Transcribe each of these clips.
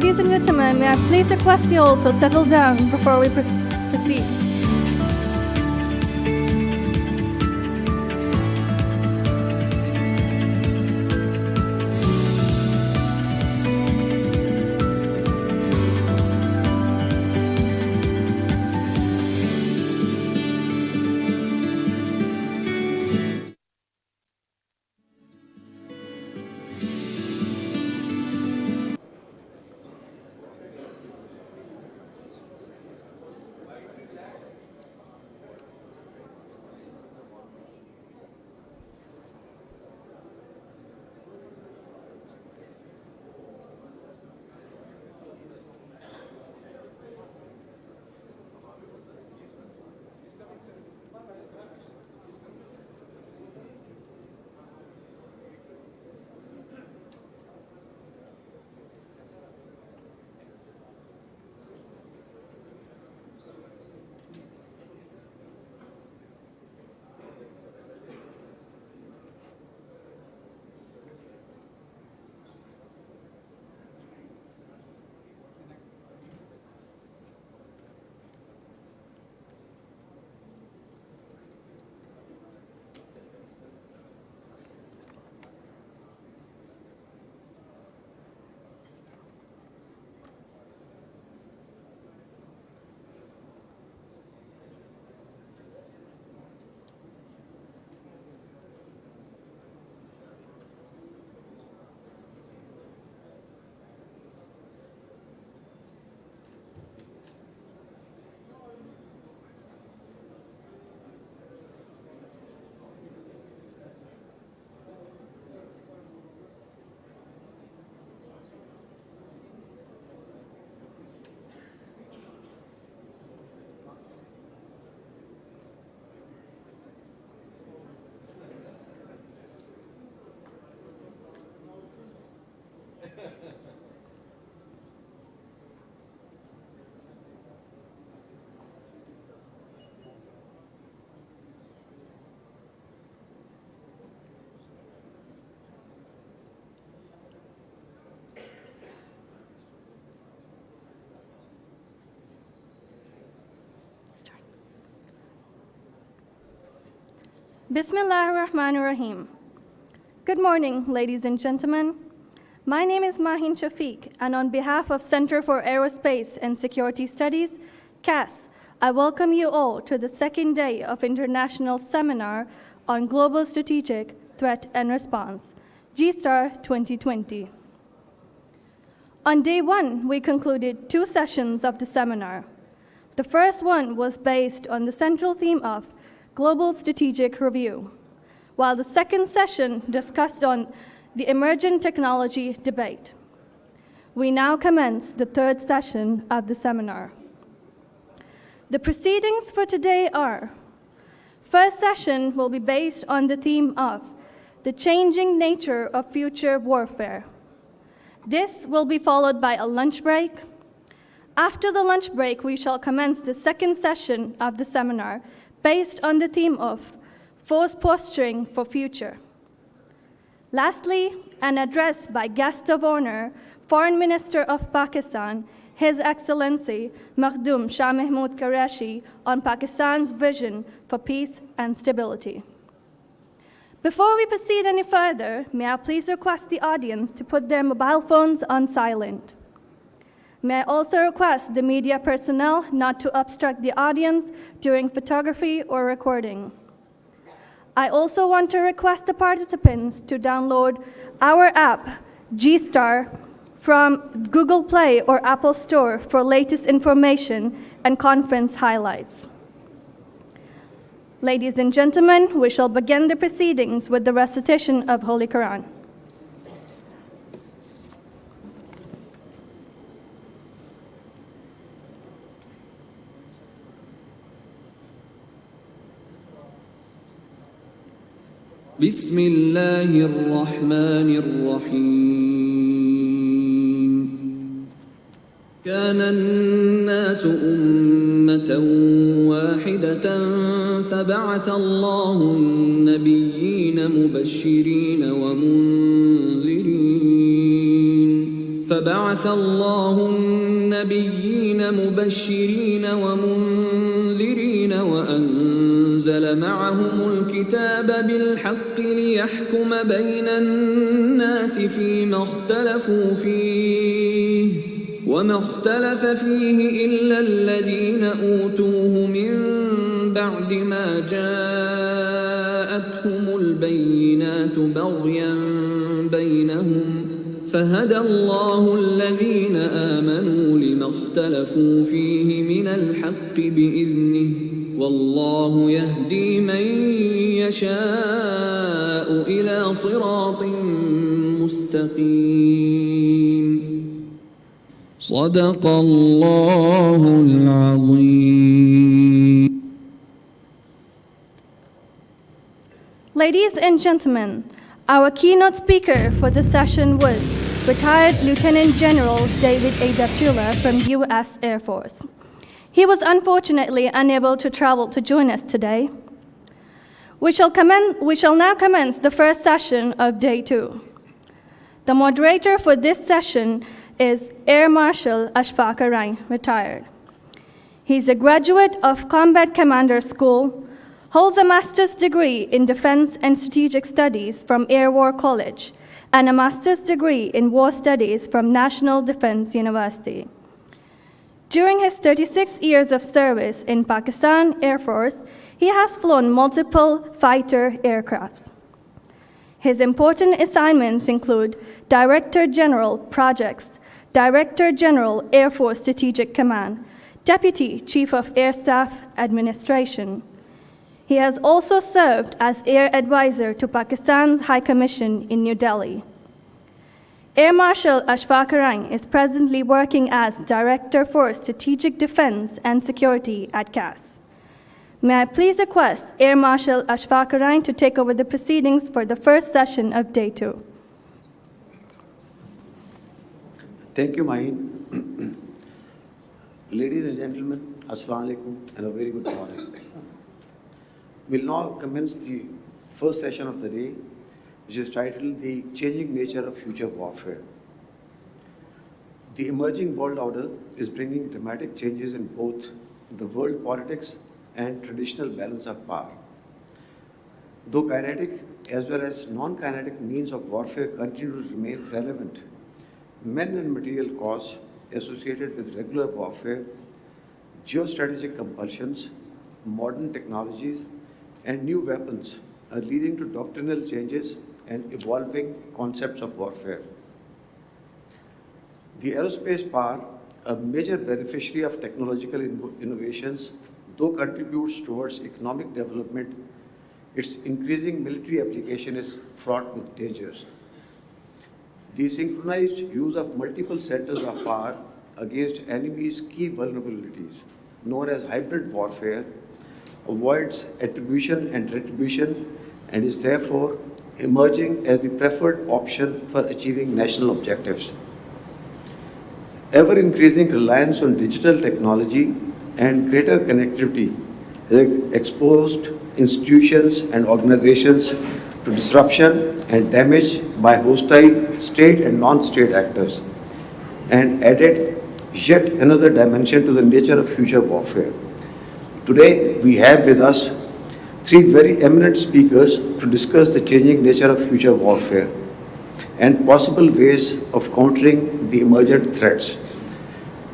Ladies and gentlemen, may I please request you all to settle down before we proceed. Bismillahir Rahmanir Rahim. Good morning, ladies and gentlemen. My name is Mahin Shafiq, and on behalf of Center for Aerospace and Security Studies, CAS, I welcome you all to the second day of International Seminar on Global Strategic Threat and Response, GSTAR 2020. On day one, we concluded 2 sessions of the seminar. The first one was based on the central theme of Global Strategic Review, while the second session discussed on the emergent technology debate. We now commence the third session of the seminar. The proceedings for today are: first session will be based on the theme of the changing nature of future warfare. This will be followed by a lunch break. After the lunch break, we shall commence the second session of the seminar based on the theme of force posturing for future. Lastly, an address by guest of honor, Foreign Minister of Pakistan, His Excellency Makhdoom Shah Mahmood Qureshi, on Pakistan's vision for peace and stability. Before we proceed any further, may I please request the audience to put their mobile phones on silent. May I also request the media personnel not to obstruct the audience during photography or recording. I also want to request the participants to download our app, GSTAR, from Google Play or Apple Store for latest information and conference highlights. Ladies and gentlemen, we shall begin the proceedings with the recitation of Holy Quran. بسم الله الرحمن الرحيم كان الناس أمة واحدة فبعث الله النبيين مبشرين فبعث الله النبيين مبشرين ومنذرين وأنزل معهم الكتاب بالحق ليحكم بين الناس فيما اختلفوا فيه وما اختلف فيه إلا الذين أوتوه من بعد ما جاءتهم البينات بغيا بينهم فهدى الله الذين آمنوا لما اختلفوا فيه من الحق بإذنه والله يهدي من يشاء إلى صراط مستقيم صدق الله العظيم. Ladies and gentlemen, our keynote speaker for the session was retired Lieutenant General David A. Daptula from U.S. Air Force. He was unfortunately unable to travel to join us today. We shall now commence the first session of Day 2. The moderator for this session is Air Marshal Ashfaq Arai, retired. He is a graduate of Combat Commander School, holds a master's degree in Defense and Strategic Studies from Air War College, and a master's degree in War Studies from National Defense University. During his 36 years of service in Pakistan Air Force, he has flown multiple fighter aircrafts. His important assignments include Director General Projects, Director General Air Force Strategic Command, Deputy Chief of Air Staff Administration. He has also served as Air Advisor to Pakistan's High Commission in New Delhi. Air Marshal Ashfaq Arai is presently working as Director for Strategic Defense and Security at CAS. May I please request Air Marshal Ashfaq Arai to take over the proceedings for the first session of Day 2. Thank you, Mahin. Ladies and gentlemen, Assalamu alaikum and a very good morning. We'll now commence the first session of the day, which is titled The Changing Nature of Future Warfare. The emerging world order is bringing dramatic changes in both the world politics and traditional balance of power. Though kinetic as well as non-kinetic means of warfare continue to remain relevant, men and material costs associated with regular warfare, geostrategic compulsions, modern technologies, and new weapons are leading to doctrinal changes and evolving concepts of warfare. The aerospace power, a major beneficiary of technological innovations, though contributes towards economic development, its increasing military application is fraught with dangers. The synchronized use of multiple centers of power against enemies' key vulnerabilities, known as hybrid warfare, avoids attribution and retribution and is therefore emerging as the preferred option for achieving national objectives. Ever-increasing reliance on digital technology and greater connectivity has exposed institutions and organizations to disruption and damage by hostile state and non-state actors, and added yet another dimension to the nature of future warfare. Today, we have with us three very eminent speakers to discuss the changing nature of future warfare and possible ways of countering the emergent threats.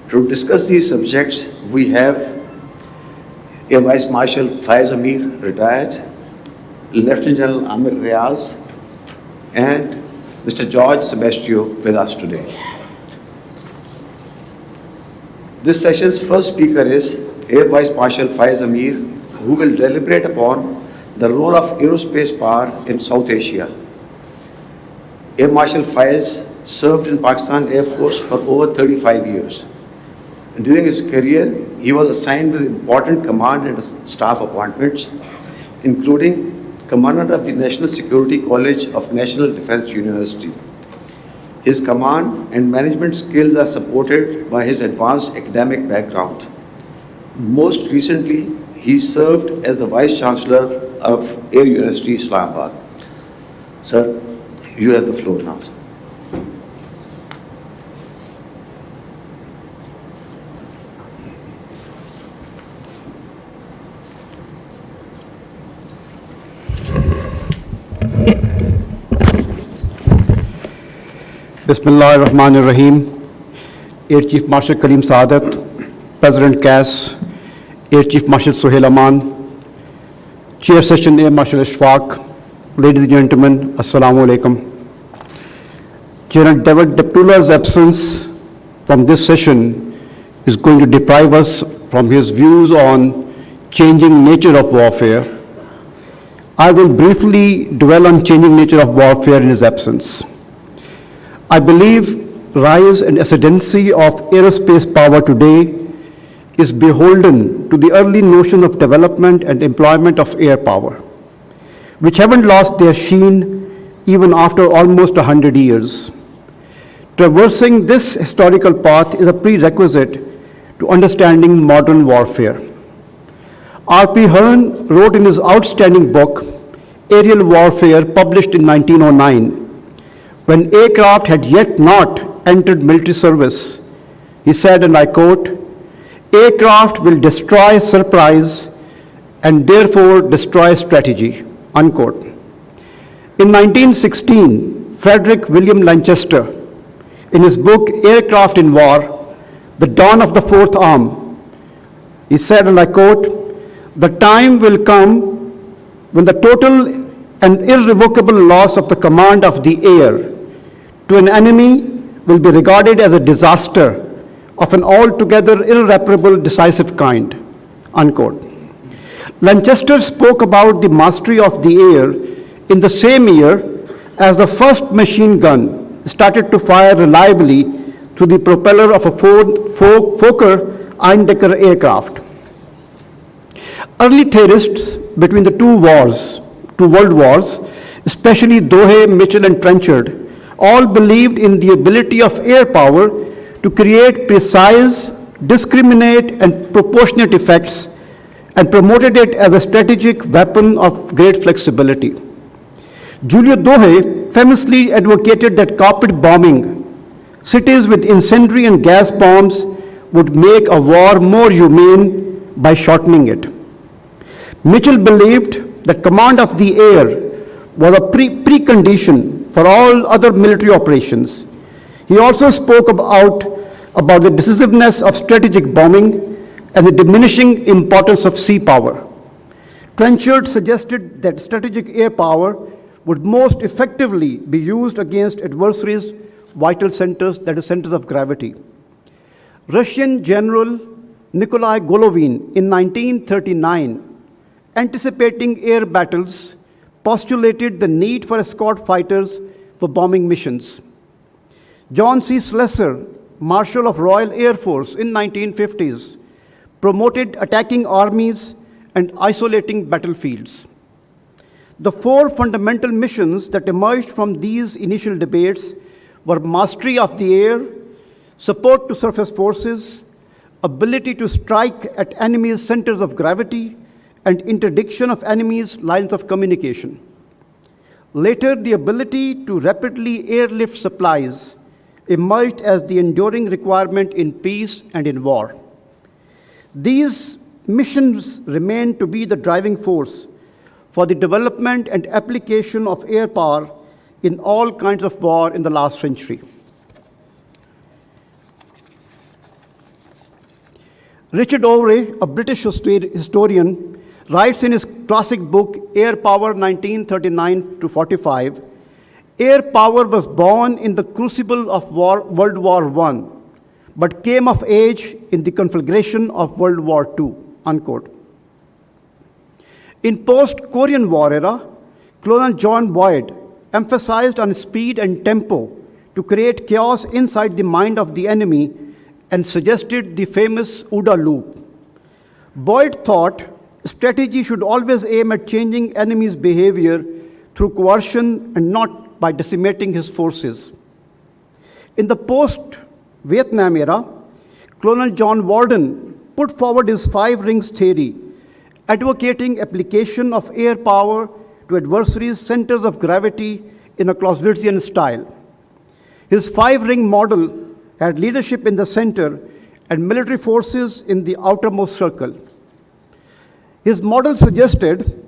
To discuss these subjects, we have Air Vice Marshal Faiz Amir, retired, Lieutenant General Amir Riaz, and Mr. George Sebastio with us today. This session's first speaker is Air Vice Marshal Faiz Amir, who will deliberate upon the role of aerospace power in South Asia. Air Marshal Faiz served in Pakistan Air Force for over 35 years. During his career, he was assigned with important command and staff appointments, including Commandant of the National Security College of National Defense University. His command and management skills are supported by his advanced academic background. Most recently, he served as the Vice Chancellor of Air University, Islamabad. Sir, you have the floor now. Bismillah ar-Rahman ar-Rahim. Air Chief Marshal Karim Saadat, President CAS, Air Chief Marshal Sohail Aman, Chair Session Air Marshal Ishfaq, ladies and gentlemen, Assalamu alaikum. General David Deptula's absence from this session is going to deprive us from his views on changing nature of warfare. I will briefly dwell on changing nature of warfare in his absence. I believe rise and ascendancy of aerospace power today is beholden to the early notion of development and employment of air power, which haven't lost their sheen even after almost 100 years. Traversing this historical path is a prerequisite to understanding modern warfare. R.P. Hearn wrote in his outstanding book, Aerial Warfare, published in 1909, when aircraft had yet not entered military service, he said, and I quote, "Aircraft will destroy surprise and therefore destroy strategy," unquote. In 1916, Frederick William Lanchester, in his book Aircraft in War, The Dawn of the Fourth Arm, he said, and I quote, "The time will come when the total and irrevocable loss of the command of the air to an enemy will be regarded as a disaster of an altogether irreparable, decisive kind," unquote. Lanchester spoke about the mastery of the air in the same year as the first machine gun started to fire reliably through the propeller of a Fokker Eindecker aircraft. Early theorists between the two world wars, especially Dohe, Mitchell, and Trenchard, all believed in the ability of air power to create precise, discriminate, and proportionate effects, and promoted it as a strategic weapon of great flexibility. Julio Dohe famously advocated that carpet bombing cities with incendiary and gas bombs would make a war more humane by shortening it. Mitchell believed that command of the air was a precondition for all other military operations. He also spoke about the decisiveness of strategic bombing and the diminishing importance of sea power. Trenchard suggested that strategic air power would most effectively be used against adversaries' vital centers, that is, centers of gravity. Russian General Nikolai Golovin in 1939, anticipating air battles, postulated the need for escort fighters for bombing missions. John C. Slessor, Marshal of Royal Air Force in 1950s, promoted attacking armies and isolating battlefields. The four fundamental missions that emerged from these initial debates were mastery of the air, support to surface forces, ability to strike at enemies' centers of gravity, and interdiction of enemies' lines of communication. Later, the ability to rapidly airlift supplies emerged as the enduring requirement in peace and in war. These missions remain to be the driving force for the development and application of air power in all kinds of war in the last century. Richard Overy, a British historian, writes in his classic book, Air Power 1939-45, air power was born in the crucible of World War I, but came of age in the conflagration of World War II, unquote. In post-Korean War era, Colonel John Boyd emphasized on speed and tempo to create chaos inside the mind of the enemy and suggested the famous OODA loop. Boyd thought strategy should always aim at changing enemy's behavior through coercion and not by decimating his forces. In the post-Vietnam era, Colonel John Warden put forward his 5 rings theory, advocating application of air power to adversaries' centers of gravity in a Clausewitzian style. His 5-ring model had leadership in the center and military forces in the outermost circle. His model suggested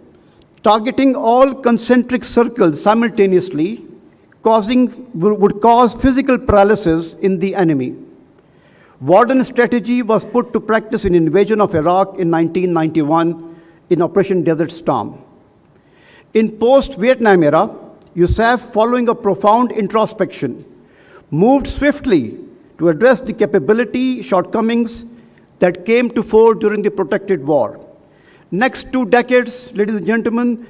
targeting all concentric circles simultaneously, would cause physical paralysis in the enemy. Warden strategy was put to practice in invasion of Iraq in 1991 in Operation Desert Storm. In post-Vietnam era, USAF, following a profound introspection, moved swiftly to address the capability shortcomings that came to fore during the protracted war. Next 2 decades, ladies and gentlemen,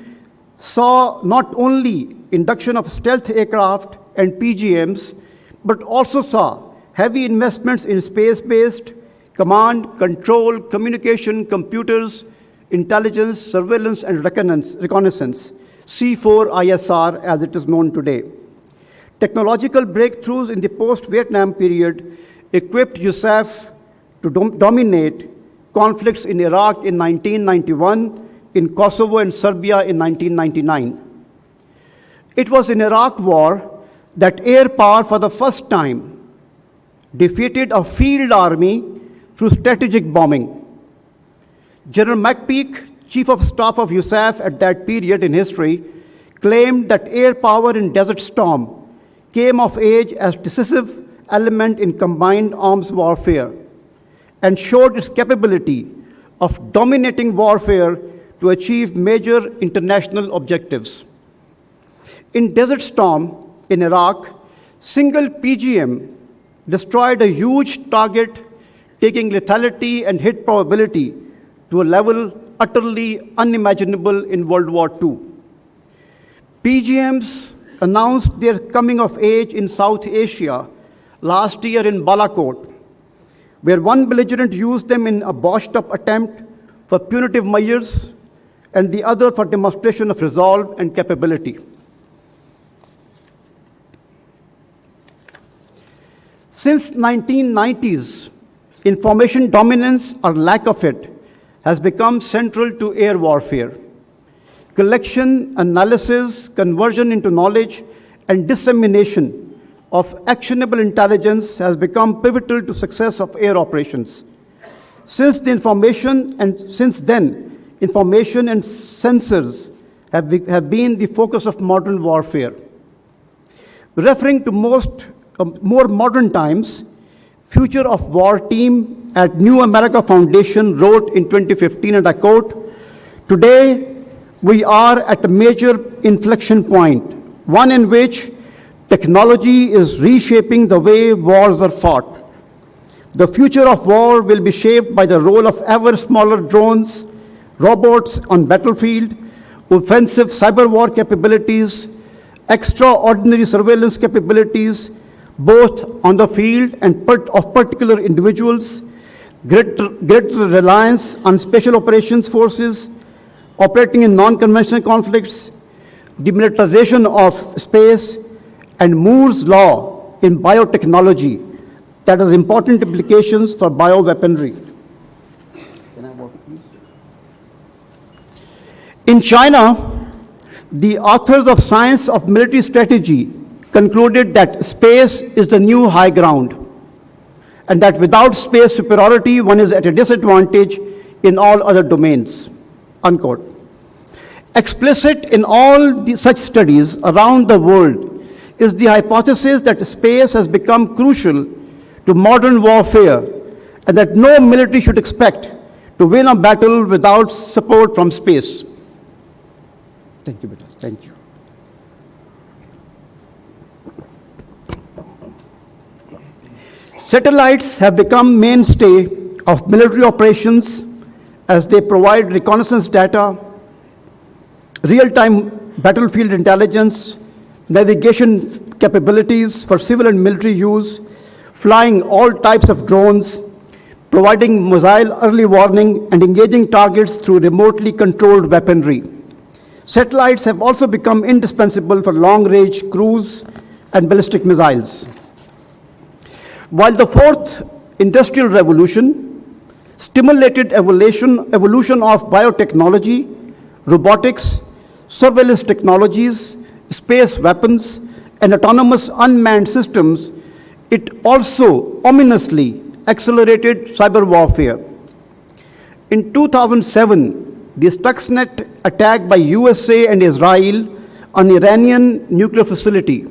saw not only induction of stealth aircraft and PGMs, but also saw heavy investments in space-based command, control, communication, computers, intelligence, surveillance, and reconnaissance, C4ISR as it is known today. Technological breakthroughs in the post-Vietnam period equipped USAF to dominate conflicts in Iraq in 1991, in Kosovo and Serbia in 1999. It was in Iraq war that air power for the first time defeated a field army through strategic bombing. General McPeak, Chief of Staff of USAF at that period in history, claimed that air power in Desert Storm came of age as decisive element in combined arms warfare and showed its capability of dominating warfare to achieve major international objectives. In Desert Storm in Iraq, single PGM destroyed a huge target, taking lethality and hit probability to a level utterly unimaginable in World War II. PGMs announced their coming of age in South Asia last year in Balakot, where one belligerent used them in a botched-up attempt for punitive measures and the other for demonstration of resolve and capability. Since 1990s, information dominance or lack of it has become central to air warfare. Collection, analysis, conversion into knowledge, and dissemination of actionable intelligence has become pivotal to success of air operations. Since then, information and sensors have been the focus of modern warfare. Referring to more modern times, Future of War team at New America Foundation wrote in 2015, and I quote, "Today, we are at a major inflection point, one in which technology is reshaping the way wars are fought. The future of war will be shaped by the role of ever smaller drones, robots on battlefield, offensive cyber war capabilities, extraordinary surveillance capabilities, both on the field and of particular individuals, greater reliance on special operations forces operating in non-conventional conflicts, demilitarization of space, and Moore's law in biotechnology that has important implications for bioweaponry." In China, the authors of Science of Military Strategy concluded that space is the new high ground, and that without space superiority, one is at a disadvantage in all other domains, unquote. Explicit in all such studies around the world is the hypothesis that space has become crucial to modern warfare, and that no military should expect to win a battle without support from space. Thank you, Beta. Thank you. Satellites have become mainstay of military operations as they provide reconnaissance data, real-time battlefield intelligence, navigation capabilities for civil and military use, flying all types of drones, providing missile early warning, and engaging targets through remotely controlled weaponry. Satellites have also become indispensable for long-range cruise and ballistic missiles. While the fourth industrial revolution stimulated evolution of biotechnology, robotics, surveillance technologies, space weapons, and autonomous unmanned systems, it also ominously accelerated cyber warfare. In 2007, the Stuxnet attack by USA and Israel on Iranian nuclear facility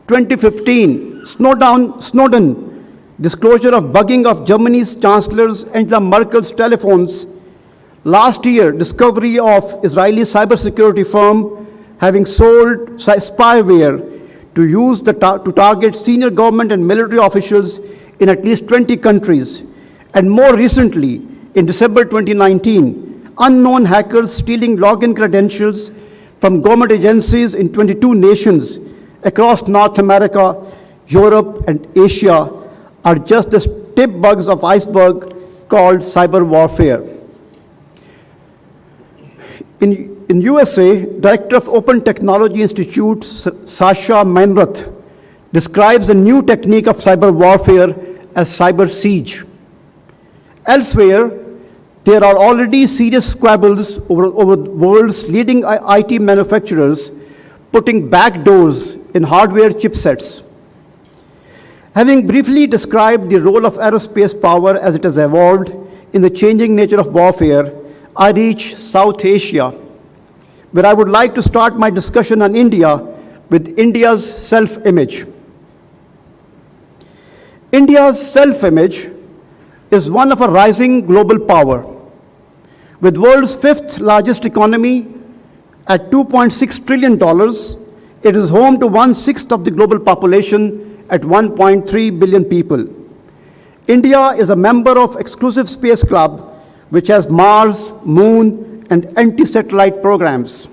2015, Snowden disclosure of bugging of Germany's Chancellor Angela Merkel's telephones. Last year, discovery of Israeli cybersecurity firm having sold spyware to target senior government and military officials in at least 20 countries. And more recently, in December 2019, unknown hackers stealing login credentials from government agencies in 22 nations across North America, Europe, and Asia are just the tip bugs of iceberg called cyber warfare. In USA, Director of Open Technology Institute, Sasha Meinrath, describes a new technique of cyber warfare as cyber siege. Elsewhere, there are already serious squabbles over the world's leading IT manufacturers putting backdoors in hardware chipsets. Having briefly described the role of aerospace power as it has evolved in the changing nature of warfare, I reach South Asia, where I would like to start my discussion on India with India's self-image. India's self-image is one of a rising global power. With world's fifth largest economy at $2.6 trillion, it is home to 1/6 of the global population at 1.3 billion people. India is a member of Exclusive Space Club, which has Mars, Moon, and anti-satellite programs.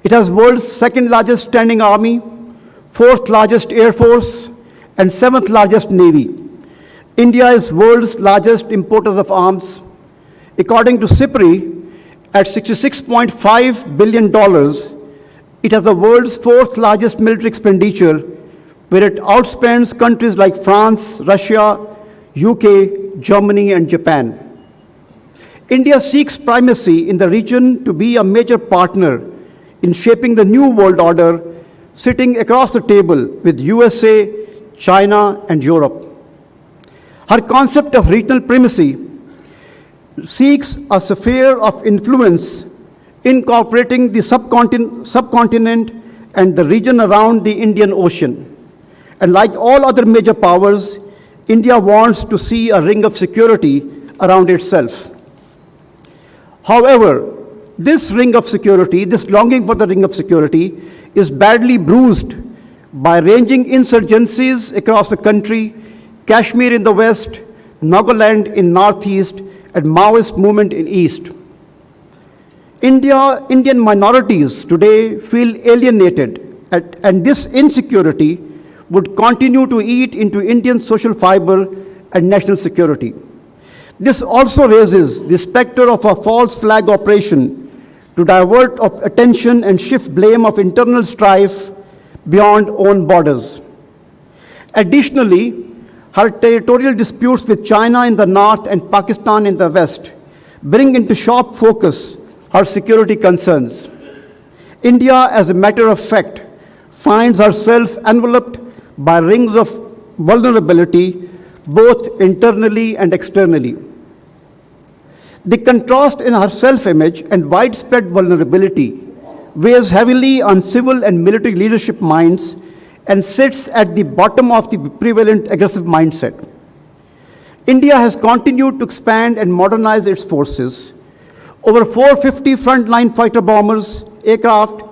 It has world's second largest standing army, fourth largest air force, and seventh largest navy. India is world's largest importer of arms. According to SIPRI, at $66.5 billion, it has the world's fourth largest military expenditure, where it outspends countries like France, Russia, UK, Germany, and Japan. India seeks primacy in the region to be a major partner in shaping the new world order, sitting across the table with USA, China, and Europe. Her concept of regional primacy seeks a sphere of influence incorporating the subcontinent and the region around the Indian Ocean. And like all other major powers, India wants to see a ring of security around itself. However, this ring of security, this longing for the ring of security, is badly bruised by ranging insurgencies across the country, Kashmir in the west, Nagaland in northeast, and Maoist movement in east. Indian minorities today feel alienated, and this insecurity would continue to eat into Indian social fiber and national security. This also raises the specter of a false flag operation to divert attention and shift blame of internal strife beyond own borders. Additionally, her territorial disputes with China in the north and Pakistan in the west bring into sharp focus her security concerns. India, as a matter of fact, finds herself enveloped by rings of vulnerability, both internally and externally. The contrast in her self-image and widespread vulnerability weighs heavily on civil and military leadership minds and sits at the bottom of the prevalent aggressive mindset. India has continued to expand and modernize its forces. Over 450 frontline fighter bombers aircraft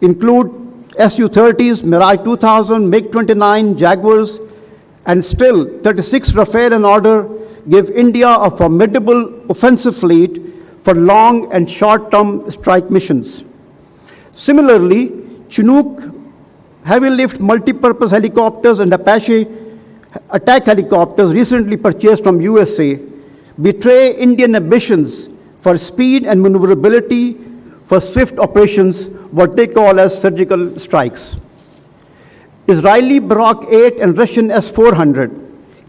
include Su-30s, Mirage 2000, MiG-29, Jaguars, and still 36 Rafale in order give India a formidable offensive fleet for long and short-term strike missions. Similarly, Chinook heavy-lift multi-purpose helicopters and Apache attack helicopters recently purchased from USA betray Indian ambitions for speed and maneuverability for swift operations, what they call as surgical strikes. Israeli Barak 8 and Russian S-400,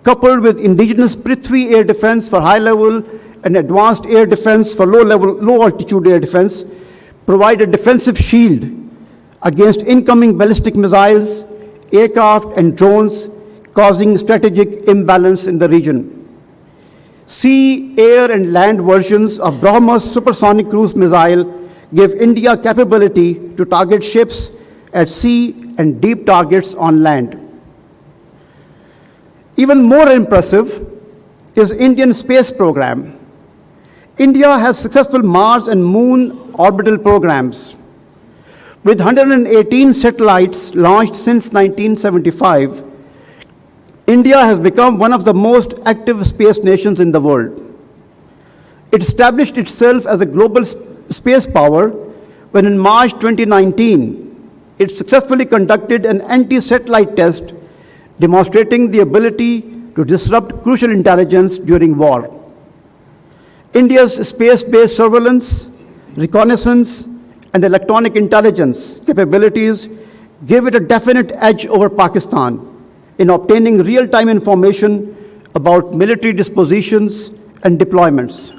coupled with indigenous Prithvi air defense for high-level and advanced air defense for low-altitude air defense, provide a defensive shield against incoming ballistic missiles, aircraft, and drones, causing strategic imbalance in the region. Sea, air, and land versions of BrahMos supersonic cruise missile give India capability to target ships at sea and deep targets on land. Even more impressive is Indian space program. India has successful Mars and Moon orbital programs. With 118 satellites launched since 1975, India has become one of the most active space nations in the world. It established itself as a global space power when in March 2019, it successfully conducted an anti-satellite test demonstrating the ability to disrupt crucial intelligence during war. India's space-based surveillance, reconnaissance, and electronic intelligence capabilities give it a definite edge over Pakistan in obtaining real-time information about military dispositions and deployments.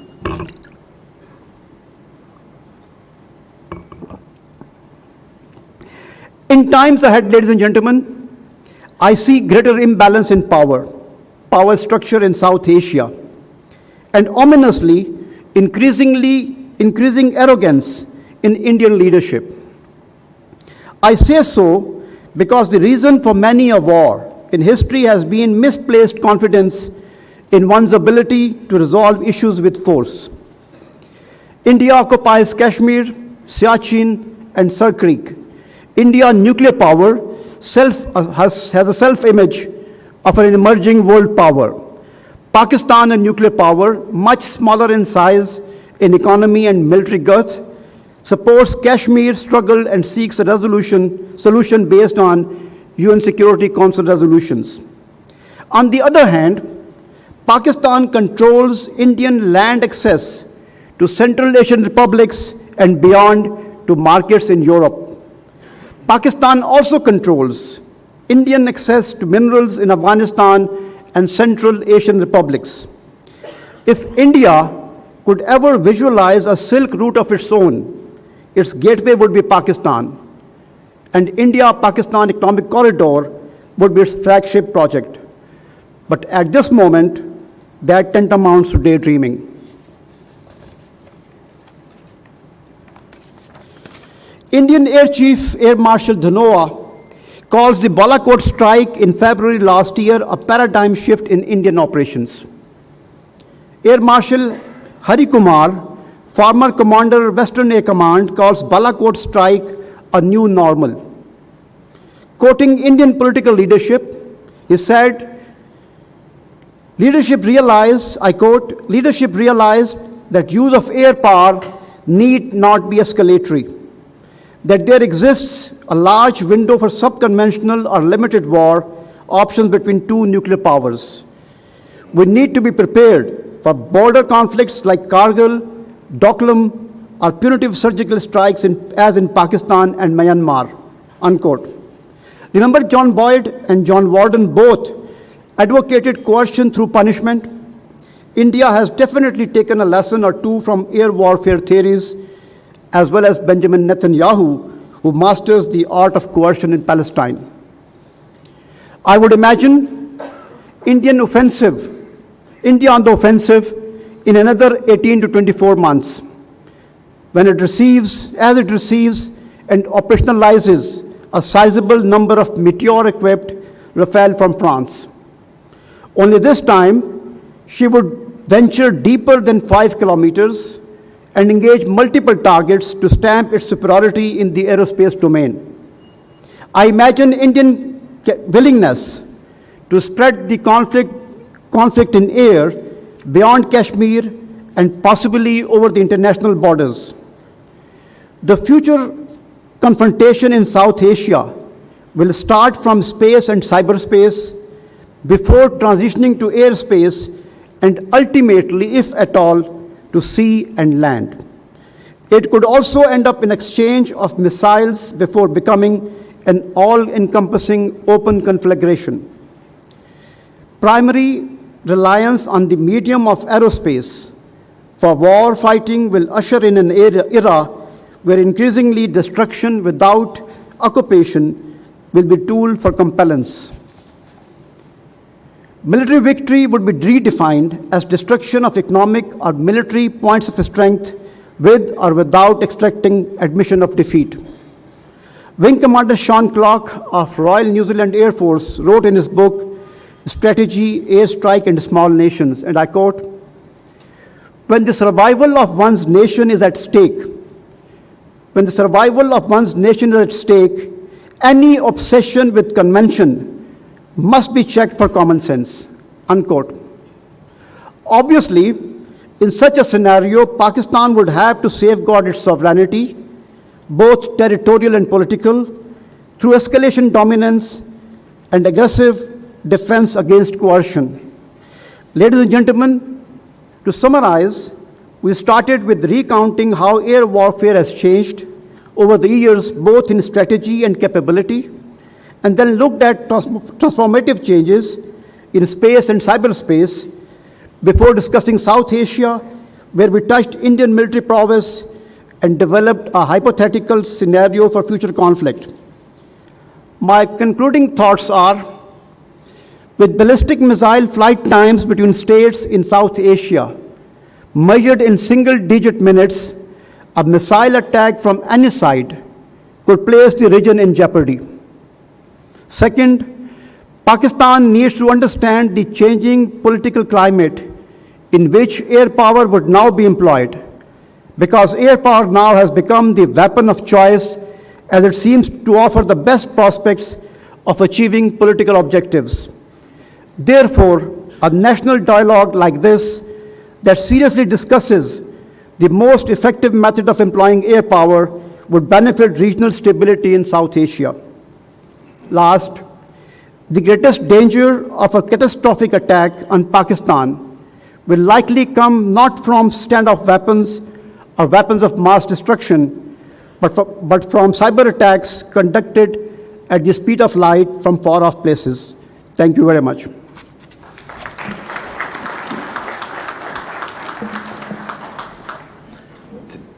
In times ahead, ladies and gentlemen, I see greater imbalance in power structure in South Asia, and ominously, increasing arrogance in Indian leadership. I say so because the reason for many a war in history has been misplaced confidence in one's ability to resolve issues with force. India occupies Kashmir, Siachen, and Sir Creek. India, nuclear power, has a self-image of an emerging world power. Pakistan, a nuclear power, much smaller in size, in economy and military girth, supports Kashmir's struggle and seeks a solution based on UN Security Council resolutions. On the other hand, Pakistan controls Indian land access to Central Asian republics and beyond to markets in Europe. Pakistan also controls Indian access to minerals in Afghanistan and Central Asian republics. If India could ever visualize a silk route of its own, its gateway would be Pakistan, and India-Pakistan Economic Corridor would be its flagship project. But at this moment, that tantamounts to daydreaming. Indian Air Chief Air Marshal Dhanoa calls the Balakot strike in February last year a paradigm shift in Indian operations. Air Marshal Hari Kumar, former commander Western Air Command, calls Balakot strike a new normal. Quoting Indian political leadership, he said, leadership realized, I quote, leadership realized that use of air power need not be escalatory, that there exists a large window for subconventional or limited war options between two nuclear powers. We need to be prepared for border conflicts like Kargil, Doklam, or punitive surgical strikes as in Pakistan and Myanmar, unquote. Remember John Boyd and John Warden both advocated coercion through punishment? India has definitely taken a lesson or two from air warfare theories, as well as Benjamin Netanyahu, who masters the art of coercion in Palestine. I would imagine India on the offensive in another 18 to 24 months, when it receives and operationalizes a sizable number of Meteor-equipped Rafale from France. Only this time, she would venture deeper than 5 kilometers and engage multiple targets to stamp its superiority in the aerospace domain. I imagine Indian willingness to spread the conflict in air beyond Kashmir and possibly over the international borders. The future confrontation in South Asia will start from space and cyberspace before transitioning to airspace and ultimately, if at all, to sea and land. It could also end up in exchange of missiles before becoming an all-encompassing open conflagration. Primary reliance on the medium of aerospace for war fighting will usher in an era where increasingly destruction without occupation will be tool for compellence. Military victory would be redefined as destruction of economic or military points of strength with or without extracting admission of defeat. Wing Commander Sean Clark of Royal New Zealand Air Force wrote in his book, Strategy, Airstrike and Small Nations, and I quote, "When the survival of one's nation is at stake, when the survival of one's nation is at stake, any obsession with convention must be checked for common sense," unquote. Obviously, in such a scenario, Pakistan would have to safeguard its sovereignty, both territorial and political, through escalation dominance and aggressive defense against coercion. Ladies and gentlemen, to summarize, we started with recounting how air warfare has changed over the years, both in strategy and capability, and then looked at transformative changes in space and cyberspace before discussing South Asia, where we touched Indian military prowess and developed a hypothetical scenario for future conflict. My concluding thoughts are, with ballistic missile flight times between states in South Asia measured in single-digit minutes, a missile attack from any side could place the region in jeopardy. Second, Pakistan needs to understand the changing political climate in which air power would now be employed, because air power now has become the weapon of choice as it seems to offer the best prospects of achieving political objectives. Therefore, a national dialogue like this that seriously discusses the most effective method of employing air power would benefit regional stability in South Asia. Last, the greatest danger of a catastrophic attack on Pakistan will likely come not from standoff weapons or weapons of mass destruction, but from cyber attacks conducted at the speed of light from far-off places. Thank you very much.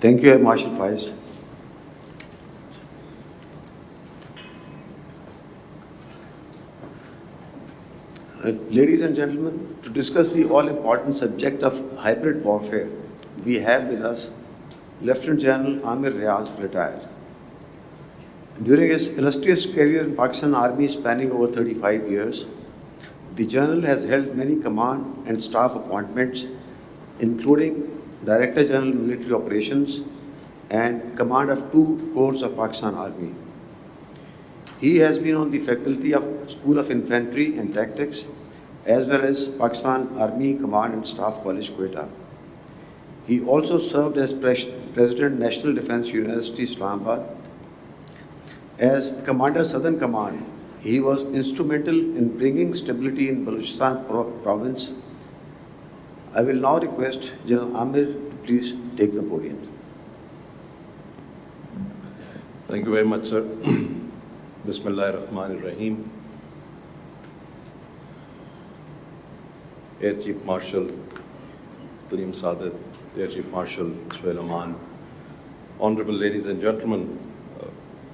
Thank you, Air Marshal Faiz. Ladies and gentlemen, to discuss the all-important subject of hybrid warfare, we have with us Lieutenant General Amir Riaz, retired. During his illustrious career in Pakistan Army spanning over 35 years, the General has held many command and staff appointments, including Director General Military Operations and command of 2 corps of Pakistan Army. He has been on the faculty of School of Infantry and Tactics, as well as Pakistan Army Command and Staff College, Quetta. He also served as President National Defense University, Islamabad. As Commander Southern Command, he was instrumental in bringing stability in Balochistan province. I will now request General Amir to please take the podium. Thank you very much, sir. Bismillahirrahmanirrahim. Air Chief Marshal Kaleem Saadat, Air Chief Marshal Suhail Aman, honorable ladies and gentlemen,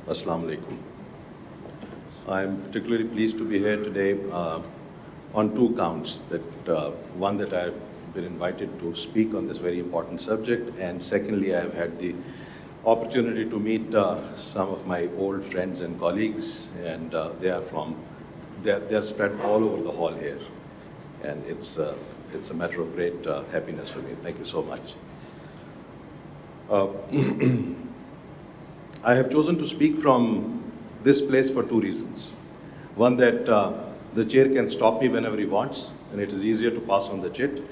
Assalamu alaikum. I am particularly pleased to be here today on 2 counts. One, that I have been invited to speak on this very important subject, and secondly, I have had the opportunity to meet some of my old friends and colleagues, and they are spread all over the hall here, and it's a matter of great happiness for me. Thank you so much. I have chosen to speak from this place for 2 reasons. One, that the chair can stop me whenever he wants, and it is easier to pass on the chit.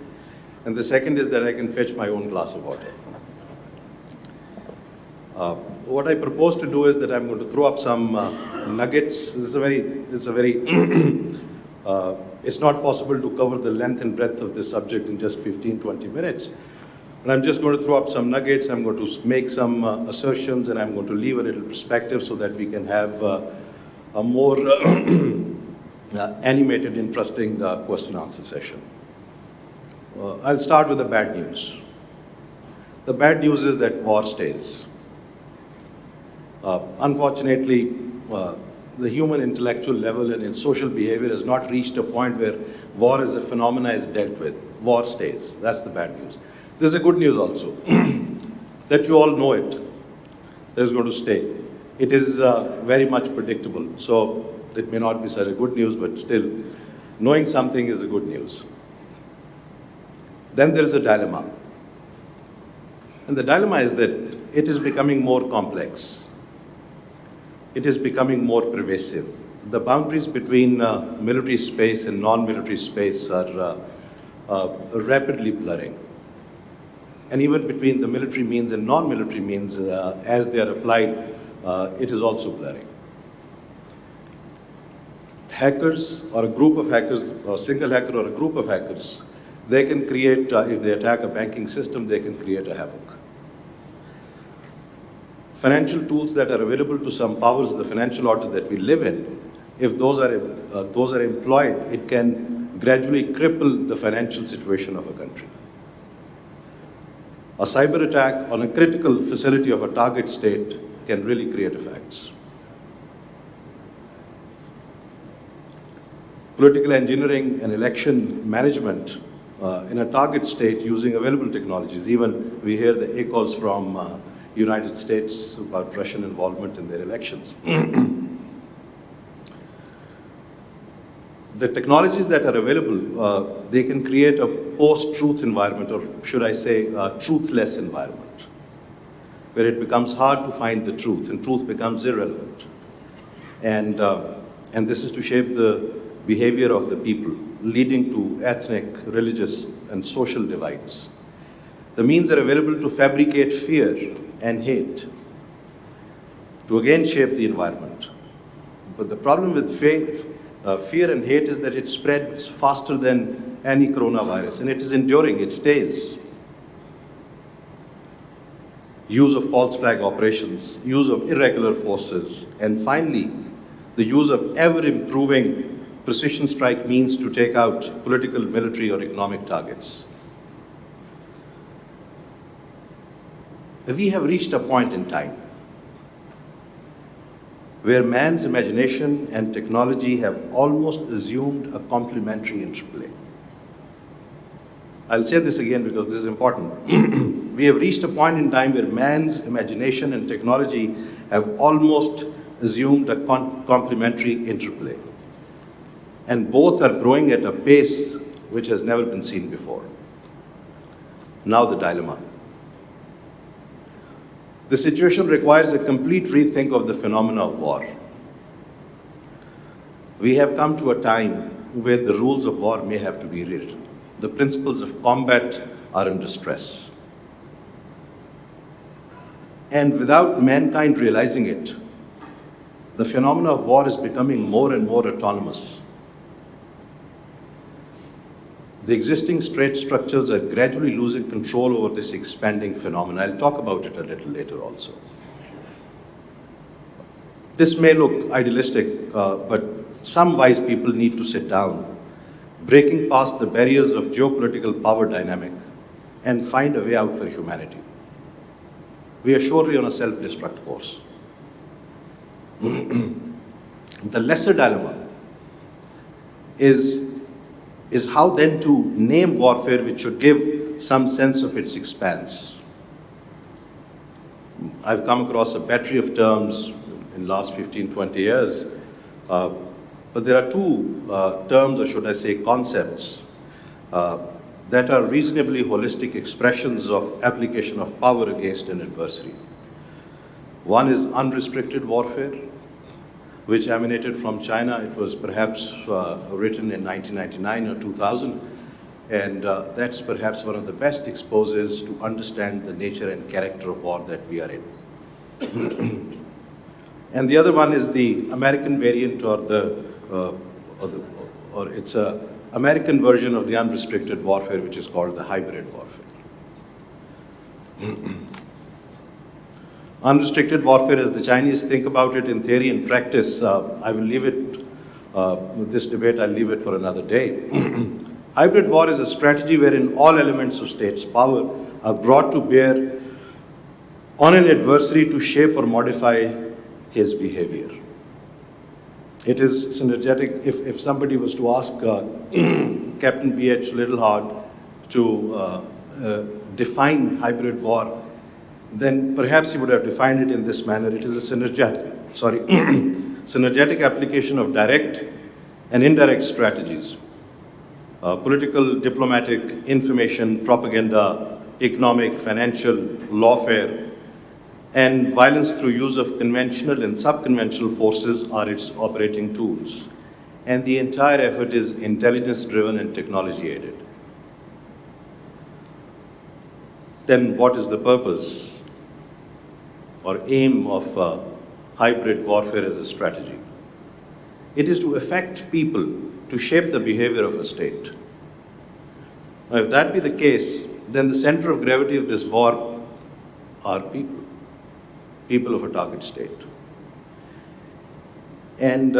And the second is that I can fetch my own glass of water. What I propose to do is that I'm going to throw up some nuggets. It's not possible to cover the length and breadth of this subject in just 15-20 minutes. But I'm just going to throw up some nuggets. I'm going to make some assertions, and I'm going to leave a little perspective so that we can have a more animated, interesting question-answer session. I'll start with the bad news. The bad news is that war stays. Unfortunately, the human intellectual level and its social behavior has not reached a point where war as a phenomenon is dealt with. War stays. That's the bad news. There's a good news also, that you all know it. That is going to stay. it is very much predictable. So it may not be such a good news, but still, knowing something is a good news. Then there is a dilemma. And the dilemma is that it is becoming more complex. It is becoming more pervasive. The boundaries between military space and non-military space are rapidly blurring. And even between the military means and non-military means, as they are applied, it is also blurring. Hackers or a group of hackers, or a single hacker or a group of hackers, they can create, if they attack a banking system, they can create a havoc. Financial tools that are available to some powers, the financial order that we live in, if those are employed, it can gradually cripple the financial situation of a country. A cyber attack on a critical facility of a target state can really create effects. Political engineering and election management in a target state using available technologies. Even we hear the echoes from United States about Russian involvement in their elections. The technologies that are available, they can create a post-truth environment, or should I say, a truthless environment, where it becomes hard to find the truth, and truth becomes irrelevant. And this is to shape the behavior of the people, leading to ethnic, religious, and social divides. The means are available to fabricate fear and hate, to again shape the environment. But the problem with fear and hate is that it spreads faster than any coronavirus, and it is enduring, it stays. Use of false flag operations, use of irregular forces, and finally, the use of ever-improving precision strike means to take out political, military, or economic targets. We have reached a point in time where man's imagination and technology have almost assumed a complementary interplay. I'll say this again because this is important. We have reached a point in time where man's imagination and technology have almost assumed a complementary interplay. And both are growing at a pace which has never been seen before. Now the dilemma. The situation requires a complete rethink of the phenomena of war. We have come to a time where the rules of war may have to be rewritten. The principles of combat are under stress. And without mankind realizing it, the phenomena of war is becoming more and more autonomous. The existing state structures are gradually losing control over this expanding phenomenon. I'll talk about it a little later also. This may look idealistic, but some wise people need to sit down, breaking past the barriers of geopolitical power dynamic, and find a way out for humanity. We are surely on a self-destruct course. The lesser dilemma is how then to name warfare which should give some sense of its expanse. I've come across a battery of terms in the last 15, 20 years, but there are two terms, or should I say concepts, that are reasonably holistic expressions of application of power against an adversary. One is unrestricted warfare, which emanated from China. It was perhaps written in 1999 or 2000, and that's perhaps one of the best exposes to understand the nature and character of war that we are in. And the other one is the American variant, or it's a American version of the unrestricted warfare, which is called the hybrid warfare. Unrestricted warfare, as the Chinese think about it in theory and practice, I will leave it, this debate, I'll leave it for another day. Hybrid war is a strategy wherein all elements of state's power are brought to bear on an adversary to shape or modify his behavior. It is synergetic. If somebody was to ask Captain B.H. Littlehard to define hybrid war, then perhaps he would have defined it in this manner. It is a synergetic application of direct and indirect strategies, political, diplomatic, information, propaganda, economic, financial, lawfare, and violence through use of conventional and sub-conventional forces are its operating tools. And the entire effort is intelligence-driven and technology-aided. Then what is the purpose or aim of hybrid warfare as a strategy? It is to affect people, to shape the behavior of a state. Now, if that be the case, then the center of gravity of this war are people, people of a target state. And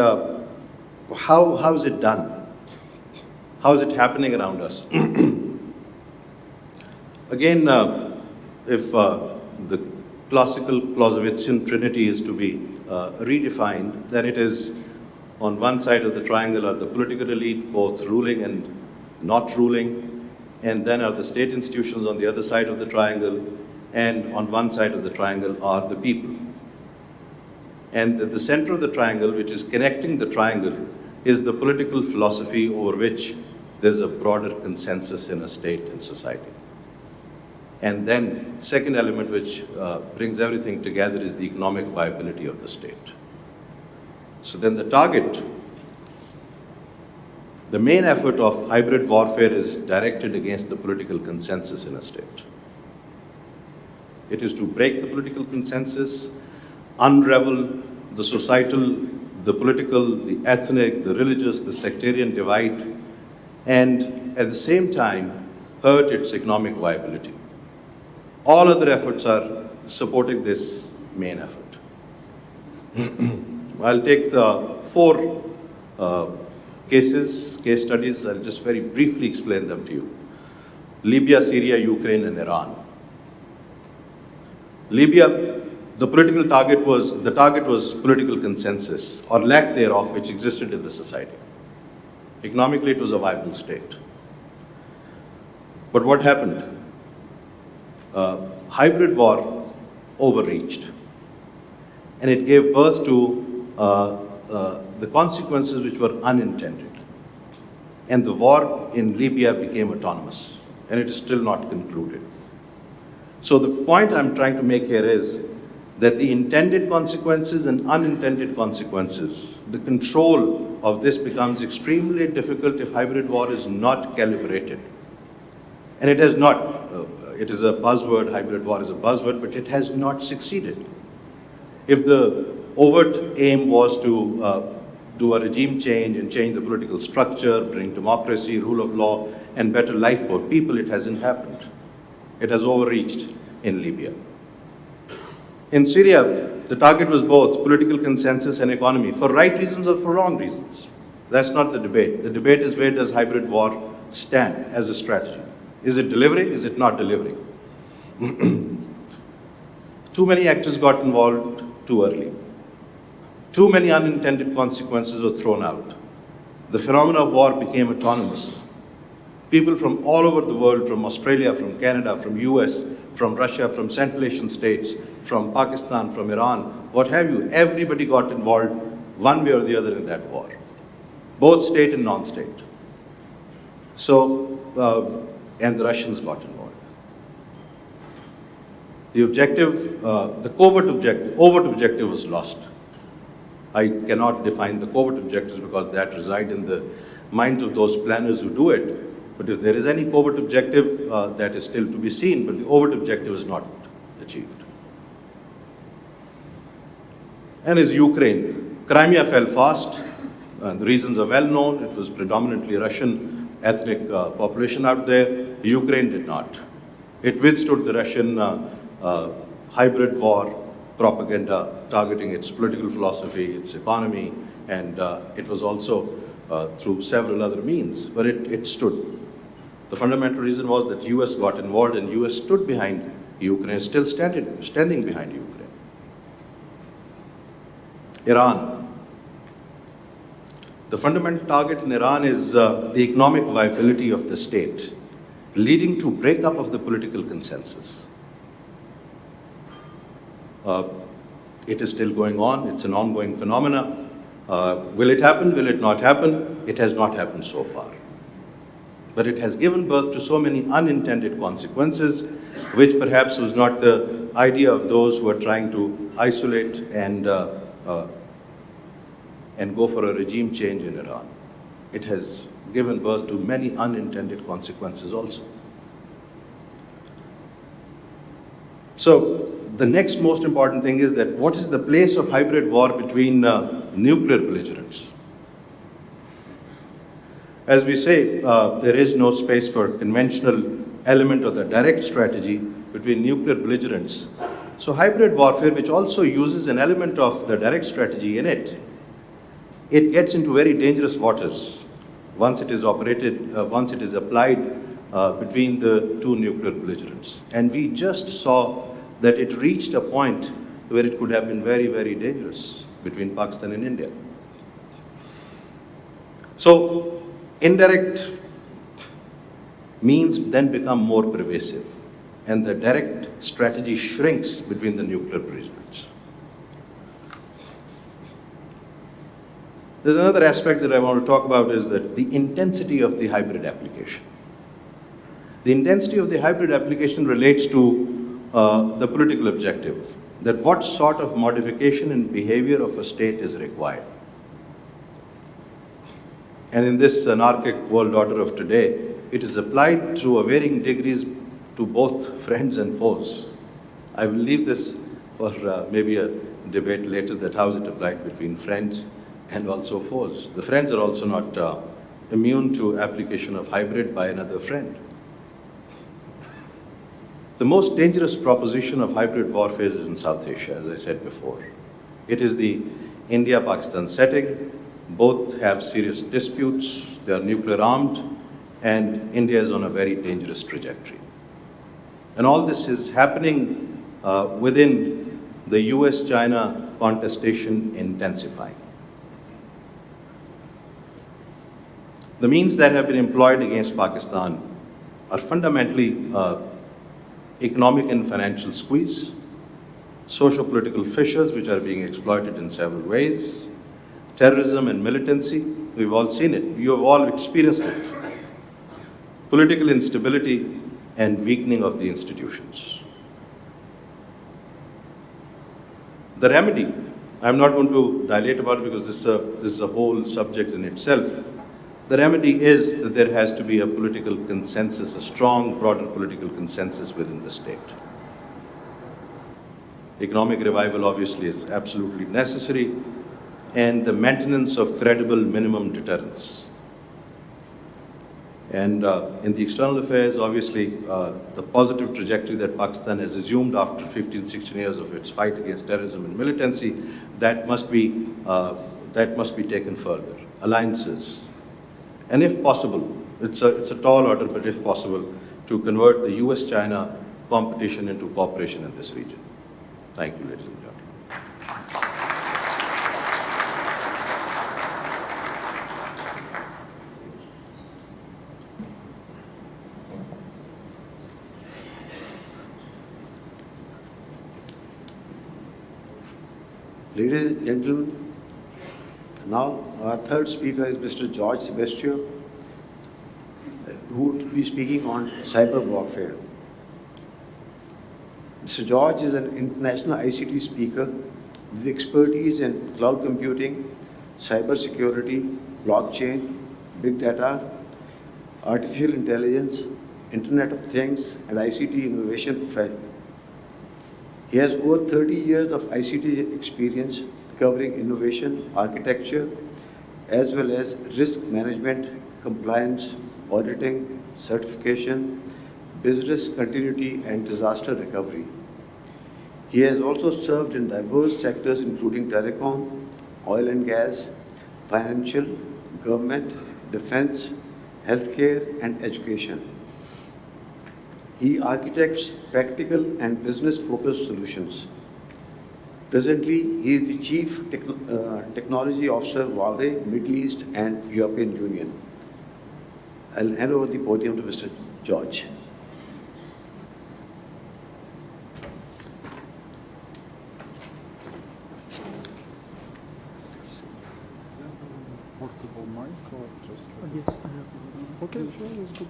how is it done? How is it happening around us? Again, if the classical Clausewitzian trinity is to be redefined, then it is on one side of the triangle are the political elite, both ruling and not ruling, and then are the state institutions on the other side of the triangle, and on one side of the triangle are the people. And at the center of the triangle, which is connecting the triangle, is the political philosophy over which there's a broader consensus in a state and society. And then, second element which brings everything together is the economic viability of the state. So then the target, the main effort of hybrid warfare is directed against the political consensus in a state. It is to break the political consensus, unravel the societal, the political, the ethnic, the religious, the sectarian divide, and at the same time, hurt its economic viability. All other efforts are supporting this main effort. I'll take the four case studies. I'll just very briefly explain them to you. Libya, Syria, Ukraine, and Iran. Libya, the target was political consensus, or lack thereof, which existed in the society. Economically, it was a viable state. But what happened? Hybrid war overreached, and it gave birth to the consequences which were unintended. And the war in Libya became autonomous, and it is still not concluded. So the point I'm trying to make here is that the intended consequences and unintended consequences, the control of this becomes extremely difficult if hybrid war is not calibrated. And it has not. It is a buzzword, hybrid war is a buzzword, but it has not succeeded. If the overt aim was to do a regime change and change the political structure, bring democracy, rule of law, and better life for people, it hasn't happened. It has overreached in Libya. In Syria, the target was both political consensus and economy, for right reasons or for wrong reasons. That's not the debate. The debate is, where does hybrid war stand as a strategy? Is it delivering? Is it not delivering? Too many actors got involved too early. Too many unintended consequences were thrown out. The phenomena of war became autonomous. People from all over the world, from Australia, from Canada, from US, from Russia, from Central Asian states, from Pakistan, from Iran, what have you, everybody got involved one way or the other in that war, both state and non-state. So, and the Russians got involved. The objective, the overt objective was lost. I cannot define the covert objectives because that reside in the minds of those planners who do it. But if there is any covert objective, that is still to be seen, but the overt objective is not achieved. And is Ukraine. Crimea fell fast. The reasons are well known. It was predominantly Russian ethnic population out there. Ukraine did not. It withstood the Russian hybrid war propaganda targeting its political philosophy, its economy, and it was also through several other means, but it stood. The fundamental reason was that US got involved and US stood behind Ukraine, still standing behind Ukraine. Iran. The fundamental target in Iran is the economic viability of the state, leading to breakup of the political consensus. It is still going on. It's an ongoing phenomena. Will it happen? Will it not happen? It has not happened so far. But it has given birth to so many unintended consequences, which perhaps was not the idea of those who are trying to isolate and go for a regime change in Iran. It has given birth to many unintended consequences also. So the next most important thing is that what is the place of hybrid war between nuclear belligerents? As we say, there is no space for conventional element of the direct strategy between nuclear belligerents. So hybrid warfare, which also uses an element of the direct strategy in it, it gets into very dangerous waters once it is applied between the two nuclear belligerents. And we just saw that it reached a point where it could have been very, very dangerous between Pakistan and India. So indirect means then become more pervasive, and the direct strategy shrinks between the nuclear belligerents. There's another aspect that I want to talk about is that the intensity of the hybrid application. The intensity of the hybrid application relates to the political objective, that what sort of modification in behavior of a state is required. And in this anarchic world order of today, it is applied to varying degrees to both friends and foes. I will leave this for maybe a debate later, that how is it applied between friends and also foes. The friends are also not immune to application of hybrid by another friend. The most dangerous proposition of hybrid warfare is in South Asia, as I said before. It is the India-Pakistan setting. Both have serious disputes, they are nuclear armed, and India is on a very dangerous trajectory. And all this is happening within the US-China contestation intensifying. The means that have been employed against Pakistan are fundamentally economic and financial squeeze, socio-political fissures which are being exploited in several ways, terrorism and militancy, we've all seen it, you have all experienced it, political instability and weakening of the institutions. The remedy, I'm not going to dilate about it because this is a whole subject in itself. The remedy is that there has to be a political consensus, a strong, broader political consensus within the state. Economic revival obviously is absolutely necessary, and the maintenance of credible minimum deterrence. And in the external affairs, obviously, the positive trajectory that Pakistan has assumed after 15, 16 years of its fight against terrorism and militancy, that must be taken further. Alliances. And if possible, it's a tall order, but if possible, to convert the US-China competition into cooperation in this region. Thank you, ladies and gentlemen. Ladies and gentlemen, now our third speaker is Mr. George Sebastio, who will be speaking on cyber warfare. Mr. George is an international ICT speaker with expertise in cloud computing, cyber security, blockchain, big data, artificial intelligence, Internet of Things, and ICT innovation profile. He has over 30 years of ICT experience covering innovation, architecture, as well as risk management, compliance, auditing, certification, business continuity, and disaster recovery. He has also served in diverse sectors including telecom, oil and gas, financial, government, defense, healthcare, and education. He architects practical and business-focused solutions. Presently, he is the Chief Technology Officer, Huawei, Middle East, and European Union. I'll hand over the podium to Mr. George. portable mic or just like yes, I have. Okay, sure, that's good.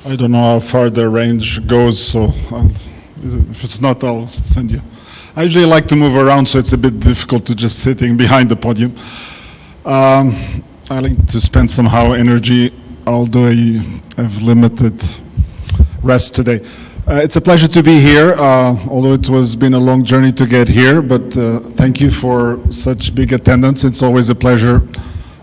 I don't know how far the range goes, so if it's not, I'll send you. I usually like to move around, so it's a bit difficult to just sitting behind the podium. I like to spend somehow energy, although I have limited rest today. It's a pleasure to be here, although it was been a long journey to get here, but thank you for such big attendance. It's always a pleasure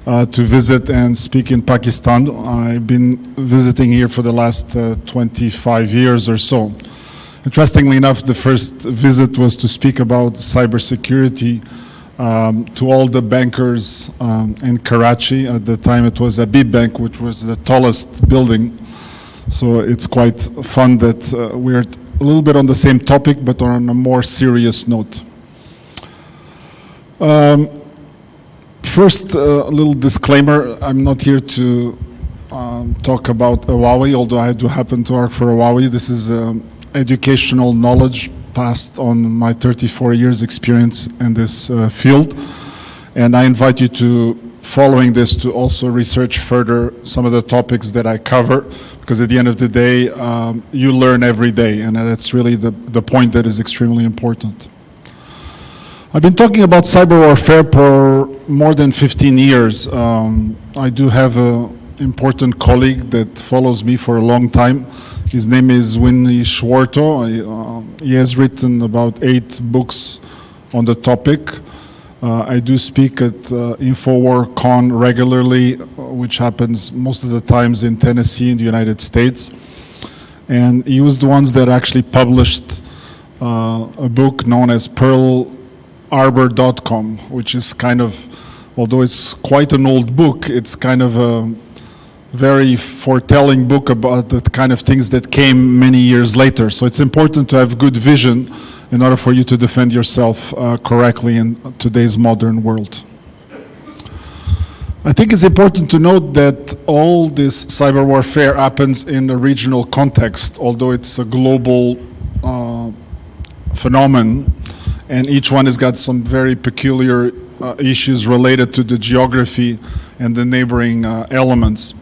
to visit and speak in Pakistan. I've been visiting here for the last 25 years or so. Interestingly enough, the first visit was to speak about cybersecurity to all the bankers in Karachi. At the time it was Habib Bank, which was the tallest building. So it's quite fun that we're a little bit on the same topic, but on a more serious note. First, a little disclaimer. I'm not here to talk about Huawei, although I do happen to work for Huawei. This is educational knowledge passed on my 34 years experience in this field. And I invite you to, following this, to also research further some of the topics that I cover, because at the end of the day, you learn every day, and that's really the point that is extremely important. I've been talking about cyber warfare for more than 15 years. I do have an important colleague that follows me for a long time. His name is Winnie Schwarto. He has written about 8 books on the topic. I do speak at InfoWarCon regularly, which happens most of the times in Tennessee in the United States. And he was the ones that actually published a book known as PearlHarbor.com, which is kind of, although it's quite an old book, it's kind of a very foretelling book about the kind of things that came many years later. So it's important to have good vision in order for you to defend yourself correctly in today's modern world. I think it's important to note that all this cyber warfare happens in a regional context, although it's a global phenomenon, and each one has got some very peculiar issues related to the geography and the neighboring elements.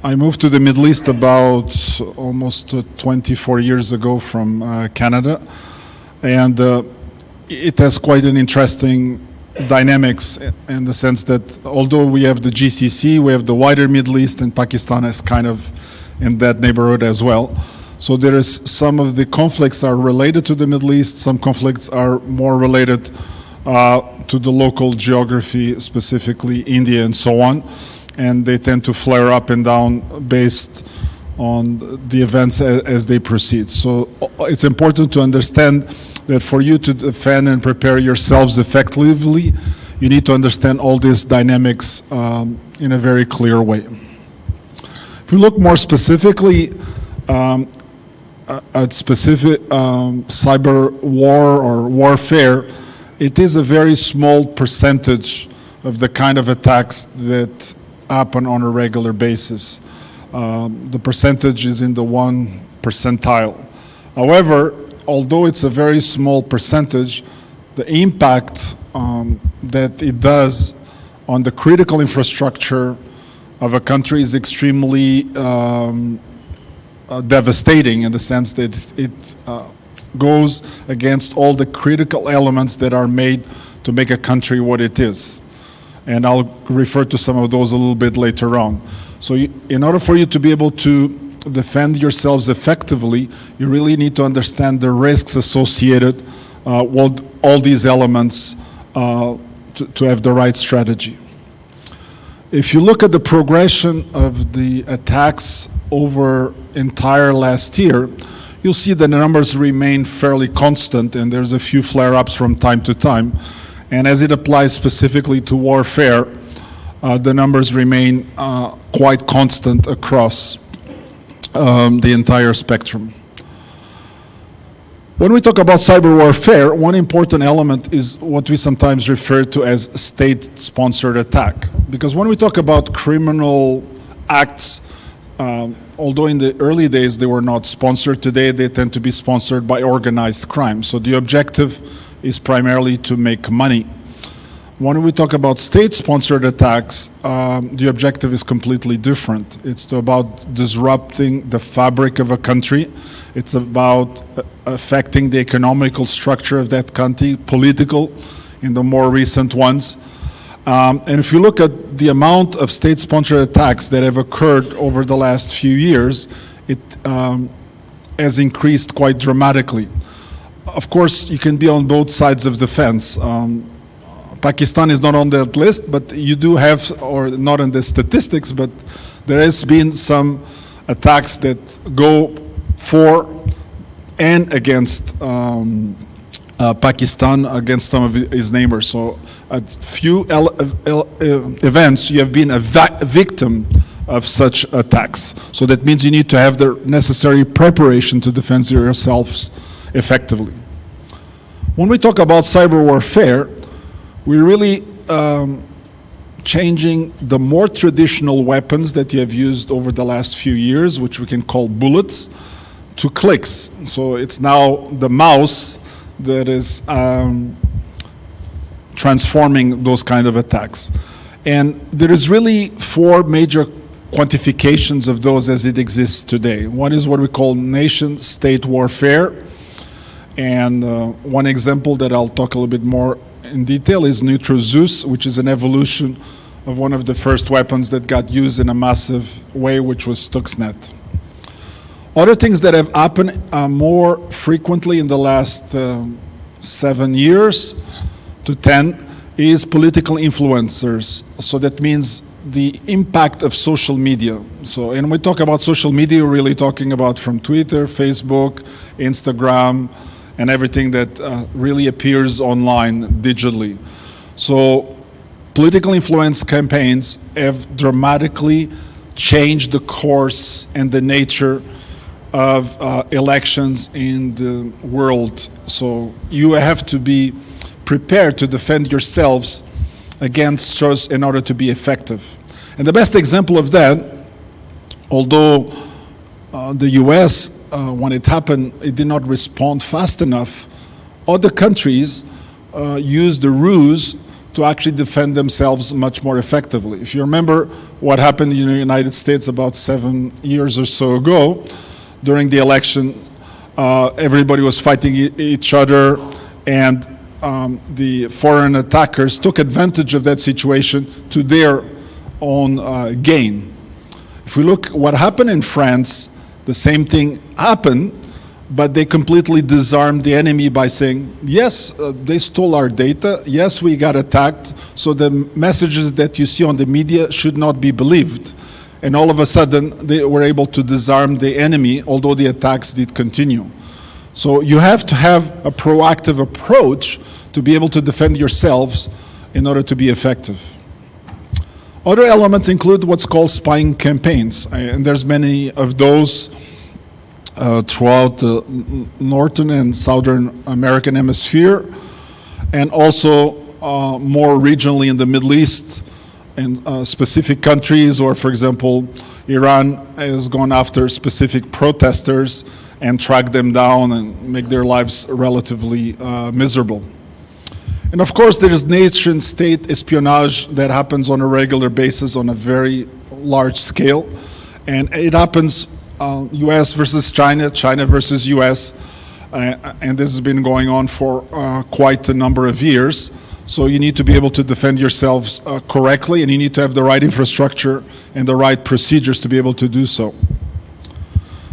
I moved to the Middle East about almost 24 years ago from Canada, and it has quite an interesting dynamics in the sense that although we have the GCC, we have the wider Middle East, and Pakistan is kind of in that neighborhood as well. So there is some of the conflicts are related to the Middle East, some conflicts are more related to the local geography, specifically India and so on. And they tend to flare up and down based on the events as they proceed. So it's important to understand that for you to defend and prepare yourselves effectively, you need to understand all these dynamics in a very clear way. If we look more specifically at specific cyber war or warfare, it is a very small percentage of the kind of attacks that happen on a regular basis. The percentage is in the 1 percentile. However, although it's a very small percentage, the impact that it does on the critical infrastructure of a country is extremely devastating in the sense that it goes against all the critical elements that are made to make a country what it is. And I'll refer to some of those a little bit later on. So in order for you to be able to defend yourselves effectively, you really need to understand the risks associated with all these elements to have the right strategy. If you look at the progression of the attacks over entire last year, you'll see that the numbers remain fairly constant, and there's a few flare-ups from time to time. And as it applies specifically to warfare, the numbers remain quite constant across the entire spectrum. When we talk about cyber warfare, one important element is what we sometimes refer to as state-sponsored attack. Because when we talk about criminal acts, although in the early days they were not sponsored, today they tend to be sponsored by organized crime. So the objective is primarily to make money. When we talk about state-sponsored attacks, the objective is completely different. It's about disrupting the fabric of a country. It's about affecting the economical structure of that country, political in the more recent ones. And if you look at the amount of state-sponsored attacks that have occurred over the last few years, it has increased quite dramatically. Of course, you can be on both sides of the fence. Pakistan is not on that list, but you do have, or not in the statistics, but there has been some attacks that go for and against Pakistan, against some of his neighbors. So at few events, you have been a victim of such attacks. So that means you need to have the necessary preparation to defend yourselves effectively. When we talk about cyber warfare, we're really changing the more traditional weapons that you have used over the last few years, which we can call bullets, to clicks. So it's now the mouse that is transforming those kind of attacks. And there is really four major quantifications of those as it exists today. One is what we call nation-state warfare. And one example that I'll talk a little bit more in detail is Neutral Zeus, which is an evolution of one of the first weapons that got used in a massive way, which was Stuxnet. Other things that have happened more frequently in the last 7 years to 10 is political influencers. So that means the impact of social media. So, and when we talk about social media, we're really talking about from Twitter, Facebook, Instagram, and everything that really appears online digitally. So political influence campaigns have dramatically changed the course and the nature of elections in the world. So you have to be prepared to defend yourselves against those in order to be effective. And the best example of that, although the US, when it happened, it did not respond fast enough, other countries used the ruse to actually defend themselves much more effectively. If you remember what happened in the United States about 7 years or so ago, during the election, everybody was fighting each other, and the foreign attackers took advantage of that situation to their own gain. If we look what happened in France, the same thing happened, but they completely disarmed the enemy by saying, yes, they stole our data, yes, we got attacked, so the messages that you see on the media should not be believed. And all of a sudden, they were able to disarm the enemy, although the attacks did continue. So you have to have a proactive approach to be able to defend yourselves in order to be effective. Other elements include what's called spying campaigns, and there's many of those throughout the Northern and Southern American hemisphere, and also more regionally in the Middle East, in specific countries, or for example, Iran has gone after specific protesters and track them down and make their lives relatively miserable. And of course, there is nation-state espionage that happens on a regular basis on a very large scale. And it happens US versus China, China versus US, and this has been going on for quite a number of years. So you need to be able to defend yourselves correctly, and you need to have the right infrastructure and the right procedures to be able to do so.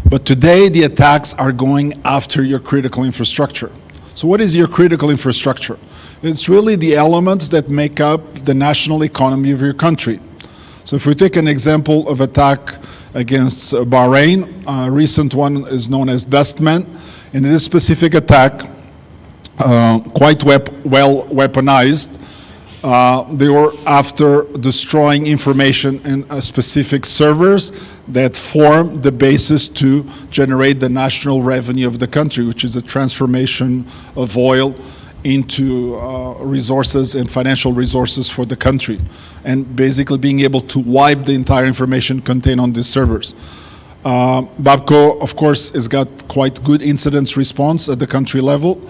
But today, the attacks are going after your critical infrastructure. So what is your critical infrastructure? It's really the elements that make up the national economy of your country. So if we take an example of attack against Bahrain, a recent one is known as Dustman, and in this specific attack, quite well weaponized, They were after destroying information in specific servers that form the basis to generate the national revenue of the country, which is a transformation of oil into resources and financial resources for the country, and basically being able to wipe the entire information contained on these servers. Babco, of course, has got quite good incident response at the country level,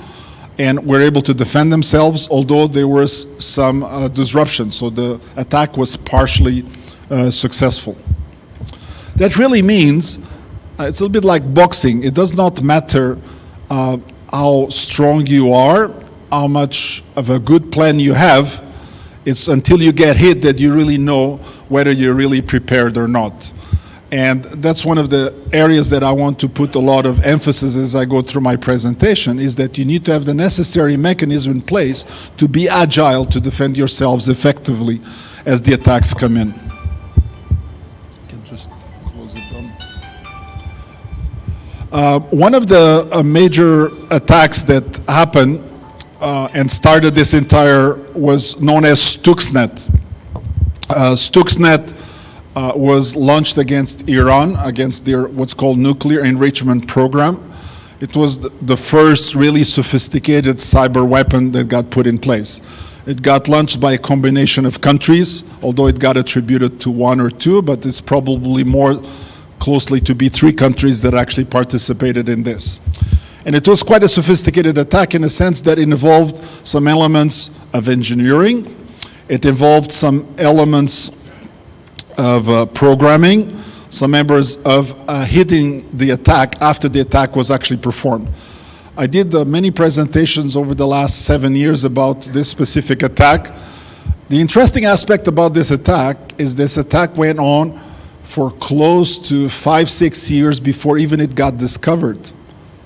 and were able to defend themselves, although there was some disruption. So the attack was partially successful. That really means it's a little bit like boxing. It does not matter how strong you are, how much of a good plan you have. It's until you get hit that you really know whether you're really prepared or not. And that's one of the areas that I want to put a lot of emphasis as I go through my presentation, is that you need to have the necessary mechanism in place to be agile to defend yourselves effectively as the attacks come in. Can just close it down. One of the major attacks that happened and started this entire was known as Stuxnet. Stuxnet was launched against Iran, against their what's called nuclear enrichment program. It was the first really sophisticated cyber weapon that got put in place. It got launched by a combination of countries, although it got attributed to one or two, but it's probably more closely to be 3 countries that actually participated in this. And it was quite a sophisticated attack in a sense that it involved some elements of engineering. It involved some elements of programming, some members of hitting the attack after the attack was actually performed. I did many presentations over the last 7 years about this specific attack. The interesting aspect about this attack is this attack went on for close to 5-6 years before even it got discovered.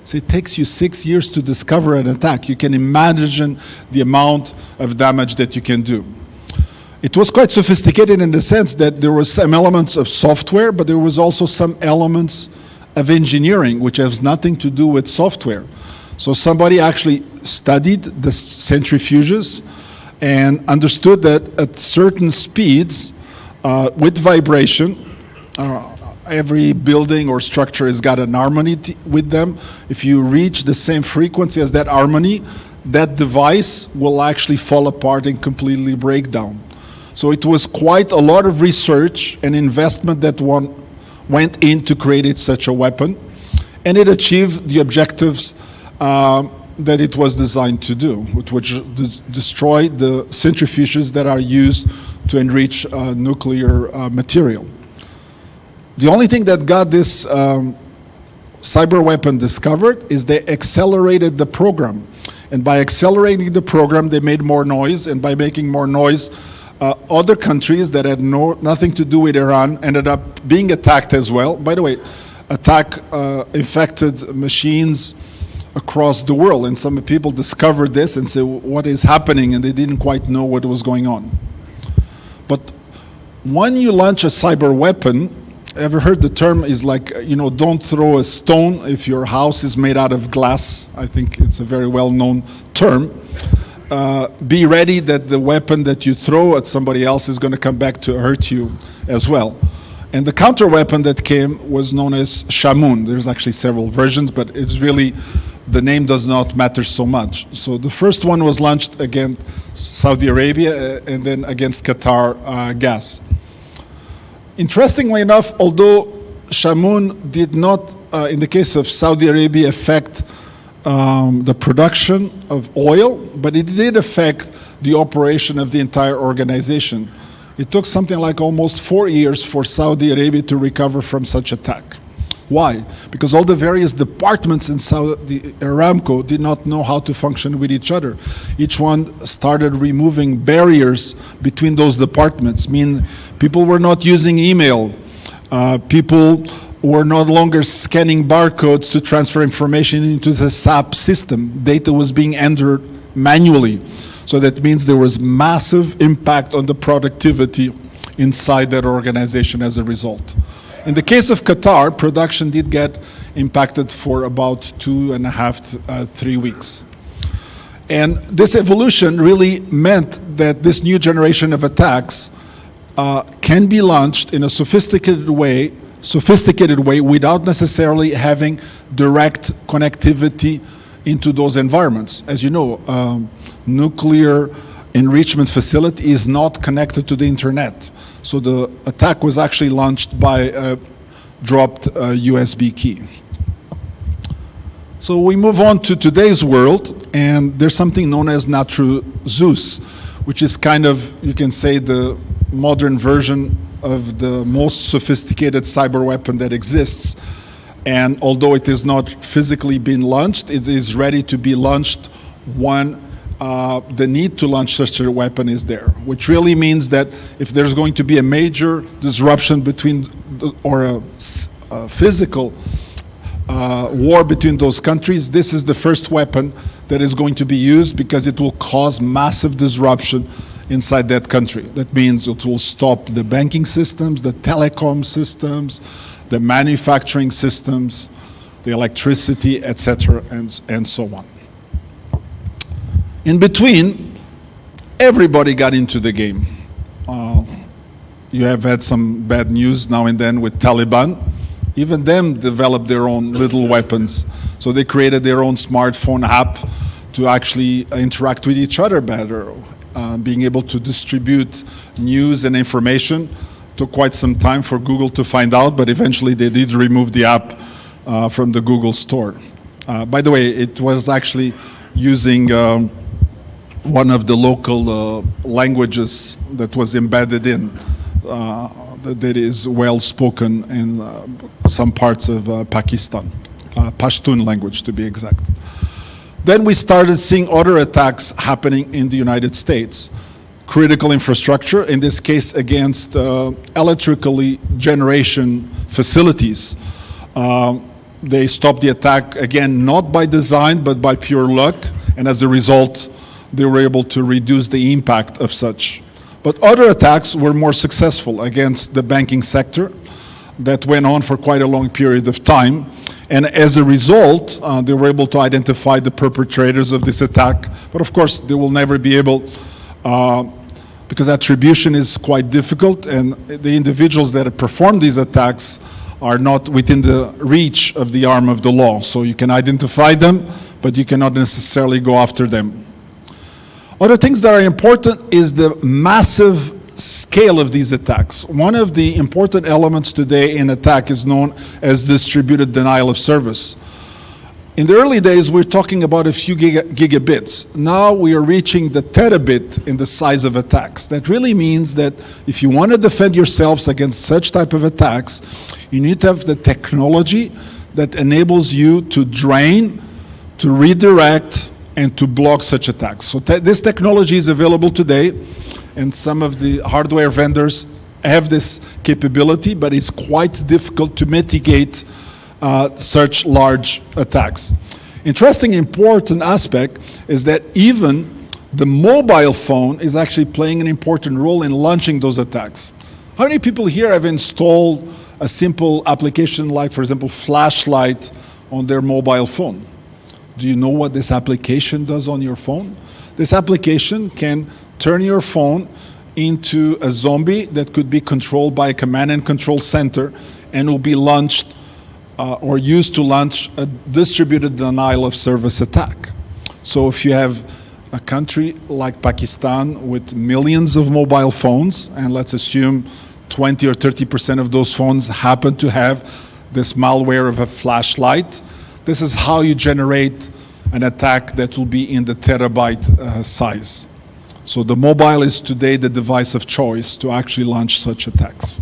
So it takes you 6 years to discover an attack. You can imagine the amount of damage that you can do. It was quite sophisticated in the sense that there was some elements of software, but there was also some elements of engineering, which has nothing to do with software. So somebody actually studied the centrifuges and understood that at certain speeds, with vibration, every building or structure has got an harmony with them. If you reach the same frequency as that harmony, that device will actually fall apart and completely break down. So it was quite a lot of research and investment that went into creating such a weapon, and it achieved the objectives that it was designed to do, which destroy the centrifuges that are used to enrich nuclear material. The only thing that got this cyber weapon discovered is they accelerated the program. And by accelerating the program, they made more noise, and by making more noise, other countries that had nothing to do with Iran ended up being attacked as well. By the way, attack infected machines across the world, and some people discovered this and said, what is happening? And they didn't quite know what was going on. But when you launch a cyber weapon, ever heard the term is like, don't throw a stone if your house is made out of glass. I think it's a very well-known term. Be ready that the weapon that you throw at somebody else is going to come back to hurt you as well. And the counter weapon that came was known as Shamoon. There's actually several versions, but it's really, the name does not matter so much. So the first one was launched against Saudi Arabia and then against Qatar gas. Interestingly enough, although Shamoon did not, in the case of Saudi Arabia, affect the production of oil, but it did affect the operation of the entire organization. It took something like almost 4 years for Saudi Arabia to recover from such attack. Why? Because all the various departments in Saudi Aramco did not know how to function with each other. Each one started removing barriers between those departments. People were not using email. People were no longer scanning barcodes to transfer information into the SAP system. Data was being entered manually. So that means there was massive impact on the productivity inside that organization as a result. In the case of Qatar, production did get impacted for about 2.5 to 3 weeks. And this evolution really meant that this new generation of attacks can be launched in a sophisticated way without necessarily having direct connectivity into those environments. As you know, nuclear enrichment facility is not connected to the internet. So the attack was actually launched by a dropped USB key. So we move on to today's world, and there's something known as Natru Zeus, which is kind of, you can say, the modern version of the most sophisticated cyber weapon that exists. And although it is not physically being launched, it is ready to be launched when the need to launch such a weapon is there, which really means that if there's going to be a major disruption between, or a physical war between those countries, this is the first weapon that is going to be used because it will cause massive disruption inside that country. That means it will stop the banking systems, the telecom systems, the manufacturing systems, the electricity, etc., and so on. In between, everybody got into the game. You have had some bad news now and then with Taliban. Even them developed their own little weapons. So they created their own smartphone app to actually interact with each other better. Being able to distribute news and information took quite some time for Google to find out, but eventually they did remove the app from the Google store. By the way, it was actually using one of the local languages that was embedded in that is well spoken in some parts of Pakistan, Pashtun language to be exact. Then we started seeing other attacks happening in the United States. Critical infrastructure, in this case against electrically generation facilities. They stopped the attack, again, not by design, but by pure luck, and as a result, they were able to reduce the impact of such. But other attacks were more successful against the banking sector that went on for quite a long period of time. And as a result, they were able to identify the perpetrators of this attack. But of course, they will never be able, because attribution is quite difficult, and the individuals that have performed these attacks are not within the reach of the arm of the law. So you can identify them, but you cannot necessarily go after them. Other things that are important is the massive scale of these attacks. One of the important elements today in attack is known as distributed denial of service. In the early days, we're talking about a few gigabits. Now we are reaching the terabit in the size of attacks. That really means that if you want to defend yourselves against such type of attacks, you need to have the technology that enables you to drain, to redirect, and to block such attacks. So this technology is available today, and some of the hardware vendors have this capability, but it's quite difficult to mitigate such large attacks. Interesting, important aspect is that even the mobile phone is actually playing an important role in launching those attacks. How many people here have installed a simple application like, for example, flashlight on their mobile phone? Do you know what this application does on your phone? This application can turn your phone into a zombie that could be controlled by a command and control center and will be launched or used to launch a distributed denial of service attack. So if you have a country like Pakistan with millions of mobile phones, and let's assume 20 or 30% of those phones happen to have this malware of a flashlight, this is how you generate an attack that will be in the terabyte size. So the mobile is today the device of choice to actually launch such attacks.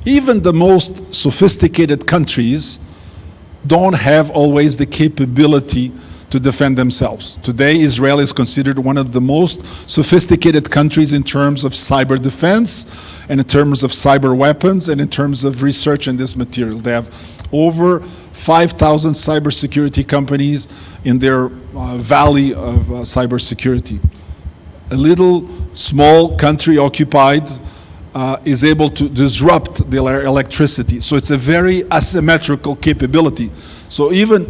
Even the most sophisticated countries don't have always the capability to defend themselves. Today, Israel is considered one of the most sophisticated countries in terms of cyber defense, and in terms of cyber weapons, and in terms of research in this material. They have over 5,000 cybersecurity companies in their valley of cybersecurity. A little small country occupied is able to disrupt the electricity. So it's a very asymmetrical capability. So even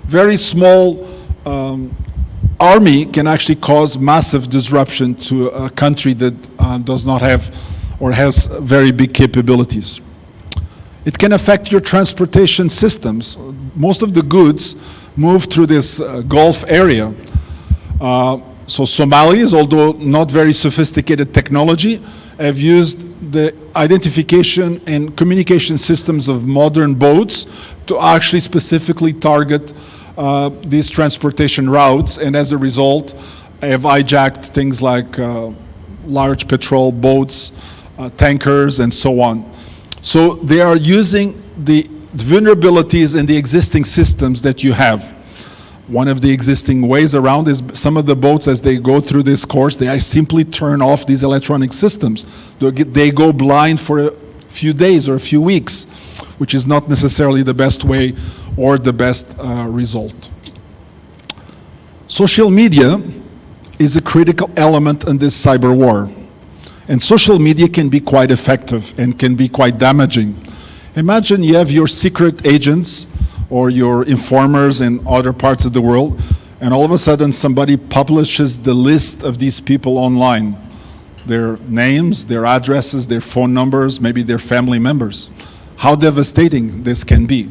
very small army can actually cause massive disruption to a country that does not have or has very big capabilities. It can affect your transportation systems. Most of the goods move through this Gulf area. So Somalis, although not very sophisticated technology, have used the identification and communication systems of modern boats to actually specifically target these transportation routes, and as a result, have hijacked things like large patrol boats, tankers, and so on. So they are using the vulnerabilities in the existing systems that you have. One of the existing ways around is some of the boats, as they go through this course, they simply turn off these electronic systems. They go blind for a few days or a few weeks, which is not necessarily the best way or the best result. Social media is a critical element in this cyber war. And social media can be quite effective and can be quite damaging. Imagine you have your secret agents or your informers in other parts of the world, and all of a sudden somebody publishes the list of these people online. Their names, their addresses, their phone numbers, maybe their family members. How devastating this can be.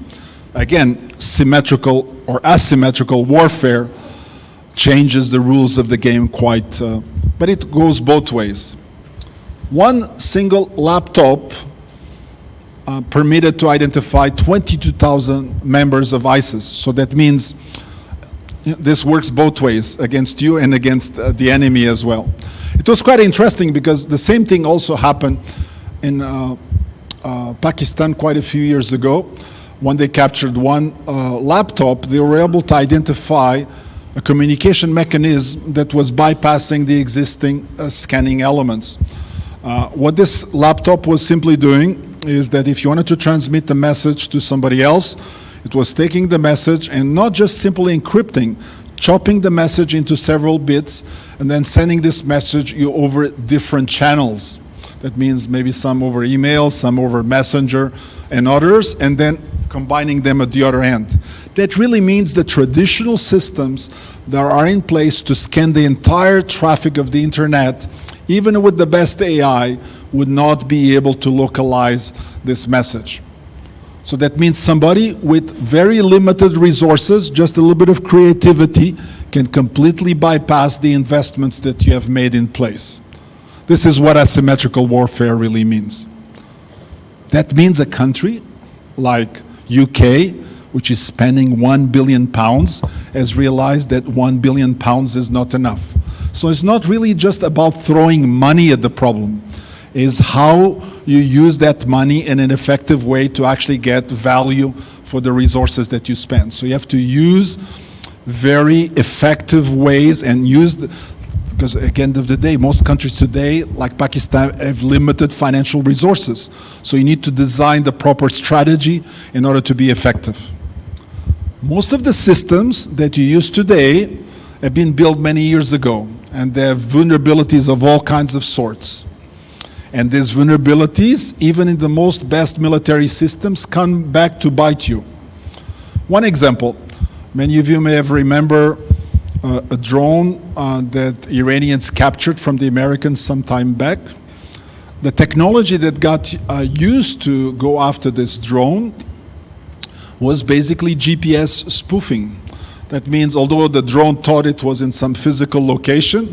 Again, symmetrical or asymmetrical warfare changes the rules of the game quite, but it goes both ways. One single laptop permitted to identify 22,000 members of ISIS. So that means this works both ways, against you and against the enemy as well. It was quite interesting because the same thing also happened in Pakistan quite a few years ago. When they captured one laptop, they were able to identify a communication mechanism that was bypassing the existing scanning elements. What this laptop was simply doing is that if you wanted to transmit the message to somebody else, it was taking the message and not just simply encrypting, chopping the message into several bits and then sending this message over different channels. That means maybe some over email, some over Messenger and others, and then combining them at the other end. That really means the traditional systems that are in place to scan the entire traffic of the internet, even with the best AI, would not be able to localize this message. So that means somebody with very limited resources, just a little bit of creativity, can completely bypass the investments that you have made in place. This is what asymmetrical warfare really means. That means a country like UK, which is spending £1 billion, has realized that £1 billion is not enough. So it's not really just about throwing money at the problem. It's how you use that money in an effective way to actually get value for the resources that you spend. So you have to use very effective ways and use because at the end of the day, most countries today, like Pakistan, have limited financial resources. So you need to design the proper strategy in order to be effective. Most of the systems that you use today have been built many years ago, and they have vulnerabilities of all kinds of sorts. And these vulnerabilities, even in the most best military systems, come back to bite you. One example, many of you may have remembered a drone that Iranians captured from the Americans some time back. The technology that got used to go after this drone was basically GPS spoofing. That means although the drone thought it was in some physical location,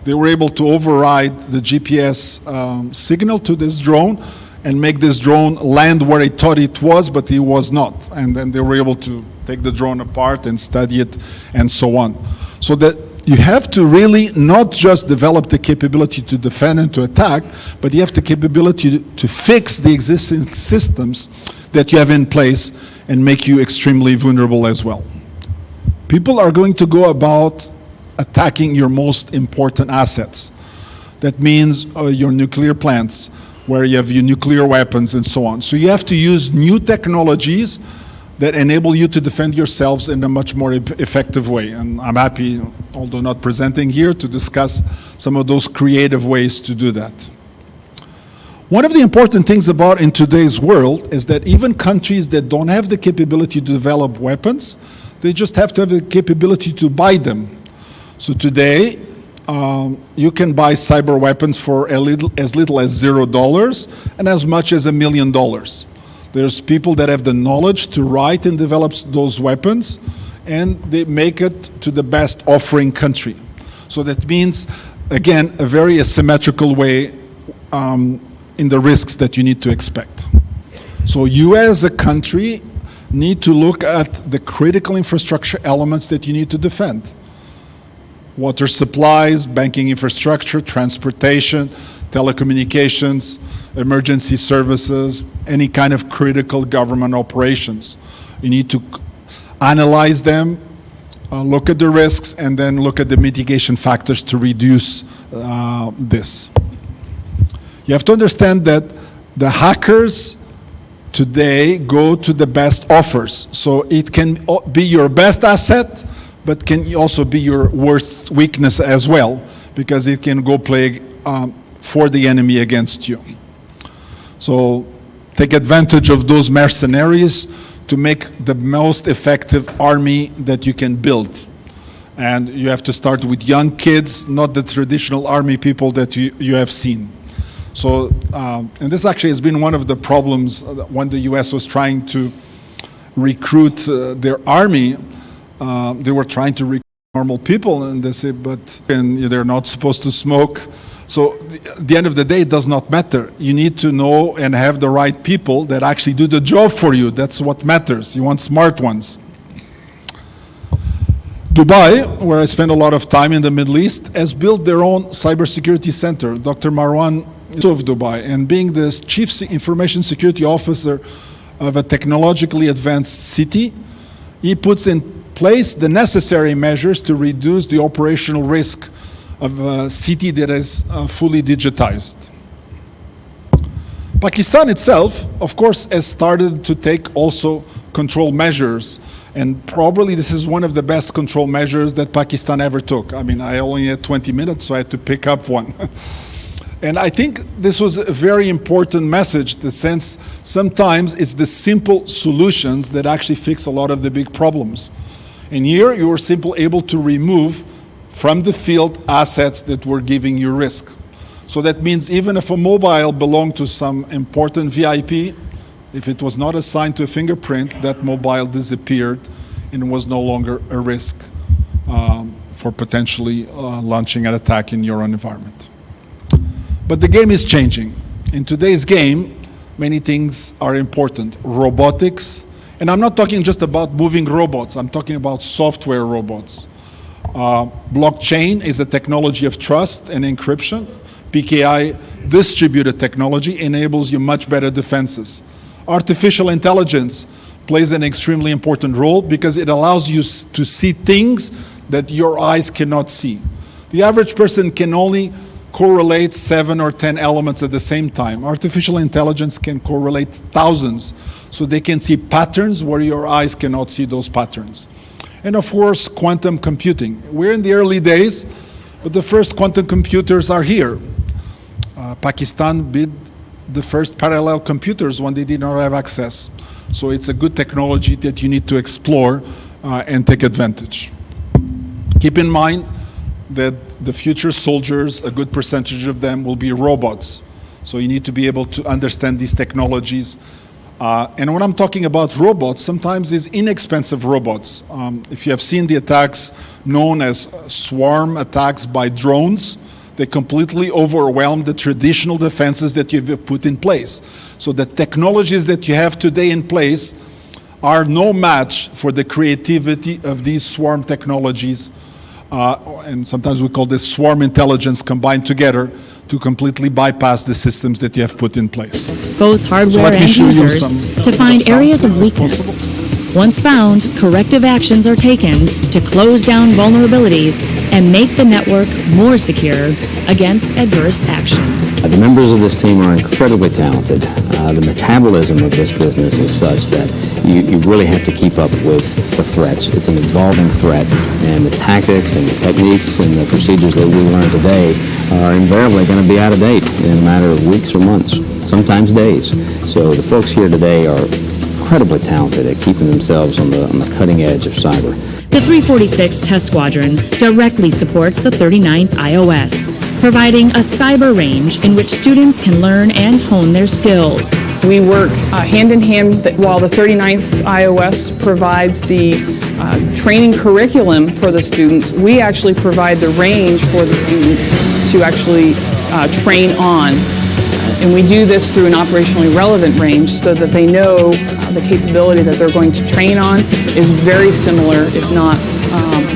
they were able to override the GPS signal to this drone and make this drone land where it thought it was, but it was not. And then they were able to take the drone apart and study it and so on. So that you have to really not just develop the capability to defend and to attack, but you have the capability to fix the existing systems that you have in place and make you extremely vulnerable as well. People are going to go about attacking your most important assets. That means your nuclear plants, where you have your nuclear weapons and so on. So you have to use new technologies that enable you to defend yourselves in a much more effective way. And I'm happy, although not presenting here, to discuss some of those creative ways to do that. One of the important things about in today's world is that even countries that don't have the capability to develop weapons, they just have to have the capability to buy them. So today, you can buy cyber weapons for as little as $0 and as much as $1 million. There's people that have the knowledge to write and develop those weapons, and they make it to the best offering country. So that means, again, a very asymmetrical way in the risks that you need to expect. So you as a country need to look at the critical infrastructure elements that you need to defend. Water supplies, banking infrastructure, transportation, telecommunications, emergency services, any kind of critical government operations. You need to analyze them, look at the risks, and then look at the mitigation factors to reduce this. You have to understand that the hackers today go to the best offers. So it can be your best asset, but can also be your worst weakness as well, because it can go play for the enemy against you. So take advantage of those mercenaries to make the most effective army that you can build. And you have to start with young kids, not the traditional army people that you have seen. So, and this actually has been one of the problems when the US was trying to recruit their army. They were trying to recruit normal people, and they say, but they're not supposed to smoke. So at the end of the day, it does not matter. You need to know and have the right people that actually do the job for you. That's what matters. You want smart ones. Dubai, where I spend a lot of time in the Middle East, has built their own cybersecurity center. Dr. Marwan is of Dubai, and being the Chief Information Security Officer of a technologically advanced city, he puts in place the necessary measures to reduce the operational risk of a city that is fully digitized. Pakistan itself, of course, has started to take also control measures, and probably this is one of the best control measures that Pakistan ever took. I mean, I only had 20 minutes, so I had to pick up one. And I think this was a very important message, that since sometimes it's the simple solutions that actually fix a lot of the big problems. And here you were simply able to remove from the field assets that were giving you risk. So that means even if a mobile belonged to some important VIP, if it was not assigned to a fingerprint, that mobile disappeared and was no longer a risk for potentially launching an attack in your own environment. But the game is changing. In today's game, many things are important. Robotics, and I'm not talking just about moving robots, I'm talking about software robots. Blockchain is a technology of trust and encryption. PKI distributed technology enables you much better defenses. Artificial intelligence plays an extremely important role because it allows you to see things that your eyes cannot see. The average person can only correlate 7 or 10 elements at the same time. Artificial intelligence can correlate thousands, so they can see patterns where your eyes cannot see those patterns. And of course, quantum computing. We're in the early days, but the first quantum computers are here. Pakistan built the first parallel computers when they did not have access. So it's a good technology that you need to explore and take advantage. Keep in mind that the future soldiers, a good percentage of them will be robots. So you need to be able to understand these technologies. And when I'm talking about robots, sometimes it's inexpensive robots. If you have seen the attacks known as swarm attacks by drones, they completely overwhelm the traditional defenses that you've put in place. So the technologies that you have today in place are no match for the creativity of these swarm technologies. And sometimes we call this swarm intelligence combined together to completely bypass the systems that you have put in place. Both hardware and users to find areas of weakness. Once found, corrective actions are taken to close down vulnerabilities and make the network more secure against adverse action. The members of this team are incredibly talented. The metabolism of this business is such that you really have to keep up with the threats. It's an evolving threat, and the tactics and the techniques and the procedures that we learn today are invariably going to be out of date in a matter of weeks or months, sometimes days. So the folks here today are incredibly talented at keeping themselves on the cutting edge of cyber. The 346 Test Squadron directly supports the 39th IOS, providing a cyber range in which students can learn and hone their skills. We work hand in hand while the 39th iOS provides the training curriculum for the students. We actually provide the range for the students to actually train on. And we do this through an operationally relevant range so that they know the capability that they're going to train on is very similar, if not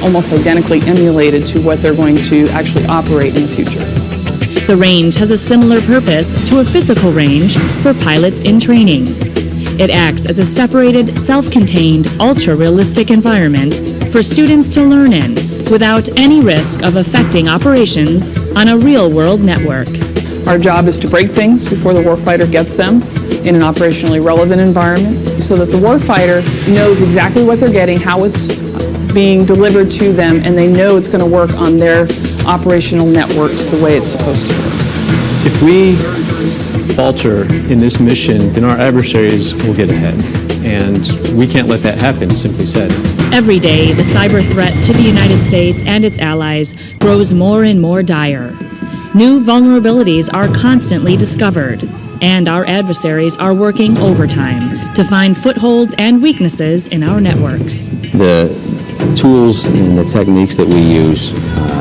almost identically emulated to what they're going to actually operate in the future. The range has a similar purpose to a physical range for pilots in training. It acts as a separated, self-contained, ultra-realistic environment for students to learn in without any risk of affecting operations on a real-world network. Our job is to break things before the warfighter gets them in an operationally relevant environment so that the warfighter knows exactly what they're getting, how it's being delivered to them, and they know it's going to work on their operational networks the way it's supposed to work. If we falter in this mission, then our adversaries will get ahead. And we can't let that happen, simply said. Every day, the cyber threat to the United States and its allies grows more and more dire. New vulnerabilities are constantly discovered, and our adversaries are working overtime to find footholds and weaknesses in our networks. The tools and the techniques that we use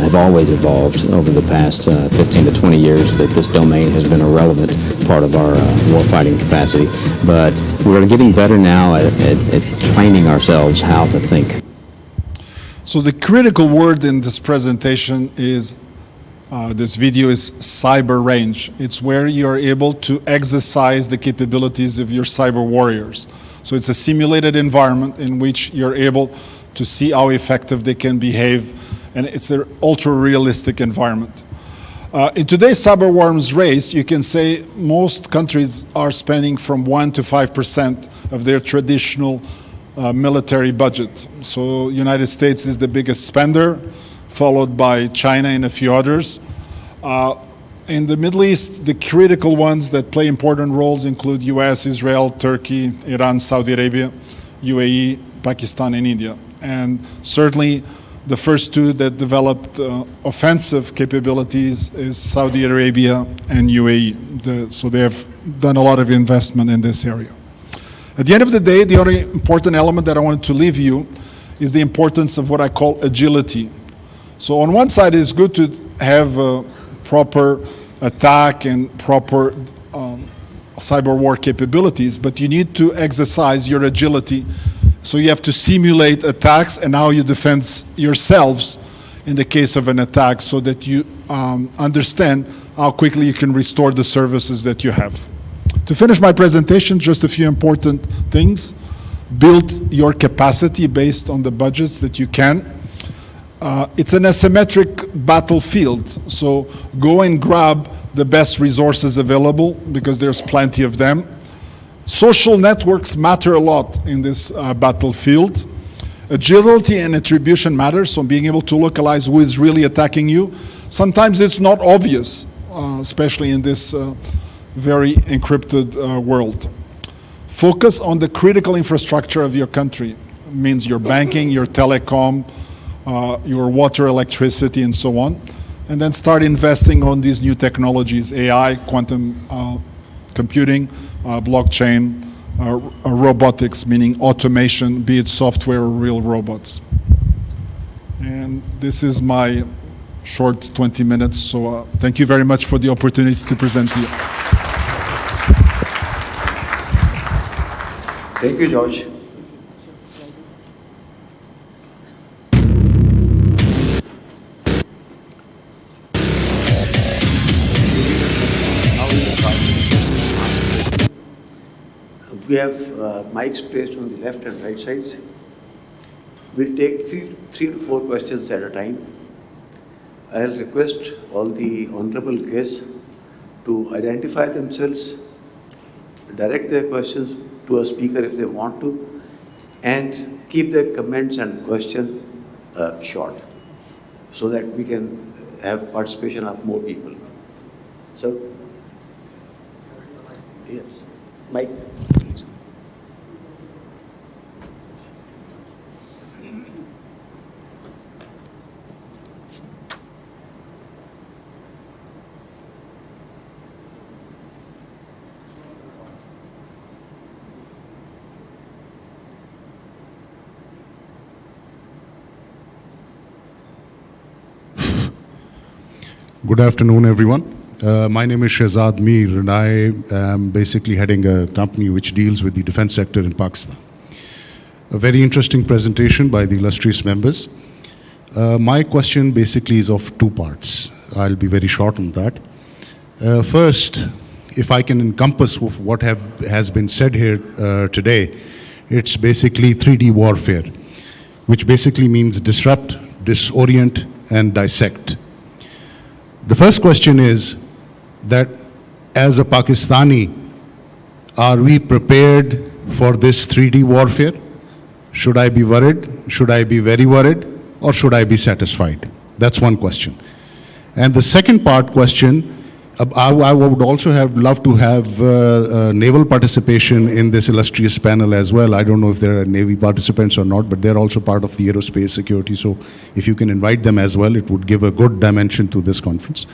have always evolved over the past 15 to 20 years, that this domain has been a relevant part of our warfighting capacity. But we're getting better now at training ourselves how to think. So the critical word in this presentation is, this video is cyber range. It's where you're able to exercise the capabilities of your cyber warriors. So it's a simulated environment in which you're able to see how effective they can behave, and it's an ultra-realistic environment. In today's cyber arms race, you can say most countries are spending from 1 to 5% of their traditional military budget. So United States is the biggest spender, followed by China and a few others. In the Middle East, the critical ones that play important roles include US, Israel, Turkey, Iran, Saudi Arabia, UAE, Pakistan, and India. And certainly the first two that developed offensive capabilities is Saudi Arabia and UAE. So they have done a lot of investment in this area. At the end of the day, the only important element that I wanted to leave you is the importance of what I call agility. So on one side, it's good to have a proper attack and proper cyber war capabilities, but you need to exercise your agility. So you have to simulate attacks and how you defend yourselves in the case of an attack so that you understand how quickly you can restore the services that you have. To finish my presentation, just a few important things. Build your capacity based on the budgets that you can. It's an asymmetric battlefield, so go and grab the best resources available because there's plenty of them. Social networks matter a lot in this battlefield. Agility and attribution matter, so being able to localize who is really attacking you. Sometimes it's not obvious, especially in this very encrypted world. Focus on the critical infrastructure of your country. It means your banking, your telecom, your water, electricity, and so on. And then start investing on these new technologies, AI, quantum computing, blockchain, robotics, meaning automation, be it software or real robots. And this is my short 20 minutes, so thank you very much for the opportunity to present to you. Thank you, George. We have mics placed on the left and right sides. We'll take three to four questions at a time. I'll request all the honorable guests to identify themselves, direct their questions to a speaker if they want to, and keep their comments and questions short so that we can have participation of more people. So, yes, Mike. Good afternoon, everyone. My name is Shehzad Mir, and I am basically heading a company which deals with the defense sector in Pakistan. A very interesting presentation by the illustrious members. My question basically is of two parts. I'll be very short on that. First, if I can encompass what has been said here today, it's basically 3D warfare, which basically means disrupt, disorient, and dissect. The first question is that as a Pakistani, are we prepared for this 3D warfare? Should I be worried? Should I be very worried? Or should I be satisfied? That's one question. And the second part question, I would also love to have naval participation in this illustrious panel as well. I don't know if there are Navy participants or not, but they're also part of the aerospace security. So if you can invite them as well, it would give a good dimension to this conference.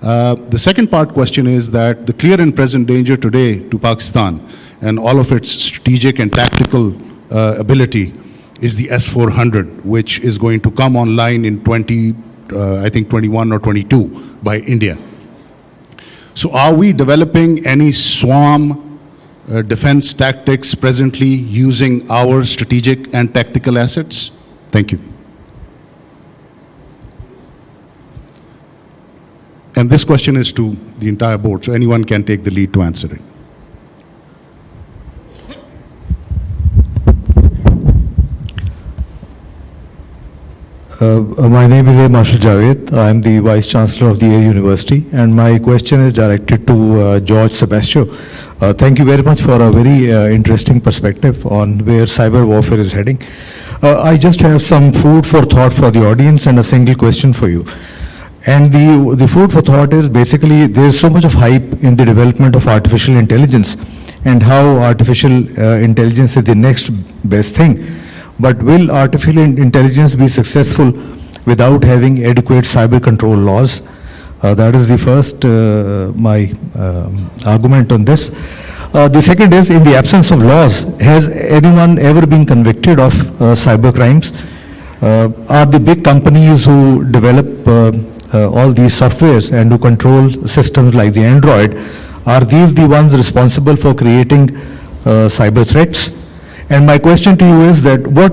The second part question is that the clear and present danger today to Pakistan and all of its strategic and tactical ability is the S-400, which is going to come online in 21 or 22 by India. So are we developing any swarm defense tactics presently using our strategic and tactical assets? Thank you. And this question is to the entire board, so anyone can take the lead to answer it. My name is A. Marshal Javed. I am the Vice Chancellor of the Air University, and my question is directed to George Sebastio. Thank you very much for a very interesting perspective on where cyber warfare is heading. I just have some food for thought for the audience and a single question for you. And the food for thought is basically there's so much of hype in the development of artificial intelligence and how artificial intelligence is the next best thing. But will artificial intelligence be successful without having adequate cyber control laws? That is the first my argument on this. The second is, in the absence of laws, has anyone ever been convicted of cyber crimes? Are the big companies who develop all these softwares and who control systems like the Android, are these the ones responsible for creating cyber threats? And my question to you is that what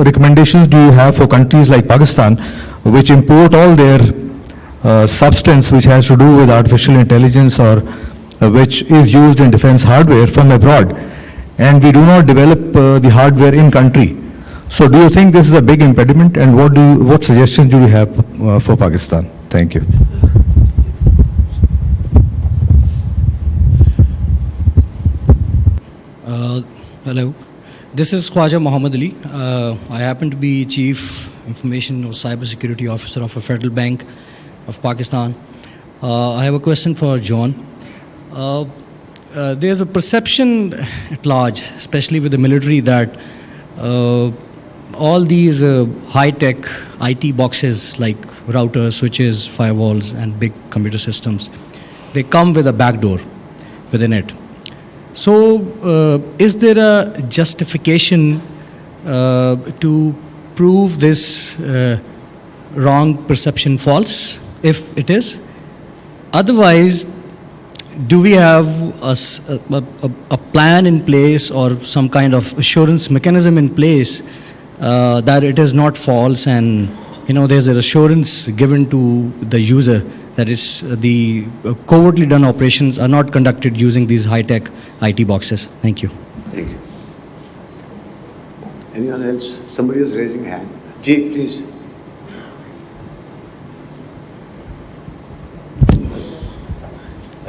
recommendations do you have for countries like Pakistan, which import all their substance which has to do with artificial intelligence or which is used in defense hardware from abroad, and we do not develop the hardware in country? So do you think this is a big impediment, and what suggestions do you have for Pakistan? Thank you. Hello. This is Khwaja Muhammad Ali. I happen to be Chief Information or Cybersecurity Officer of a federal bank of Pakistan. I have a question for John. There's a perception at large, especially with the military, that all these high-tech IT boxes like routers, switches, firewalls, and big computer systems, they come with a backdoor within it. So is there a justification to prove this wrong perception false, if it is? Otherwise, do we have a plan in place or some kind of assurance mechanism in place that it is not false, and there's an assurance given to the user that is the covertly done operations are not conducted using these high-tech IT boxes? Thank you. Thank you. Anyone else? Somebody is raising a hand. Jay, please.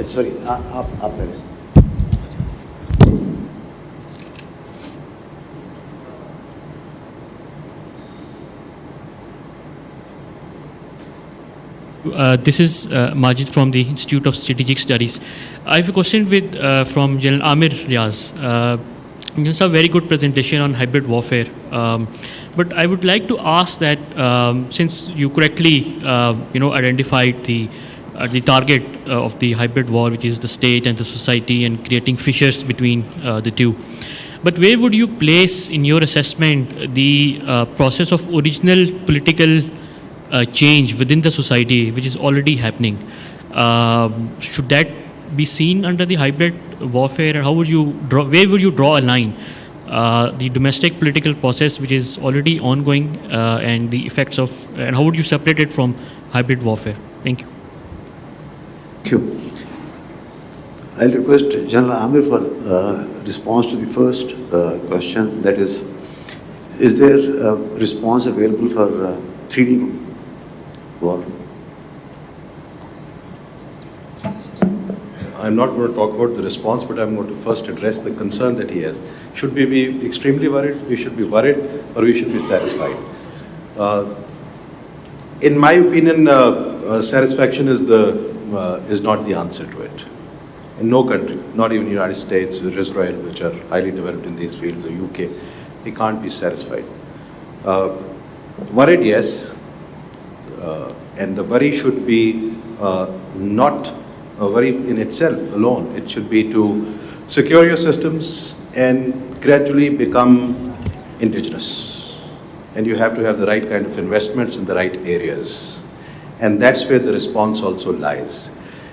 Sorry, up there. This is Majid from the Institute of Strategic Studies. I have a question from General Amir Riaz. It's a very good presentation on hybrid warfare. But I would like to ask that since you correctly identified the target of the hybrid war, which is the state and the society, and creating fissures between the two. But where would you place in your assessment the process of original political change within the society, which is already happening. Should that be seen under the hybrid warfare? Or how would you draw? Where would you draw a line? The domestic political process, which is already ongoing, and the effects of, and how would you separate it from hybrid warfare? Thank you. Thank you. I'll request General Amir for response to the first question. That is there a response available for 3D war? I'm not going to talk about the response, but I'm going to first address the concern that he has. Should we be extremely worried? We should be worried, or we should be satisfied. In my opinion, satisfaction is not the answer to it. In no country, not even the United States or Israel, which are highly developed in these fields, or UK, they can't be satisfied. Worried, yes, and the worry should be not a worry in itself alone. It should be to secure your systems and gradually become indigenous. And you have to have the right kind of investments in the right areas. And that's where the response also lies.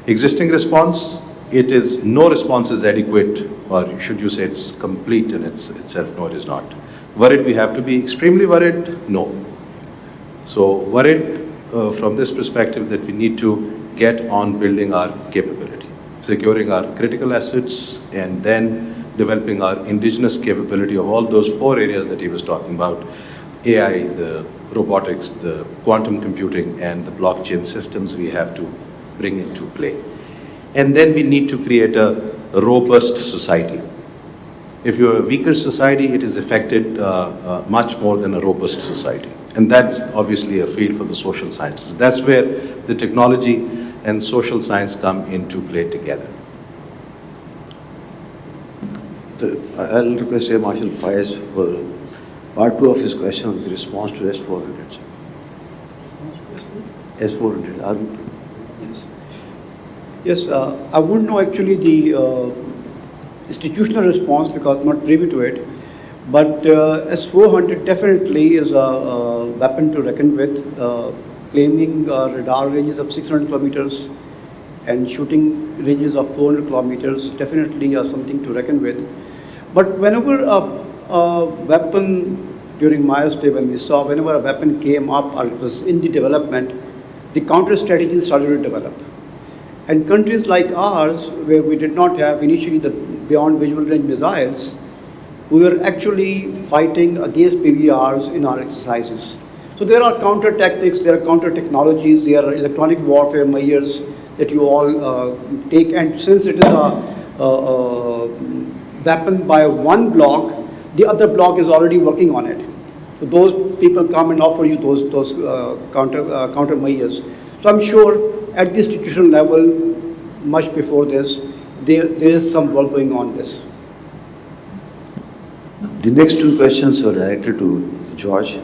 Existing response, it is, no response is adequate, or should you say it's complete in itself? No, it is not. Worried, we have to be extremely worried? No. So worried from this perspective that we need to get on building our capability, securing our critical assets, and then developing our indigenous capability of all those 4 areas that he was talking about: AI, the robotics, the quantum computing, and the blockchain systems we have to bring into play. And then we need to create a robust society. If you're a weaker society, it is affected much more than a robust society. And that's obviously a field for the social sciences. That's where the technology and social science come into play together. I'll request Air Marshal Faiz for part 2 of his question on the response to S-400. S-400. Yes, I wouldn't know actually the institutional response because I'm not privy to it, but S-400 definitely is a weapon to reckon with, claiming radar ranges of 600 kilometers and shooting ranges of 400 kilometers, definitely something to reckon with. But whenever a weapon, during my stay when we saw, whenever a weapon came up or it was in the development, the counter strategies started to develop. And countries like ours, where we did not have initially the beyond visual range missiles, we were actually fighting against PVRs in our exercises. So there are counter tactics, there are counter technologies, there are electronic warfare measures that you all take. And since it is a weapon by one block, the other block is already working on it. So those people come and offer you those counter measures. So I'm sure at the institutional level, much before this, there is some work going on this. The next 2 questions are directed to George.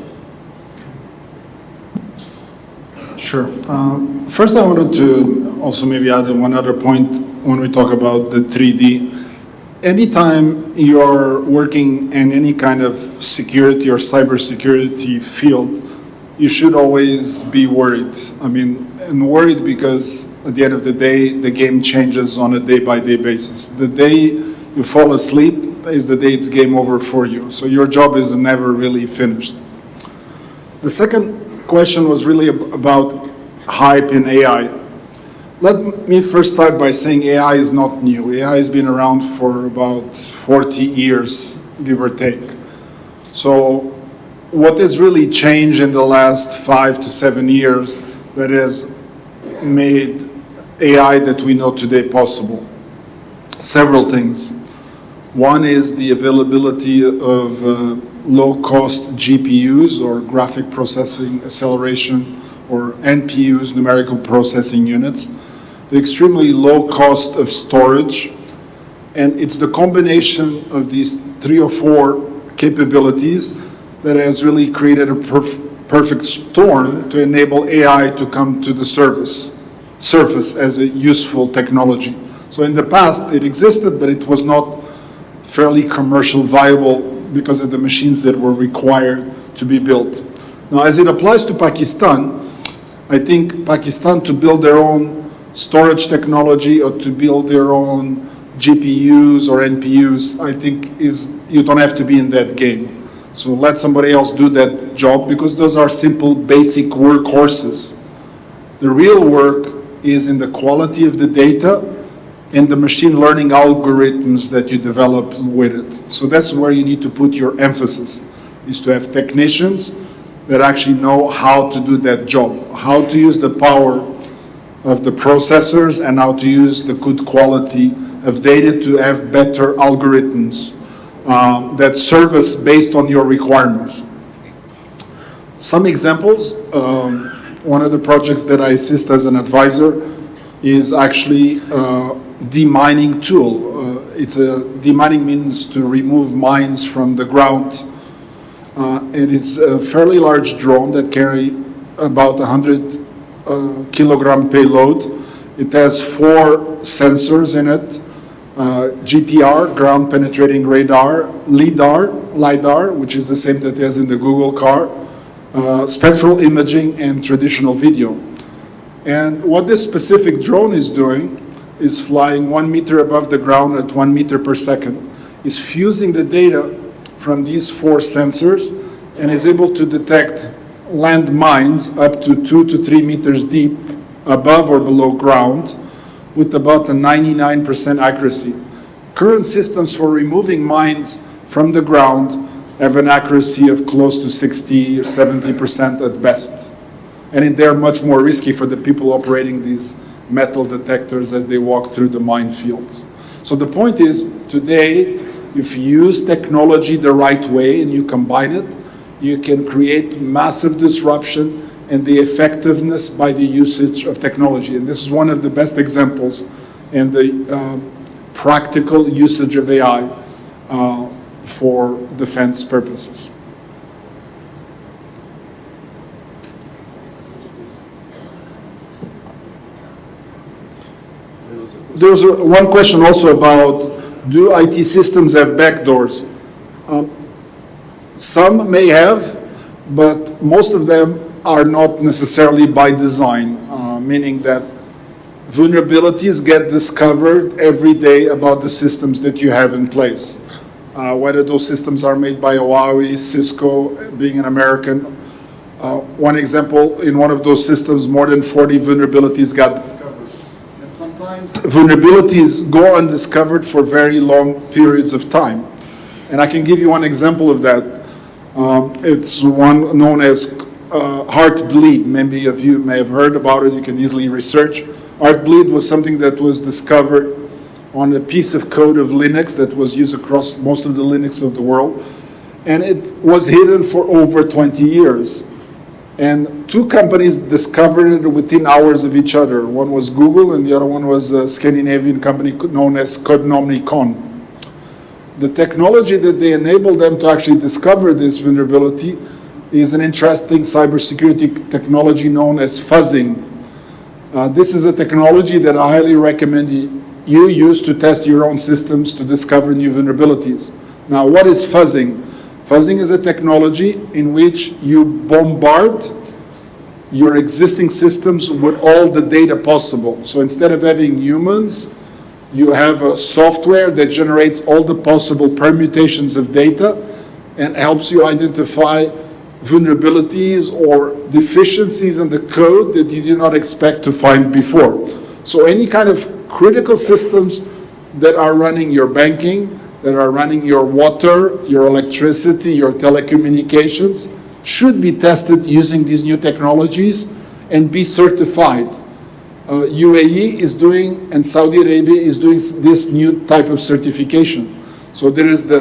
Sure. First, I wanted to also maybe add one other point when we talk about the 3D. Anytime you're working in any kind of security or cybersecurity field, you should always be worried. I mean, and worried because at the end of the day, the game changes on a day-by-day basis. The day you fall asleep is the day it's game over for you. So your job is never really finished. The second question was really about hype in AI. Let me first start by saying AI is not new. AI has been around for about 40 years, give or take. So what has really changed in the last 5 to 7 years that has made AI that we know today possible? Several things. One is the availability of low-cost GPUs, or graphic processing acceleration, or NPUs, numerical processing units, the extremely low cost of storage, and it's the combination of these 3 or 4 capabilities that has really created a perfect storm to enable AI to come to the surface as a useful technology. So in the past it existed, but it was not fairly commercial viable because of the machines that were required to be built. Now, as it applies to Pakistan, I think Pakistan, to build their own storage technology or to build their own GPUs or NPUs, I think you don't have to be in that game. So let somebody else do that job, because those are simple, basic workhorses. The real work is in the quality of the data and the machine learning algorithms that you develop with it. So that's where you need to put your emphasis, is to have technicians that actually know how to do that job, how to use the power of the processors and how to use the good quality of data to have better algorithms that service based on your requirements. Some examples, one of the projects that I assist as an advisor is actually demining tool. Demining means to remove mines from the ground. And it's a fairly large drone that carry about 100 kilogram payload. It has 4 sensors in it. GPR, ground penetrating radar, LIDAR, which is the same that is in the Google car, spectral imaging, and traditional video. And what this specific drone is doing is flying 1 meter above the ground at 1 meter per second, is fusing the data from these 4 sensors and is able to detect land mines up to 2 to 3 meters deep above or below ground with about a 99% accuracy. Current systems for removing mines from the ground have an accuracy of close to 60 or 70% at best. And they're much more risky for the people operating these metal detectors as they walk through the minefields. So the point is, today, if you use technology the right way and you combine it, you can create massive disruption and the effectiveness by the usage of technology. And this is one of the best examples in the practical usage of AI for defense purposes. There's one question also about, do IT systems have backdoors? Some may have, but most of them are not necessarily by design, meaning that vulnerabilities get discovered every day about the systems that you have in place. Whether those systems are made by Huawei, Cisco, being an American. One example, in one of those systems, more than 40 vulnerabilities got discovered. And sometimes vulnerabilities go undiscovered for very long periods of time. And I can give you one example of that. It's one known as Heartbleed. Many of you may have heard about it. You can easily research. Heartbleed was something that was discovered on a piece of code of Linux that was used across most of the Linux of the world. And it was hidden for over 20 years. And 2 companies discovered it within hours of each other. One was Google and the other one was a Scandinavian company known as Codenomnicon. The technology that they enabled them to actually discover this vulnerability is an interesting cybersecurity technology known as fuzzing. This is a technology that I highly recommend you use to test your own systems to discover new vulnerabilities. Now, what is fuzzing? Fuzzing is a technology in which you bombard your existing systems with all the data possible. So instead of having humans, you have a software that generates all the possible permutations of data and helps you identify vulnerabilities or deficiencies in the code that you did not expect to find before. So any kind of critical systems that are running your banking, that are running your water, your electricity, your telecommunications, should be tested using these new technologies and be certified. UAE is doing, and Saudi Arabia is doing this new type of certification. So there is the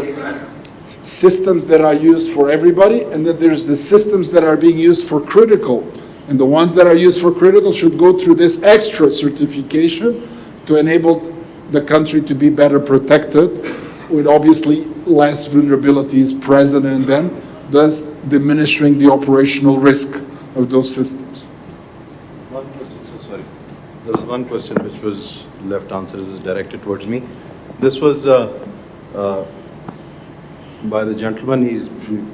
systems that are used for everybody, and then there's the systems that are being used for critical. And the ones that are used for critical should go through this extra certification to enable the country to be better protected, with obviously less vulnerabilities present in them, thus diminishing the operational risk of those systems. One question, so sorry. There was one question which was left answered, is directed towards me. This was by the gentleman. He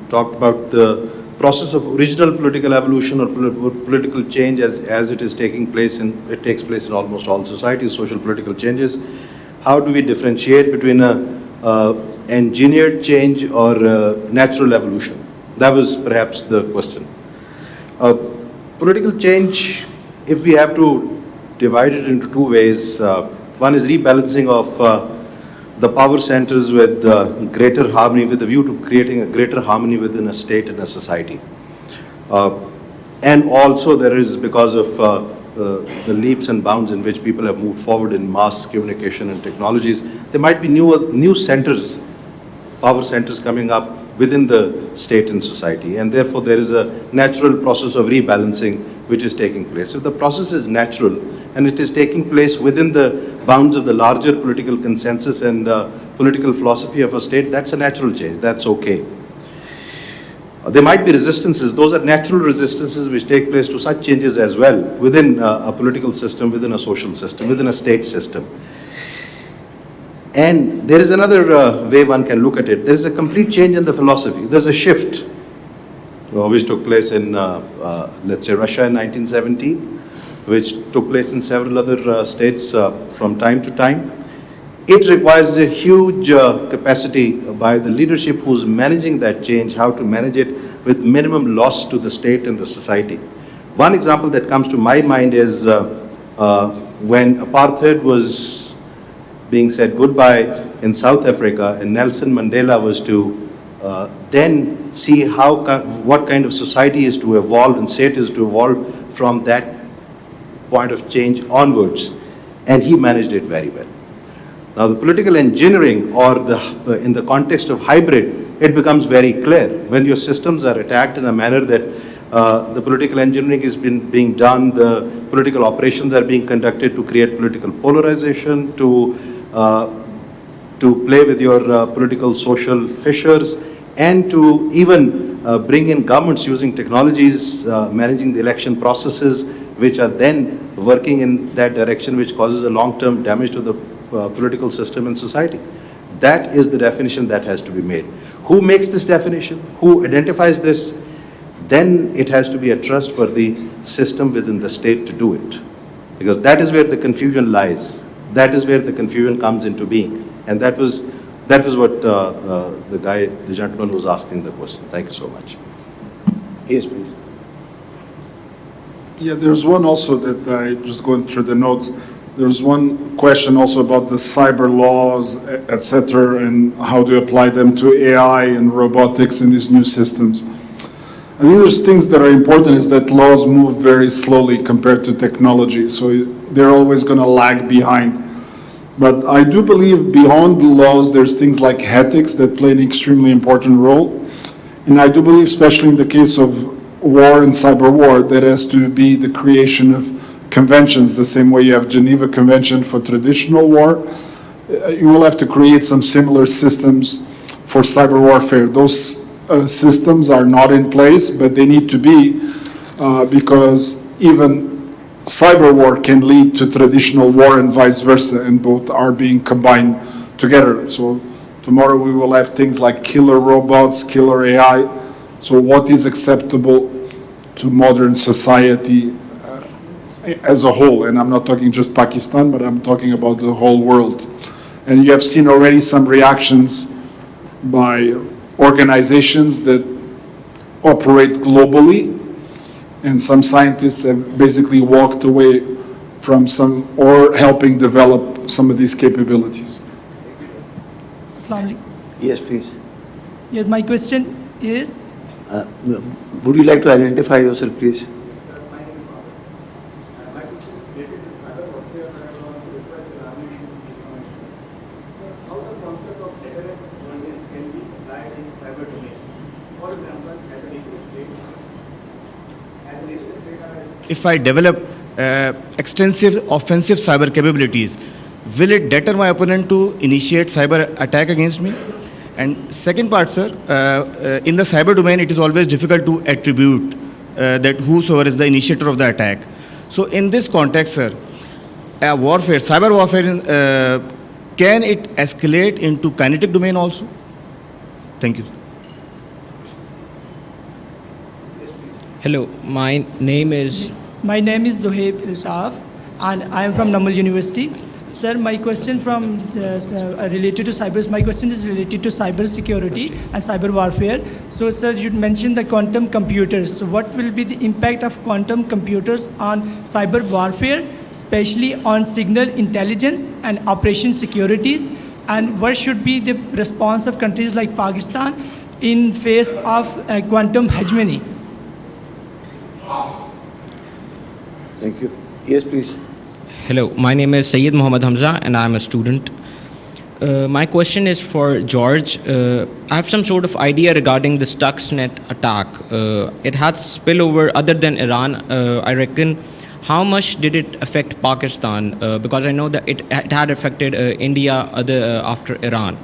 talked about the process of original political evolution or political change as it is taking place it takes place in almost all societies, social political changes. How do we differentiate between engineered change or natural evolution? That was perhaps the question. Political change, if we have to divide it into two ways, one is rebalancing of the power centers with greater harmony, with a view to creating a greater harmony within a state and a society. And also there is, because of the leaps and bounds in which people have moved forward in mass communication and technologies, there might be new centers, power centers coming up within the state and society, and therefore there is a natural process of rebalancing which is taking place. If the process is natural and it is taking place within the bounds of the larger political consensus and political philosophy of a state, that's a natural change, that's okay. There might be resistances, those are natural resistances which take place to such changes as well within a political system, within a social system, within a state system. And there is another way one can look at it. There is a complete change in the philosophy. There's a shift which took place in, let's say, Russia in 1917, which took place in several other states from time to time. It requires a huge capacity by the leadership who's managing that change, how to manage it with minimum loss to the state and the society. One example that comes to my mind is when apartheid was being said goodbye in South Africa, and Nelson Mandela was to then see what kind of society is to evolve and state is to evolve from that point of change onwards, and he managed it very well. Now the political engineering, or in the context of hybrid, it becomes very clear. When your systems are attacked in a manner that the political engineering is being done, the political operations are being conducted to create political polarization, to play with your political social fissures, and to even bring in governments using technologies, managing the election processes, which are then working in that direction, which causes a long-term damage to the political system and society. That is the definition that has to be made. Who makes this definition? Who identifies this? Then it has to be a trust for the system within the state to do it. Because that is where the confusion lies. That is where the confusion comes into being. And that was what the gentleman who was asking the question. Thank you so much. Yes, please. Yeah, there's one also that I just going through the notes. There's one question also about the cyber laws, etc., and how to apply them to AI and robotics in these new systems. I think there's things that are important is that laws move very slowly compared to technology, so they're always going to lag behind. But I do believe beyond the laws, there's things like ethics that play an extremely important role. And I do believe, especially in the case of war and cyber war, that has to be the creation of conventions, the same way you have Geneva Convention for traditional war. You will have to create some similar systems for cyber warfare. Those systems are not in place, but they need to be because even cyber war can lead to traditional war and vice versa, and both are being combined together. So tomorrow we will have things like killer robots, killer AI. So what is acceptable to modern society as a whole? And I'm not talking just Pakistan, but I'm talking about the whole world. And you have seen already some reactions by organizations that operate globally, and some scientists have basically walked away from some or helping develop some of these capabilities. Assalamu alaikum. Yes, please. Yes, my question is, would you like to identify yourself, please? If I develop extensive offensive cyber capabilities, will it deter my opponent to initiate cyber attack against me? And second part, sir, in the cyber domain, it is always difficult to attribute that whosoever is the initiator of the attack. So in this context, sir, warfare, cyber warfare, can it escalate into kinetic domain also? Thank you. Hello, my name is. My name is Zohaib Iltaf, and I am from Namal University. Sir, my question related to cyber. My question is related to cyber security and cyber warfare. So, sir, you mentioned the quantum computers. So, what will be the impact of quantum computers on cyber warfare, especially on signal intelligence and operation securities? And what should be the response of countries like Pakistan in face of quantum hegemony? Thank you. Yes, please. Hello, my name is Sayyid Muhammad Hamza, and I'm a student. My question is for George. I have some sort of idea regarding the Stuxnet attack. It had spillover other than Iran. I reckon. How much did it affect Pakistan? Because I know that it had affected India after Iran.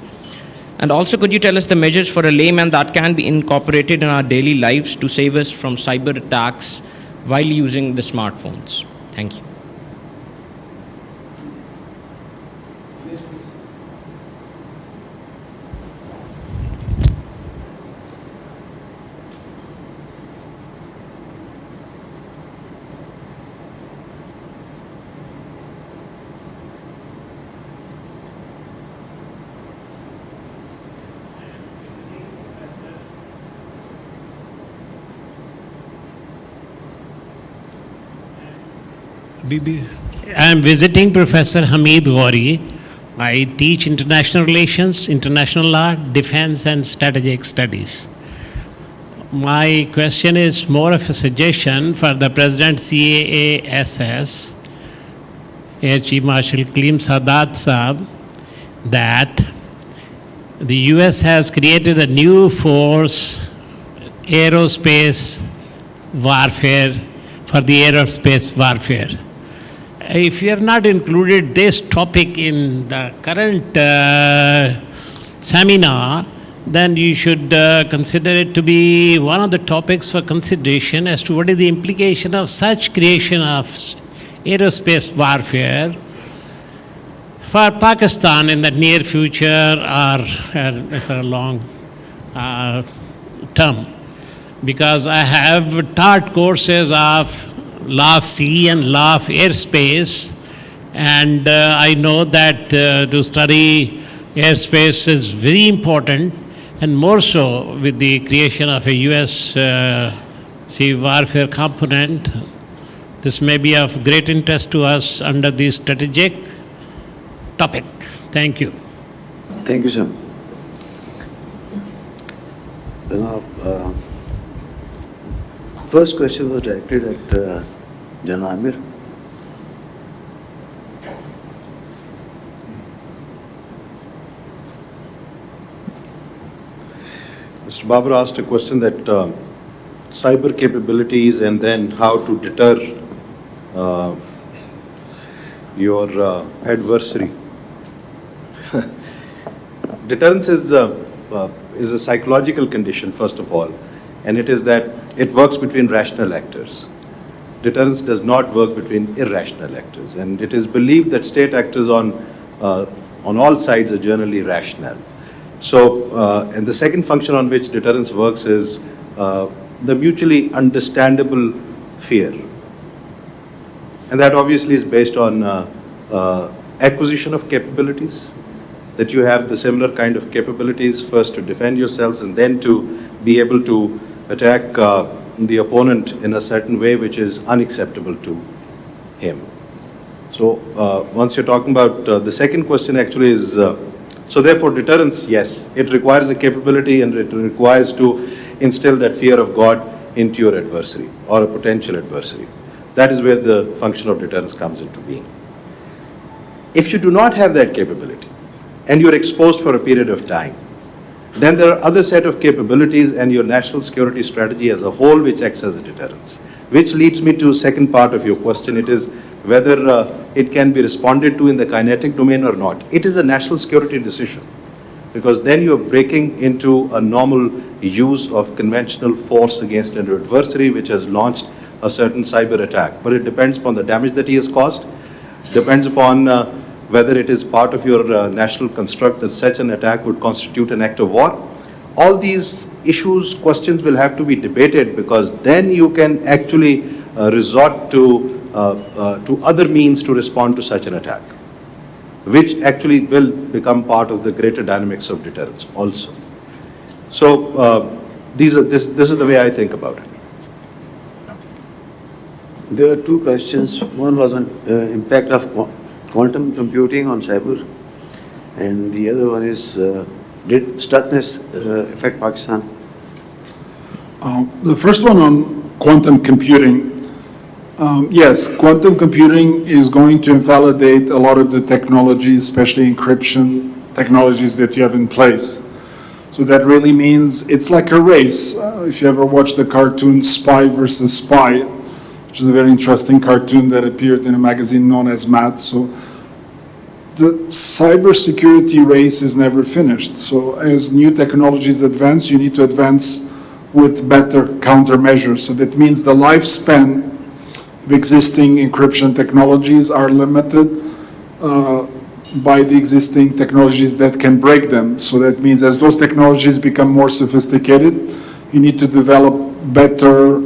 And also, could you tell us the measures for a layman that can be incorporated in our daily lives to save us from cyber attacks while using the smartphones? Thank you. I'm visiting Professor Hamid Ghori. I teach international relations, international law, defense, and strategic studies. My question is more of a suggestion for the President CAASS, Air Chief Marshal Kaleem Sadat Saab, that the US has created a new force, aerospace warfare, for the aerospace warfare. If you have not included this topic in the current seminar, then you should consider it to be one of the topics for consideration as to what is the implication of such creation of aerospace warfare for Pakistan in the near future or for a long term. Because I have taught courses of law of sea and law of airspace, and I know that to study airspace is very important, and more so with the creation of a US sea warfare component. This may be of great interest to us under this strategic topic. Thank you. Thank you, sir. First question was directed at Jan Amir. Mr. Babar asked a question that cyber capabilities and then how to deter your adversary. Deterrence is a psychological condition, first of all, and it is that it works between rational actors. Deterrence does not work between irrational actors, and it is believed that state actors on all sides are generally rational. So, and the second function on which deterrence works is the mutually understandable fear. And that obviously is based on acquisition of capabilities, that you have the similar kind of capabilities first to defend yourselves and then to be able to attack the opponent in a certain way which is unacceptable to him. So once you're talking about the second question actually is, so therefore deterrence, yes, it requires a capability and it requires to instill that fear of God into your adversary or a potential adversary. That is where the function of deterrence comes into being. If you do not have that capability and you're exposed for a period of time, then there are other set of capabilities and your national security strategy as a whole which acts as a deterrence. Which leads me to second part of your question. It is whether it can be responded to in the kinetic domain or not. It is a national security decision, because then you're breaking into a normal use of conventional force against an adversary which has launched a certain cyber attack. But it depends upon the damage that he has caused, depends upon whether it is part of your national construct that such an attack would constitute an act of war. All these issues, questions will have to be debated, because then you can actually resort to other means to respond to such an attack, which actually will become part of the greater dynamics of deterrence also. So this is the way I think about it. There are two questions. One was on impact of quantum computing on cyber, and the other one is did stuckness affect Pakistan? The first one on quantum computing. Yes, quantum computing is going to invalidate a lot of the technologies, especially encryption technologies that you have in place. So that really means it's like a race. If you ever watched the cartoon Spy versus Spy, which is a very interesting cartoon that appeared in a magazine known as Mad. So the cybersecurity race is never finished. So as new technologies advance, you need to advance with better countermeasures. So that means the lifespan of existing encryption technologies are limited by the existing technologies that can break them. So that means as those technologies become more sophisticated, you need to develop better,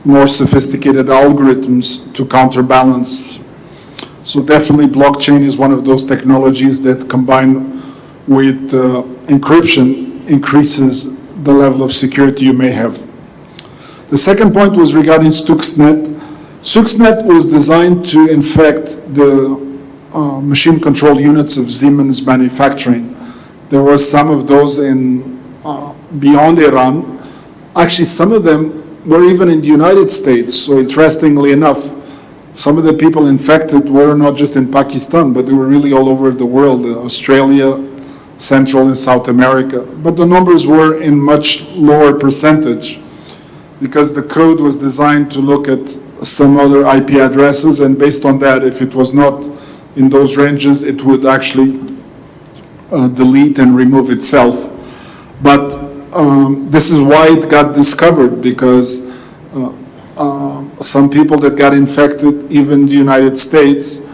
more sophisticated algorithms to counterbalance. So definitely blockchain is one of those technologies that combined with encryption increases the level of security you may have. The second point was regarding Stuxnet. Stuxnet was designed to infect the machine control units of Siemens manufacturing. There were some of those in beyond Iran. Actually, some of them were even in the United States. So interestingly enough, some of the people infected were not just in Pakistan, but they were really all over the world, Australia, Central and South America. But the numbers were in much lower percentage because the code was designed to look at some other IP addresses, and based on that, if it was not in those ranges, it would actually delete and remove itself. But this is why it got discovered, because some people that got infected, even in the United States,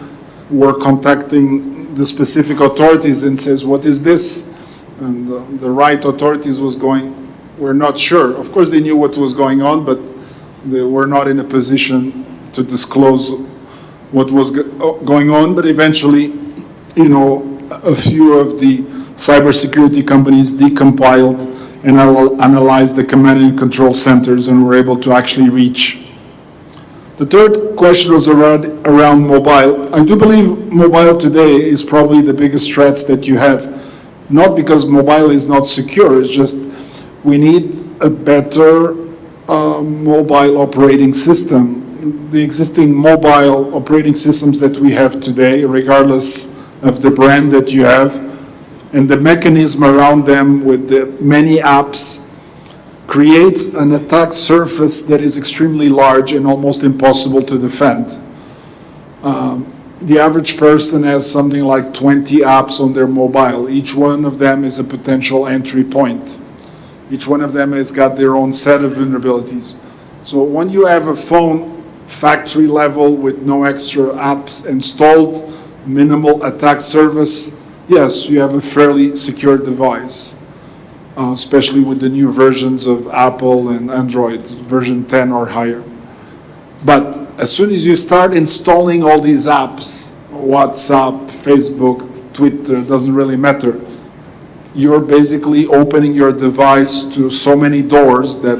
were contacting the specific authorities and says, what is this? And the right authorities were not sure. Of course, they knew what was going on, but they were not in a position to disclose what was going on. But eventually, a few of the cybersecurity companies decompiled and analyzed the command and control centers and were able to actually reach. The third question was around mobile. I do believe mobile today is probably the biggest threats that you have. Not because mobile is not secure, it's just we need a better mobile operating system. The existing mobile operating systems that we have today, regardless of the brand that you have, and the mechanism around them with the many apps, creates an attack surface that is extremely large and almost impossible to defend. The average person has something like 20 apps on their mobile. Each one of them is a potential entry point. Each one of them has got their own set of vulnerabilities. So when you have a phone factory level with no extra apps installed, minimal attack surface, yes, you have a fairly secure device, especially with the new versions of Apple and Android, version 10 or higher. But as soon as you start installing all these apps, WhatsApp, Facebook, Twitter, doesn't really matter, you're basically opening your device to so many doors that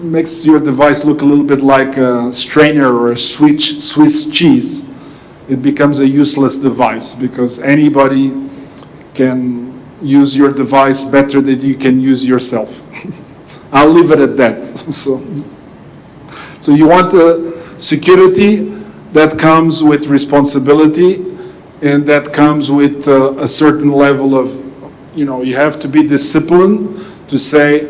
makes your device look a little bit like a strainer or a Swiss cheese. It becomes a useless device because anybody can use your device better than you can use yourself. I'll leave it at that. So you want a security that comes with responsibility and that comes with a certain level of, you have to be disciplined to say,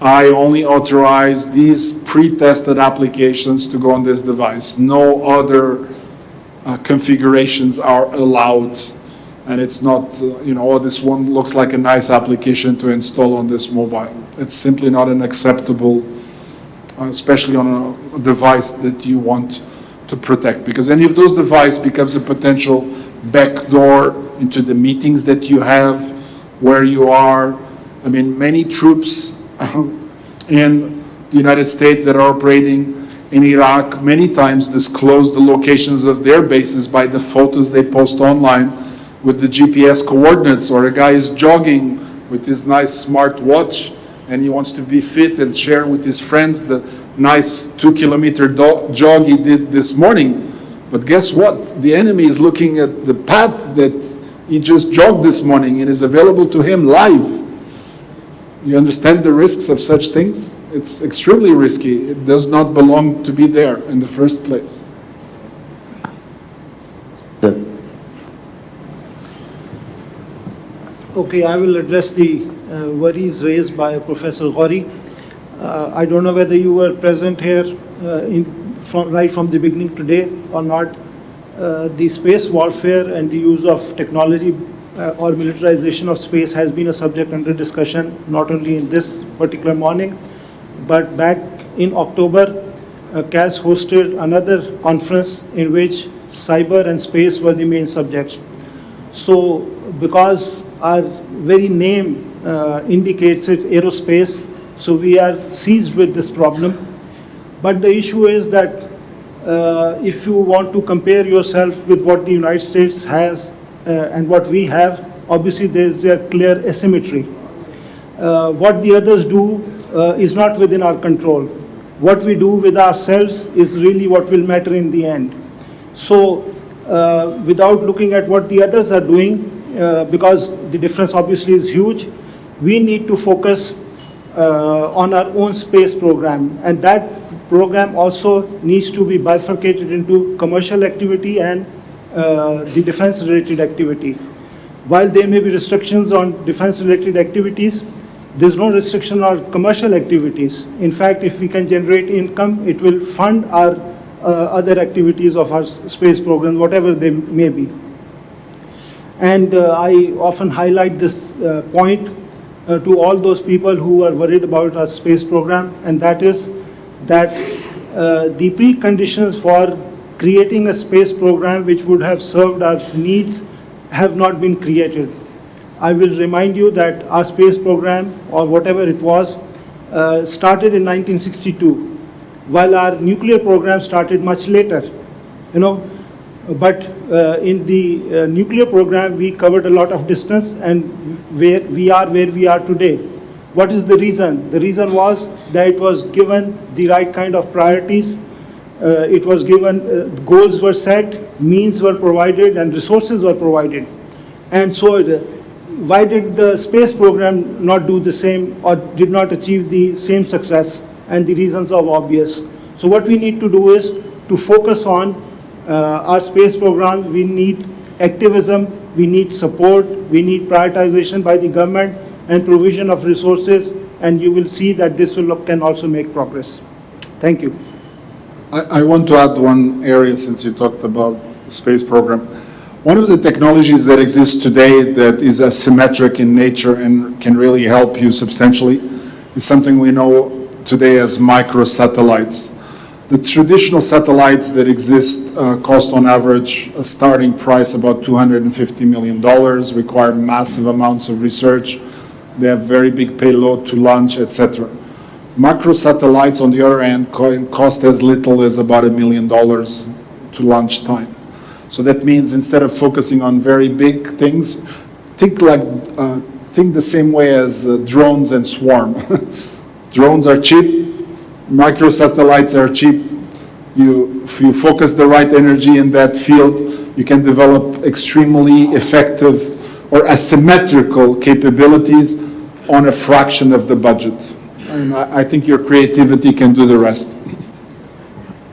I only authorize these pre-tested applications to go on this device. No other configurations are allowed. And it's not, oh, this one looks like a nice application to install on this mobile. It's simply not an acceptable, especially on a device that you want to protect. Because any of those devices becomes a potential backdoor into the meetings that you have, where you are, I mean, many troops in the United States that are operating in Iraq many times disclose the locations of their bases by the photos they post online with the GPS coordinates, or a guy is jogging with his nice smart watch and he wants to be fit and share with his friends the nice 2-kilometer jog he did this morning. But guess what? The enemy is looking at the path that he just jogged this morning and is available to him live. You understand the risks of such things? It's extremely risky. It does not belong to be there in the first place. Okay, I will address the worries raised by Professor Ghori. I don't know whether you were present here right from the beginning today or not. The space warfare and the use of technology or militarization of space has been a subject under discussion, not only in this particular morning, but back in October, CAS hosted another conference in which cyber and space were the main subjects. So because our very name indicates it's aerospace, so we are seized with this problem. But the issue is that if you want to compare yourself with what the United States has and what we have, obviously there's a clear asymmetry. What the others do is not within our control. What we do with ourselves is really what will matter in the end. So without looking at what the others are doing, because the difference obviously is huge, we need to focus on our own space program, and that program also needs to be bifurcated into commercial activity and the defense-related activity. While there may be restrictions on defense-related activities, there's no restriction on commercial activities. In fact, if we can generate income, it will fund our other activities of our space program, whatever they may be. And I often highlight this point to all those people who are worried about our space program, and that is that the preconditions for creating a space program which would have served our needs have not been created. I will remind you that our space program, or whatever it was, started in 1962, while our nuclear program started much later. But in the nuclear program, we covered a lot of distance, and where we are today. What is the reason? The reason was that it was given the right kind of priorities. It was given, goals were set, means were provided, and resources were provided. And so why did the space program not do the same or did not achieve the same success? And the reasons are obvious. So what we need to do is to focus on our space program. We need activism, we need support, we need prioritization by the government and provision of resources, and you will see that this can also make progress. Thank you. I want to add one area since you talked about the space program. One of the technologies that exists today that is asymmetric in nature and can really help you substantially is something we know today as microsatellites. The traditional satellites that exist cost on average a starting price about $250 million, require massive amounts of research, they have very big payload to launch, etc. Microsatellites, on the other hand, cost as little as about $1 million to launch time. So that means instead of focusing on very big things, think the same way as drones and swarm. Drones are cheap, microsatellites are cheap. If you focus the right energy in that field, you can develop extremely effective or asymmetrical capabilities on a fraction of the budget. And I think your creativity can do the rest.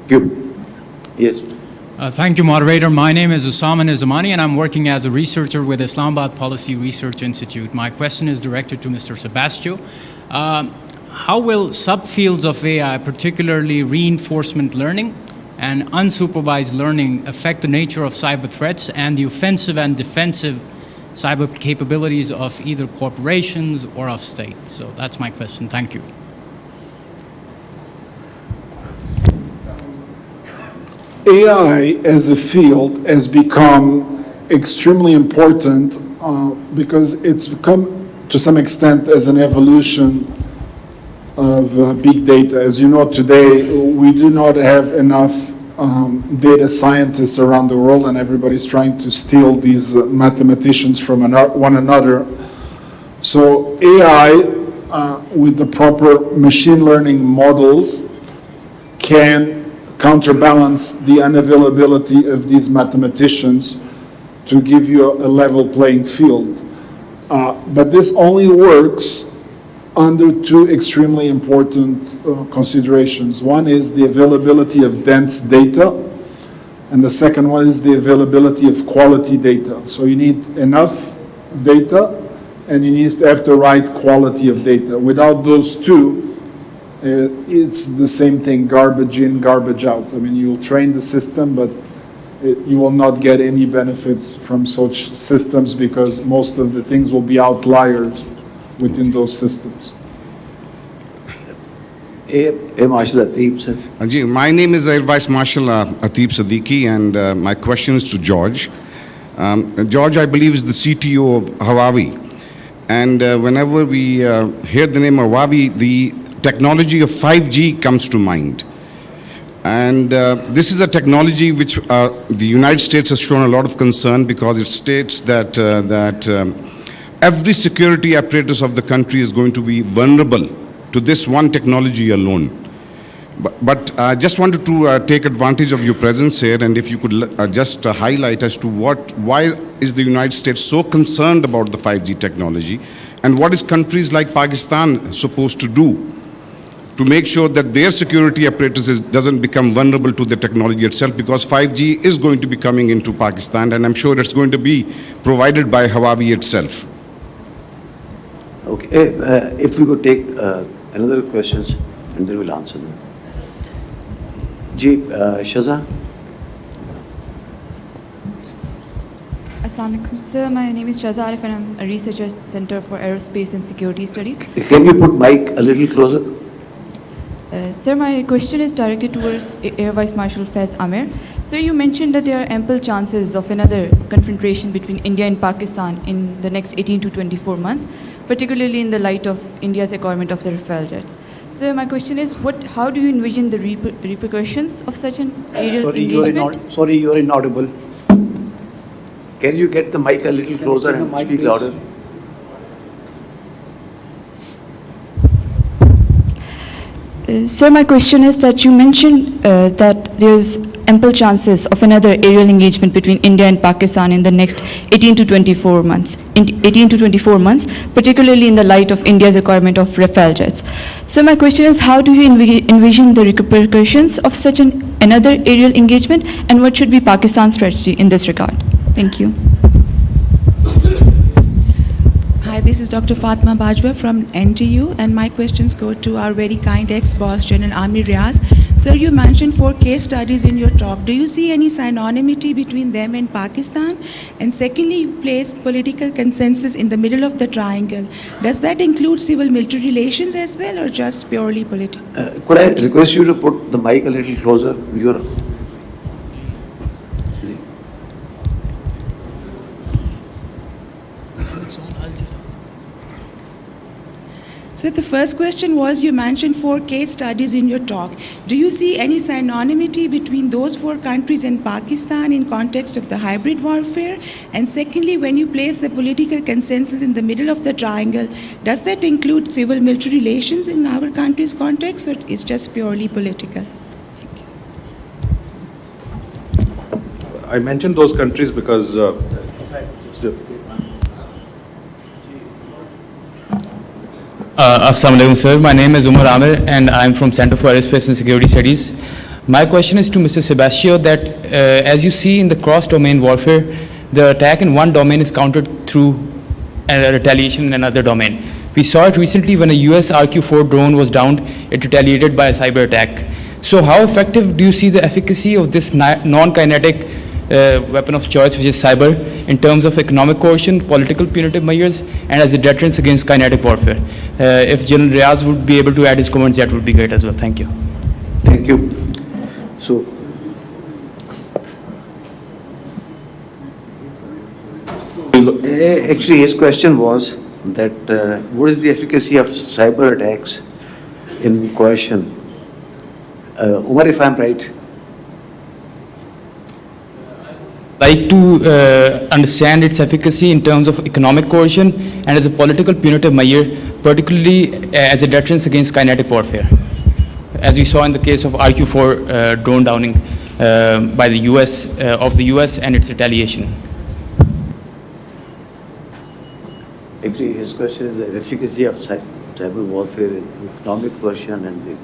Good. Yes. Thank you, moderator. My name is Usama Nizamani, and I'm working as a researcher with Islamabad Policy Research Institute. My question is directed to Mr. Sebastio. How will subfields of AI, particularly reinforcement learning and unsupervised learning, affect the nature of cyber threats and the offensive and defensive cyber capabilities of either corporations or of state? So that's my question. Thank you. AI as a field has become extremely important because it's become to some extent as an evolution of big data. As you know, today we do not have enough data scientists around the world, and everybody's trying to steal these mathematicians from one another. So AI, with the proper machine learning models, can counterbalance the unavailability of these mathematicians to give you a level playing field. But this only works under two extremely important considerations. One is the availability of dense data, and the second one is the availability of quality data. So you need enough data, and you need to have the right quality of data. Without those two, it's the same thing, garbage in, garbage out. I mean, you'll train the system, but you will not get any benefits from such systems because most of the things will be outliers within those systems. Marshal Ateeb, sir. My name is Air Vice Marshal Ateeb Siddiqui, and my question is to George. George, I believe, is the CTO of Huawei. And whenever we hear the name Huawei, the technology of 5G comes to mind. And this is a technology which the United States has shown a lot of concern because it states that every security apparatus of the country is going to be vulnerable to this one technology alone. But I just wanted to take advantage of your presence here, and if you could just highlight as to why is the United States so concerned about the 5G technology, and what is countries like Pakistan supposed to do to make sure that their security apparatus doesn't become vulnerable to the technology itself, because 5G is going to be coming into Pakistan, and I'm sure it's going to be provided by Huawei itself. Okay, if we could take another questions, and then we'll answer them. Shaza? Assalamu alaikum, sir. My name is Shaza Arif, and I'm a researcher at the Center for Aerospace and Security Studies. Can you put mic a little closer? Sir, my question is directed towards Air Vice Marshal Faiz Amir. Sir, you mentioned that there are ample chances of another confrontation between India and Pakistan in the next 18 to 24 months, particularly in the light of India's acquirement of the Rafale jets. Sir, my question is, how do you envision the repercussions of such an aerial engagement? Sorry, you are inaudible. Can you get the mic a little closer and speak louder? Sir, my question is that you mentioned that there's ample chances of another aerial engagement between India and Pakistan in the next 18 to 24 months, particularly in the light of India's acquirement of Rafale jets. So my question is, how do you envision the repercussions of such another aerial engagement, and what should be Pakistan's strategy in this regard? Thank you. Hi, this is Dr. Fatma Bajwa from NTU, and my questions go to our very kind ex-boss, General Amir Riaz. Sir, you mentioned 4 case studies in your talk. Do you see any synonymity between them and Pakistan? And secondly, you placed political consensus in the middle of the triangle. Does that include civil-military relations as well, or just purely political? Could I request you to put the mic a little closer? So the first question was, you mentioned 4 case studies in your talk. Do you see any synonymity between those 4 countries and Pakistan in context of the hybrid warfare? And secondly, when you place the political consensus in the middle of the triangle, does that include civil-military relations in our country's context, or is just purely political? I mentioned those countries because Assalamu alaikum, sir. My name is Umar Amir, and I'm from Center for Aerospace and Security Studies. My question is to Mr. Sebastio that as you see in the cross-domain warfare, the attack in one domain is countered through a retaliation in another domain. We saw it recently when a US RQ-4 drone was downed, it retaliated by a cyber attack. So how effective do you see the efficacy of this non-kinetic weapon of choice, which is cyber, in terms of economic coercion, political punitive measures, and as a deterrence against kinetic warfare? If General Riaz would be able to add his comments, that would be great as well. Thank you. Thank you. So, actually his question was that what is the efficacy of cyber attacks in coercion? Umar, if I'm right. Like to understand its efficacy in terms of economic coercion and as a political punitive measure, particularly as a deterrence against kinetic warfare, as we saw in the case of RQ-4 drone downing by the US, of the US and its retaliation. Actually, his question is the efficacy of cyber warfare in economic coercion and the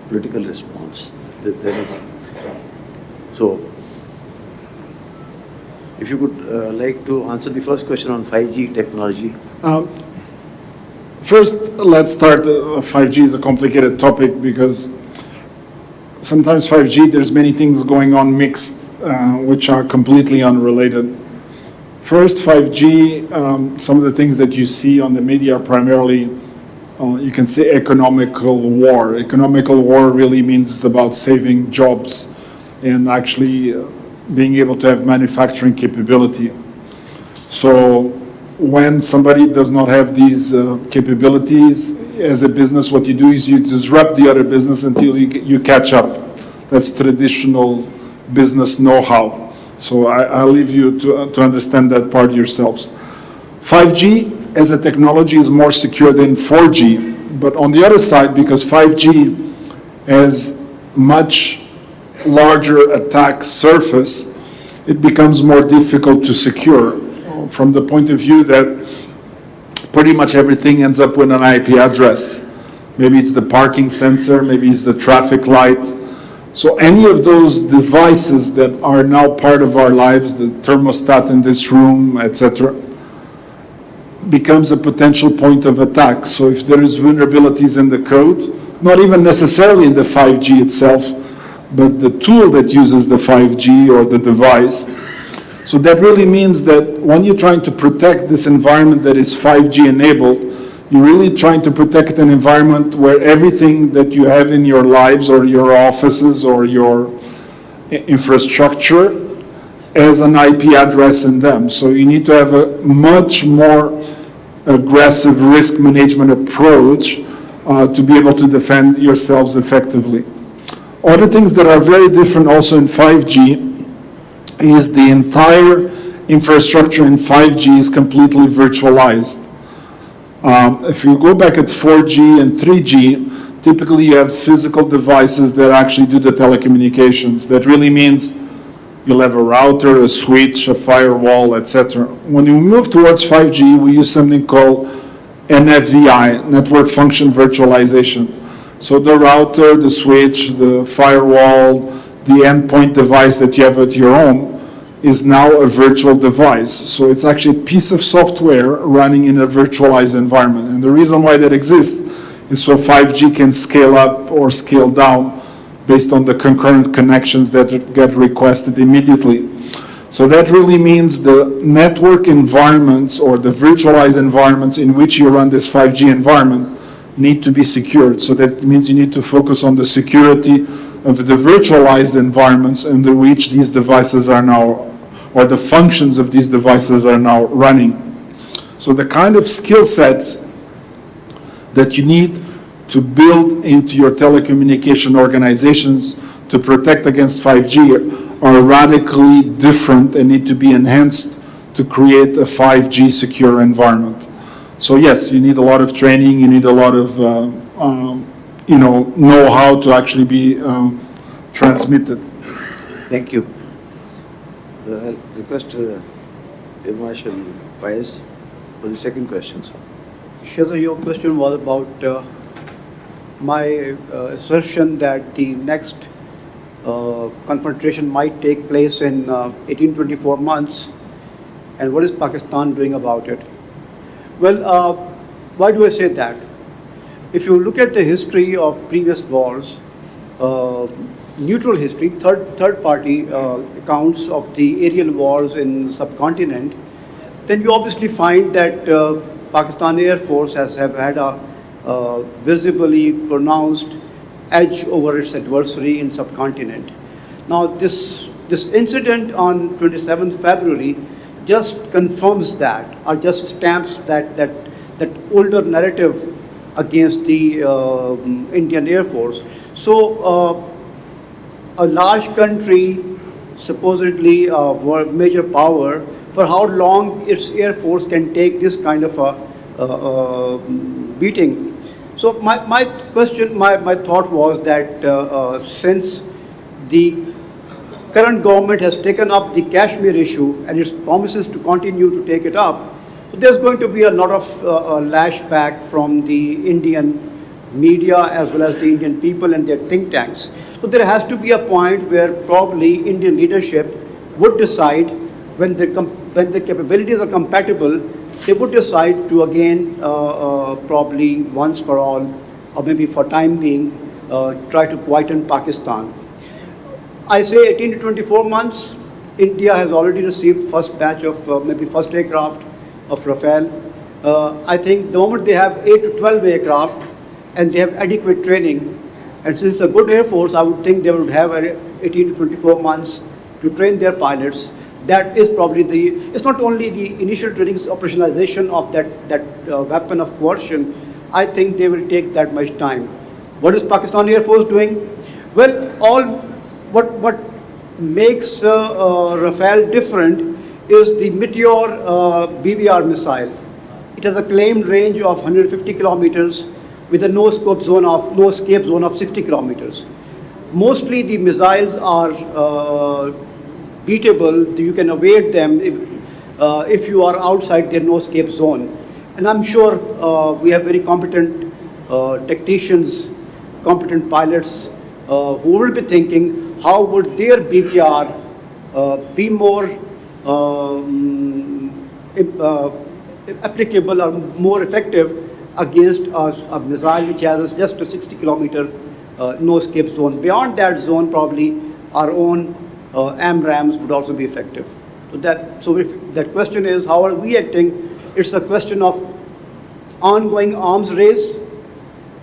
political response. There is. So, if you could like to answer the first question on 5G technology. First, let's start. 5G is a complicated topic because sometimes 5G, there's many things going on mixed, which are completely unrelated. First, 5G, some of the things that you see on the media are primarily, you can say, economical war. Economical war really means it's about saving jobs and actually being able to have manufacturing capability. So when somebody does not have these capabilities as a business, what you do is you disrupt the other business until you catch up. That's traditional business know-how. So I'll leave you to understand that part yourselves. 5G as a technology is more secure than 4G, but on the other side, because 5G has much larger attack surface, it becomes more difficult to secure from the point of view that pretty much everything ends up with an IP address. Maybe it's the parking sensor, maybe it's the traffic light. So any of those devices that are now part of our lives, the thermostat in this room, etc., becomes a potential point of attack. So if there is vulnerabilities in the code, not even necessarily in the 5G itself, but the tool that uses the 5G or the device. So that really means that when you're trying to protect this environment that is 5G enabled, you're really trying to protect an environment where everything that you have in your lives or your offices or your infrastructure has an IP address in them. So you need to have a much more aggressive risk management approach to be able to defend yourselves effectively. Other things that are very different also in 5G is the entire infrastructure in 5G is completely virtualized. If you go back at 4G and 3G, typically you have physical devices that actually do the telecommunications. That really means you'll have a router, a switch, a firewall, etc. When you move towards 5G, we use something called NFVI, Network Function Virtualization. So the router, the switch, the firewall, the endpoint device that you have at your home is now a virtual device. So it's actually a piece of software running in a virtualized environment. And the reason why that exists is so 5G can scale up or scale down based on the concurrent connections that get requested immediately. So that really means the network environments or the virtualized environments in which you run this 5G environment need to be secured. So that means you need to focus on the security of the virtualized environments under which these devices are now, or the functions of these devices are now running. So the kind of skill sets that you need to build into your telecommunication organizations to protect against 5G are radically different and need to be enhanced to create a 5G secure environment. So yes, you need a lot of training, you need a lot of know-how to actually be transmitted. Thank you. I'll request Air Marshal Faiz for the second question. Sheza, your question was about my assertion that the next confrontation might take place in 18-24 months, and what is Pakistan doing about it? Well, why do I say that? If you look at the history of previous wars, neutral history, third-party accounts of the aerial wars in the subcontinent, then you obviously find that Pakistan Air Force have had a visibly pronounced edge over its adversary in subcontinent. Now, this incident on 27th February just confirms that, or just stamps that that older narrative against the Indian Air Force. So a large country, supposedly a major power, for how long its Air Force can take this kind of a beating. So my question, my thought was that since the current government has taken up the Kashmir issue and it promises to continue to take it up, so there's going to be a lot of lashback from the Indian media as well as the Indian people and their think tanks. So there has to be a point where probably Indian leadership would decide when the capabilities are compatible, they would decide to again probably once for all, or maybe for time being, try to quieten Pakistan. I say 18 to 24 months. India has already received first batch of maybe first aircraft of Rafale. I think the moment they have 8 to 12 aircraft and they have adequate training, and since it's a good Air Force, I would think they would have 18 to 24 months to train their pilots. That is probably it's not only the initial training, operationalization of that weapon of coercion. I think they will take that much time. What is Pakistan Air Force doing? Well, what makes Rafale different is the Meteor BVR missile. It has a claimed range of 150 kilometers with a no-escape zone of 60 kilometers. Mostly the missiles are beatable. You can evade them if you are outside their no-escape zone. And I'm sure we have very competent technicians, competent pilots who will be thinking how would their BVR be more applicable or more effective against a missile which has just a 60-kilometer no-escape zone. Beyond that zone, probably our own AMRAAMs would also be effective. So if that question is, how are we acting? It's a question of ongoing arms race,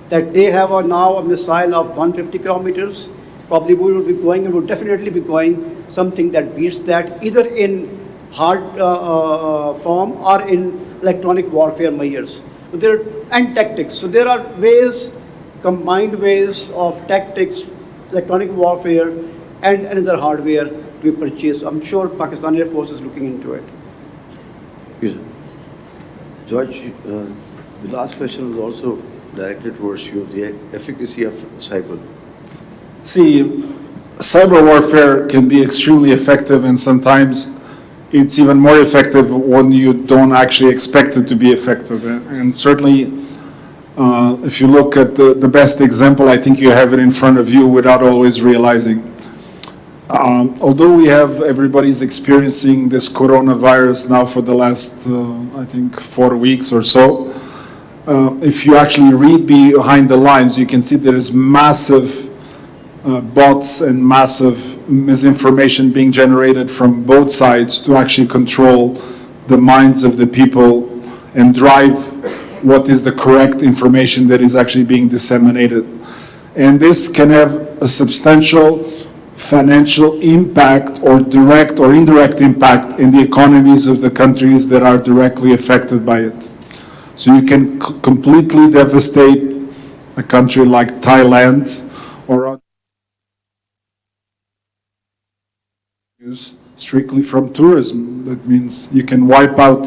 that they have now a missile of 150 kilometers. Probably we will be going, and would definitely be going something that beats that, either in hard form or in electronic warfare measures. And tactics. So there are ways, combined ways of tactics, electronic warfare, and another hardware to be purchased. I'm sure Pakistan Air Force is looking into it. Yes. George, the last question was also directed towards you, the efficacy of cyber. See, cyber warfare can be extremely effective, and sometimes it's even more effective when you don't actually expect it to be effective. And certainly, if you look at the best example, I think you have it in front of you without always realizing. Although we have, everybody's experiencing this coronavirus now for the last, I think, 4 weeks or so, if you actually read behind the lines, you can see there is massive bots and massive misinformation being generated from both sides to actually control the minds of the people and drive what is the correct information that is actually being disseminated. And this can have a substantial financial impact, or direct or indirect impact, in the economies of the countries that are directly affected by it. So you can completely devastate a country like Thailand or strictly from tourism. That means you can wipe out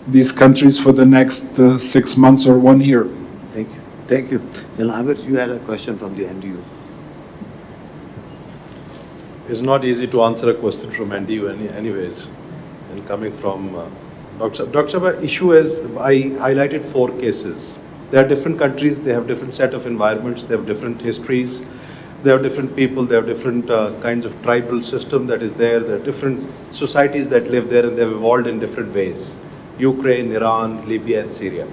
these countries for the next 6 months or 1 year. Thank you. Thank you. Then Amir, you had a question from the NDU. It's not easy to answer a question from NDU anyways, and coming from Dr. Sabha, issue is, I highlighted 4 cases. There are different countries, they have different set of environments, they have different histories, they have different people, they have different kinds of tribal system that is there are different societies that live there, and they have evolved in different ways. Ukraine, Iran, Libya, and Syria.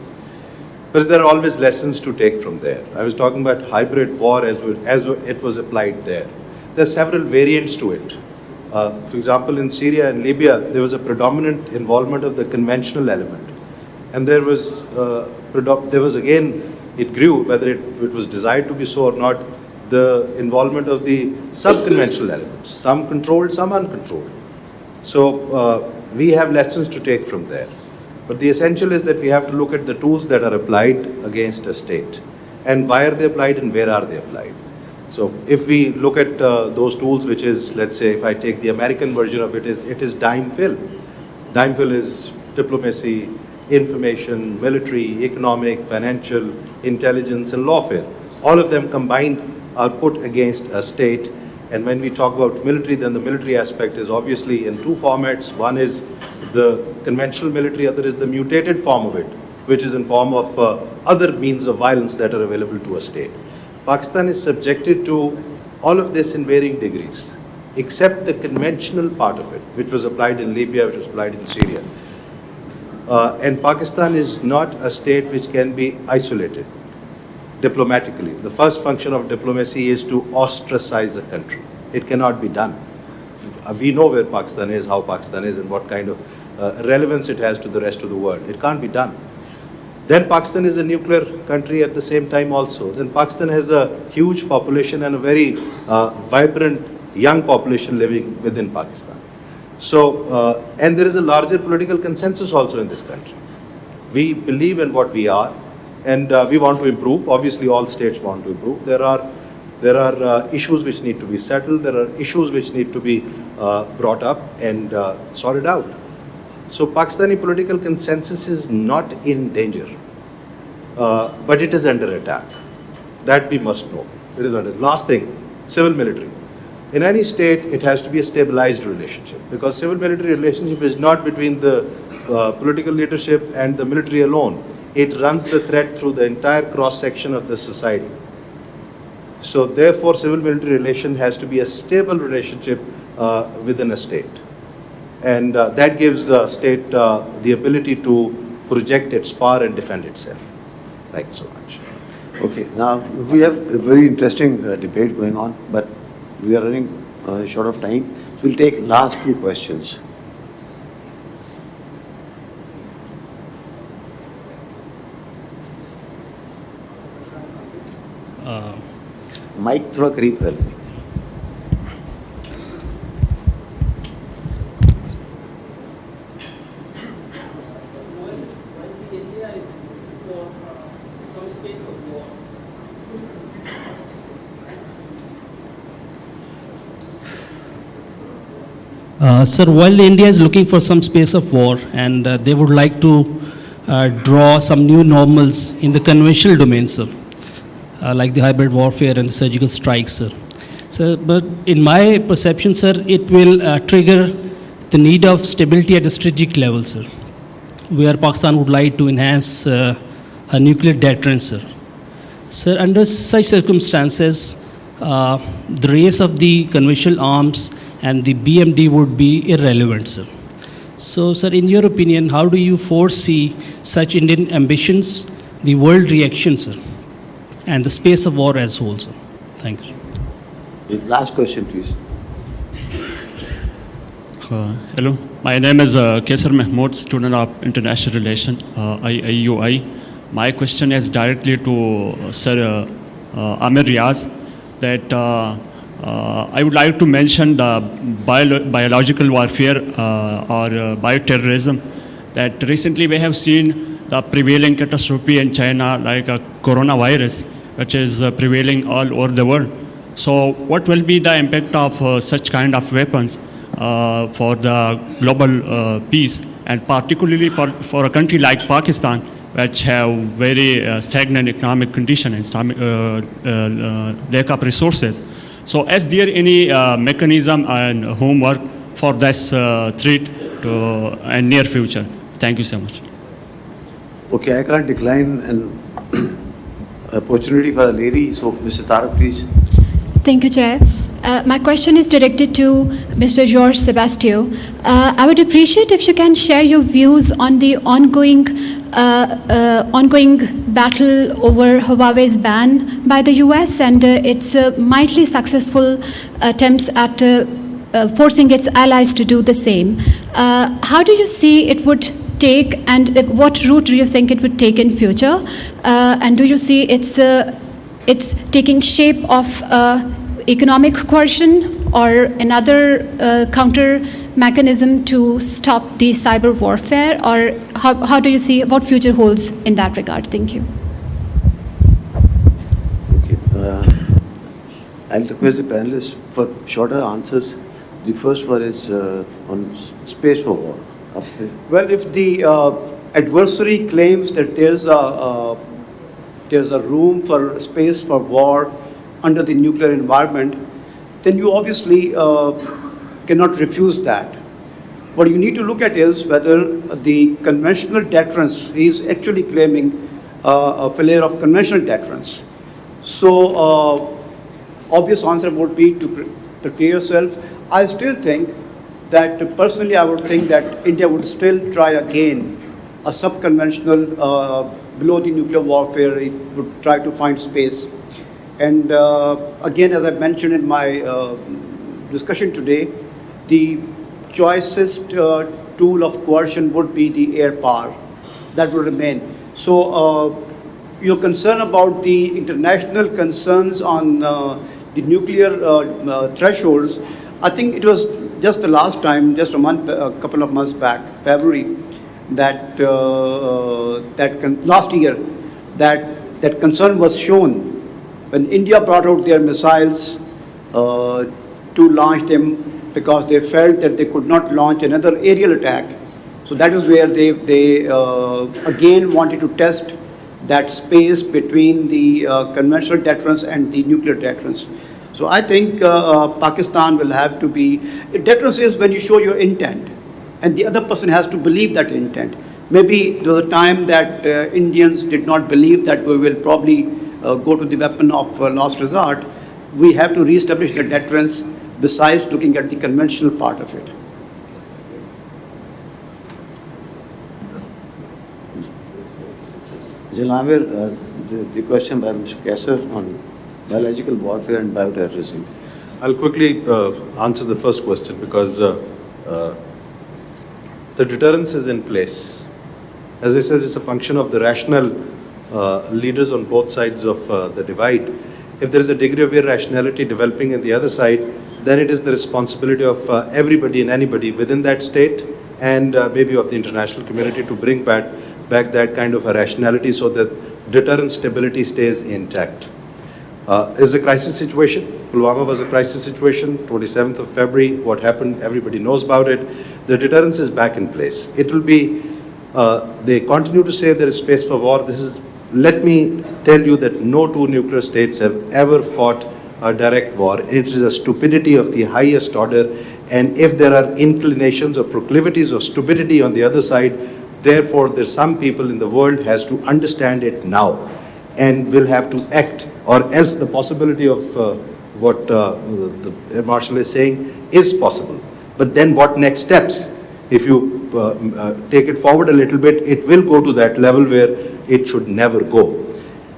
But there are always lessons to take from there. I was talking about hybrid war as it was applied there. There are several variants to it. For example, in Syria and Libya, there was a predominant involvement of the conventional element. And there was again, it grew, whether it was desired to be so or not, the involvement of the sub-conventional elements, some controlled, some uncontrolled. So we have lessons to take from there. But the essential is that we have to look at the tools that are applied against a state, and why are they applied and where are they applied. So if we look at those tools, which is, let's say, if I take the American version of it, is dime fill. Dime fill is diplomacy, information, military, economic, financial, intelligence, and lawfare. All of them combined are put against a state. And when we talk about military, then the military aspect is obviously in two formats. One is the conventional military, other is the mutated form of it, which is in form of other means of violence that are available to a state. Pakistan is subjected to all of this in varying degrees, except the conventional part of it, which was applied in Libya, which was applied in Syria. And Pakistan is not a state which can be isolated diplomatically. The first function of diplomacy is to ostracize a country. It cannot be done. We know where Pakistan is, how Pakistan is, and what kind of relevance it has to the rest of the world. It can't be done. Then Pakistan is a nuclear country at the same time also. Then Pakistan has a huge population and a very vibrant young population living within Pakistan. So, and there is a larger political consensus also in this country. We believe in what we are, and we want to improve. Obviously, all states want to improve. There are issues which need to be settled. There are issues which need to be brought up and sorted out. So Pakistani political consensus is not in danger, but it is under attack. That we must know. It is under. Last thing, civil military. In any state, it has to be a stabilized relationship, because civil military relationship is not between the political leadership and the military alone. It runs the threat through the entire cross-section of the society. So therefore, civil military relation has to be a stable relationship within a state. And that gives a state the ability to project its power and defend itself. Thank you so much. Okay, now we have a very interesting debate going on, but we are running short of time. So we'll take last two questions. Mic थोड़ा करीब कर लें. Sir, while India is looking for some space of war and they would like to draw some new normals in the conventional domain, sir, like the hybrid warfare and the surgical strikes, sir. So, but in my perception, sir, it will trigger the need of stability at the strategic level, sir, where Pakistan would like to enhance a nuclear deterrence, sir. Sir, under such circumstances, the race of the conventional arms and the BMD would be irrelevant, sir. So, sir, in your opinion, how do you foresee such Indian ambitions, the world reaction, sir, and the space of war as whole, sir? Thank you. Last question, please. Hello, my name is Kesar Mahmood, student of International Relations, IUI. My question is directly to Sir Amir Riaz, that I would like to mention the biological warfare or bioterrorism, that recently we have seen the prevailing catastrophe in China, like a coronavirus, which is prevailing all over the world. So what will be the impact of such kind of weapons for the global peace, and particularly for a country like Pakistan, which have very stagnant economic condition and lack of resources? So is there any mechanism and homework for this threat in near future? Thank you so much. Okay, I can't decline an opportunity for a lady. So, Mr. Tarak, please. Thank you, Chair. My question is directed to Mr. George Sebastio. I would appreciate if you can share your views on the ongoing battle over Huawei's ban by the US and its mightily successful attempts at forcing its allies to do the same. How do you see it would take, and what route do you think it would take in future? And do you see it's taking shape of economic coercion or another counter mechanism to stop the cyber warfare? Or how do you see what future holds in that regard? Thank you. I'll request the panelists for shorter answers. The first one is on space for war. Well, if the adversary claims that there's a room for space for war under the nuclear environment, then you obviously cannot refuse that. What you need to look at is whether the conventional deterrence, he's actually claiming a failure of conventional deterrence. So, obvious answer would be to prepare yourself. I still think that personally I would think that India would still try again a sub-conventional below the nuclear warfare. It would try to find space. And again, as I mentioned in my discussion today, the choicest tool of coercion would be the air power. That will remain. So your concern about the international concerns on the nuclear thresholds, I think it was just the last time, just a couple of months back, February, that last year, that concern was shown when India brought out their missiles to launch them because they felt that they could not launch another aerial attack. So that is where they again wanted to test that space between the conventional deterrence and the nuclear deterrence. So I think Pakistan will have to be, deterrence is when you show your intent and the other person has to believe that intent. Maybe there was a time that Indians did not believe that we will probably go to the weapon of last resort. We have to reestablish the deterrence besides looking at the conventional part of it. Amir, the question by Mr. Kesar on biological warfare and bioterrorism. I'll quickly answer the first question because the deterrence is in place. As I said, it's a function of the rational leaders on both sides of the divide. If there is a degree of irrationality developing in the other side, then it is the responsibility of everybody and anybody within that state and maybe of the international community to bring back that kind of a rationality so that deterrent stability stays intact. Is a crisis situation. Pulwama was a crisis situation. 27th of February, what happened, everybody knows about it. The deterrence is back in place. It will be, they continue to say there is space for war. Let me tell you that no two nuclear states have ever fought a direct war. It is a stupidity of the highest order. And if there are inclinations or proclivities of stupidity on the other side, therefore there's some people in the world has to understand it now and will have to act, or else the possibility of what the Air Marshal is saying is possible. But then what next steps? If you take it forward a little bit, it will go to that level where it should never go.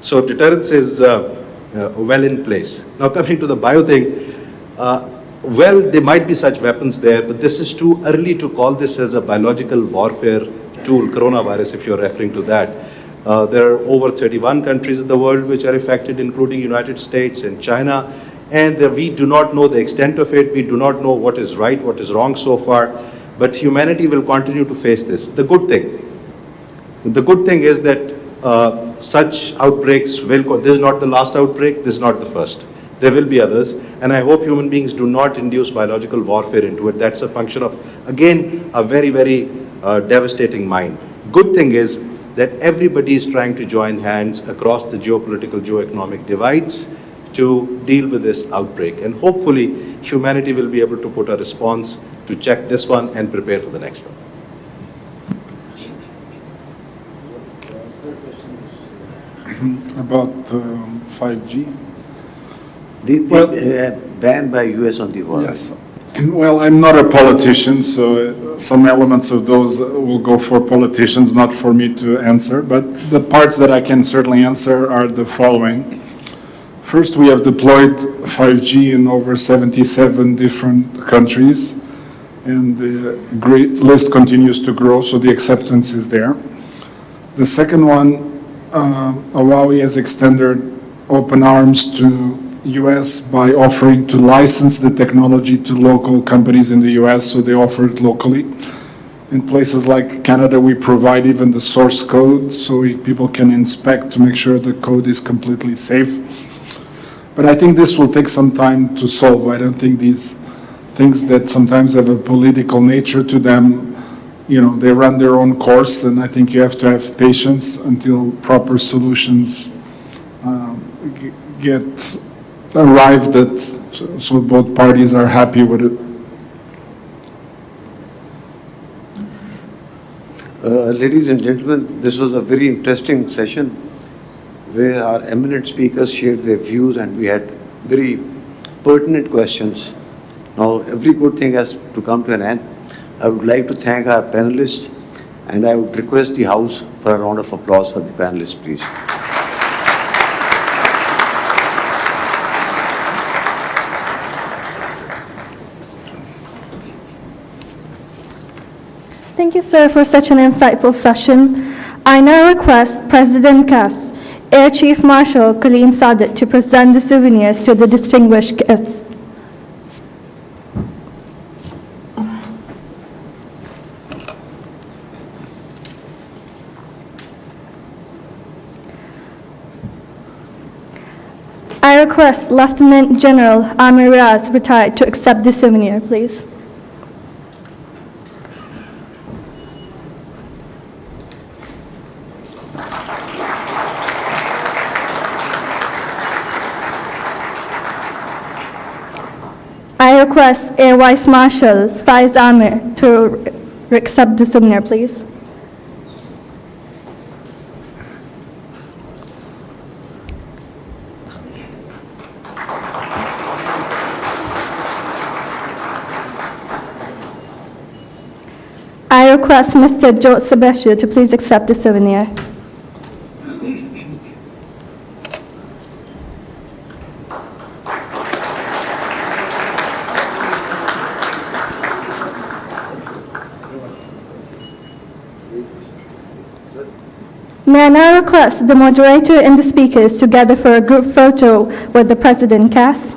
So deterrence is well in place. Now coming to the bio thing, well, there might be such weapons there, but this is too early to call this as a biological warfare tool, coronavirus, if you're referring to that. There are over 31 countries in the world which are affected, including United States and China, and we do not know the extent of it. We do not know what is right, what is wrong so far, but humanity will continue to face this. The good thing is that such outbreaks will go. This is not the last outbreak, this is not the first. There will be others, and I hope human beings do not induce biological warfare into it. That's a function of, again, a very, very devastating mind. Good thing is that everybody is trying to join hands across the geopolitical, geoeconomic divides to deal with this outbreak. And hopefully, humanity will be able to put a response to check this one and prepare for the next one. About 5G? The ban by US on the war. Yes. Well, I'm not a politician, so some elements of those will go for politicians, not for me to answer. But the parts that I can certainly answer are the following. First, we have deployed 5G in over 77 different countries, and the great list continues to grow, so the acceptance is there. The second one, Huawei has extended open arms to US by offering to license the technology to local companies in the US, so they offer it locally. In places like Canada, we provide even the source code so people can inspect to make sure the code is completely safe. But I think this will take some time to solve. I don't think these things that sometimes have a political nature to them, they run their own course, and I think you have to have patience until proper solutions get arrived at, so both parties are happy with it. Ladies and gentlemen, this was a very interesting session where our eminent speakers shared their views and we had very pertinent questions. Now, every good thing has to come to an end. I would like to thank our panelists and I would request the House for a round of applause for the panelists, please. Thank you, sir, for such an insightful session. I now request President Kass, Air Chief Marshal Kaleem Sadat to present the souvenirs to the distinguished guests. I request Lieutenant General Amir Riaz, retired, to accept the souvenir, please. I request Air Vice Marshal Faiz Amir to accept the souvenir, please. I request Mr. Joe Sebastian to please accept the souvenir. May I now request the moderator and the speakers to gather for a group photo with the President Kass.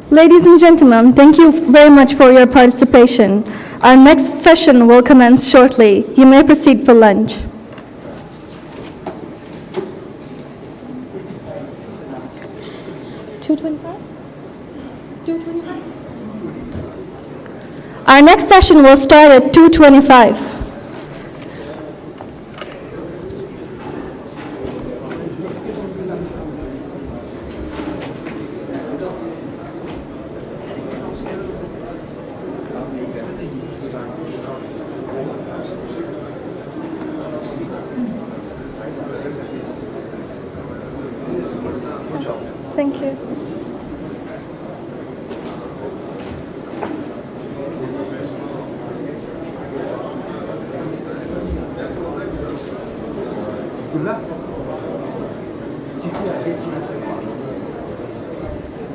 Ladies and gentlemen, thank you very much for your participation. Our next session will commence shortly. You may proceed for lunch. Our next session will start at 2:25. Thank you. Good luck.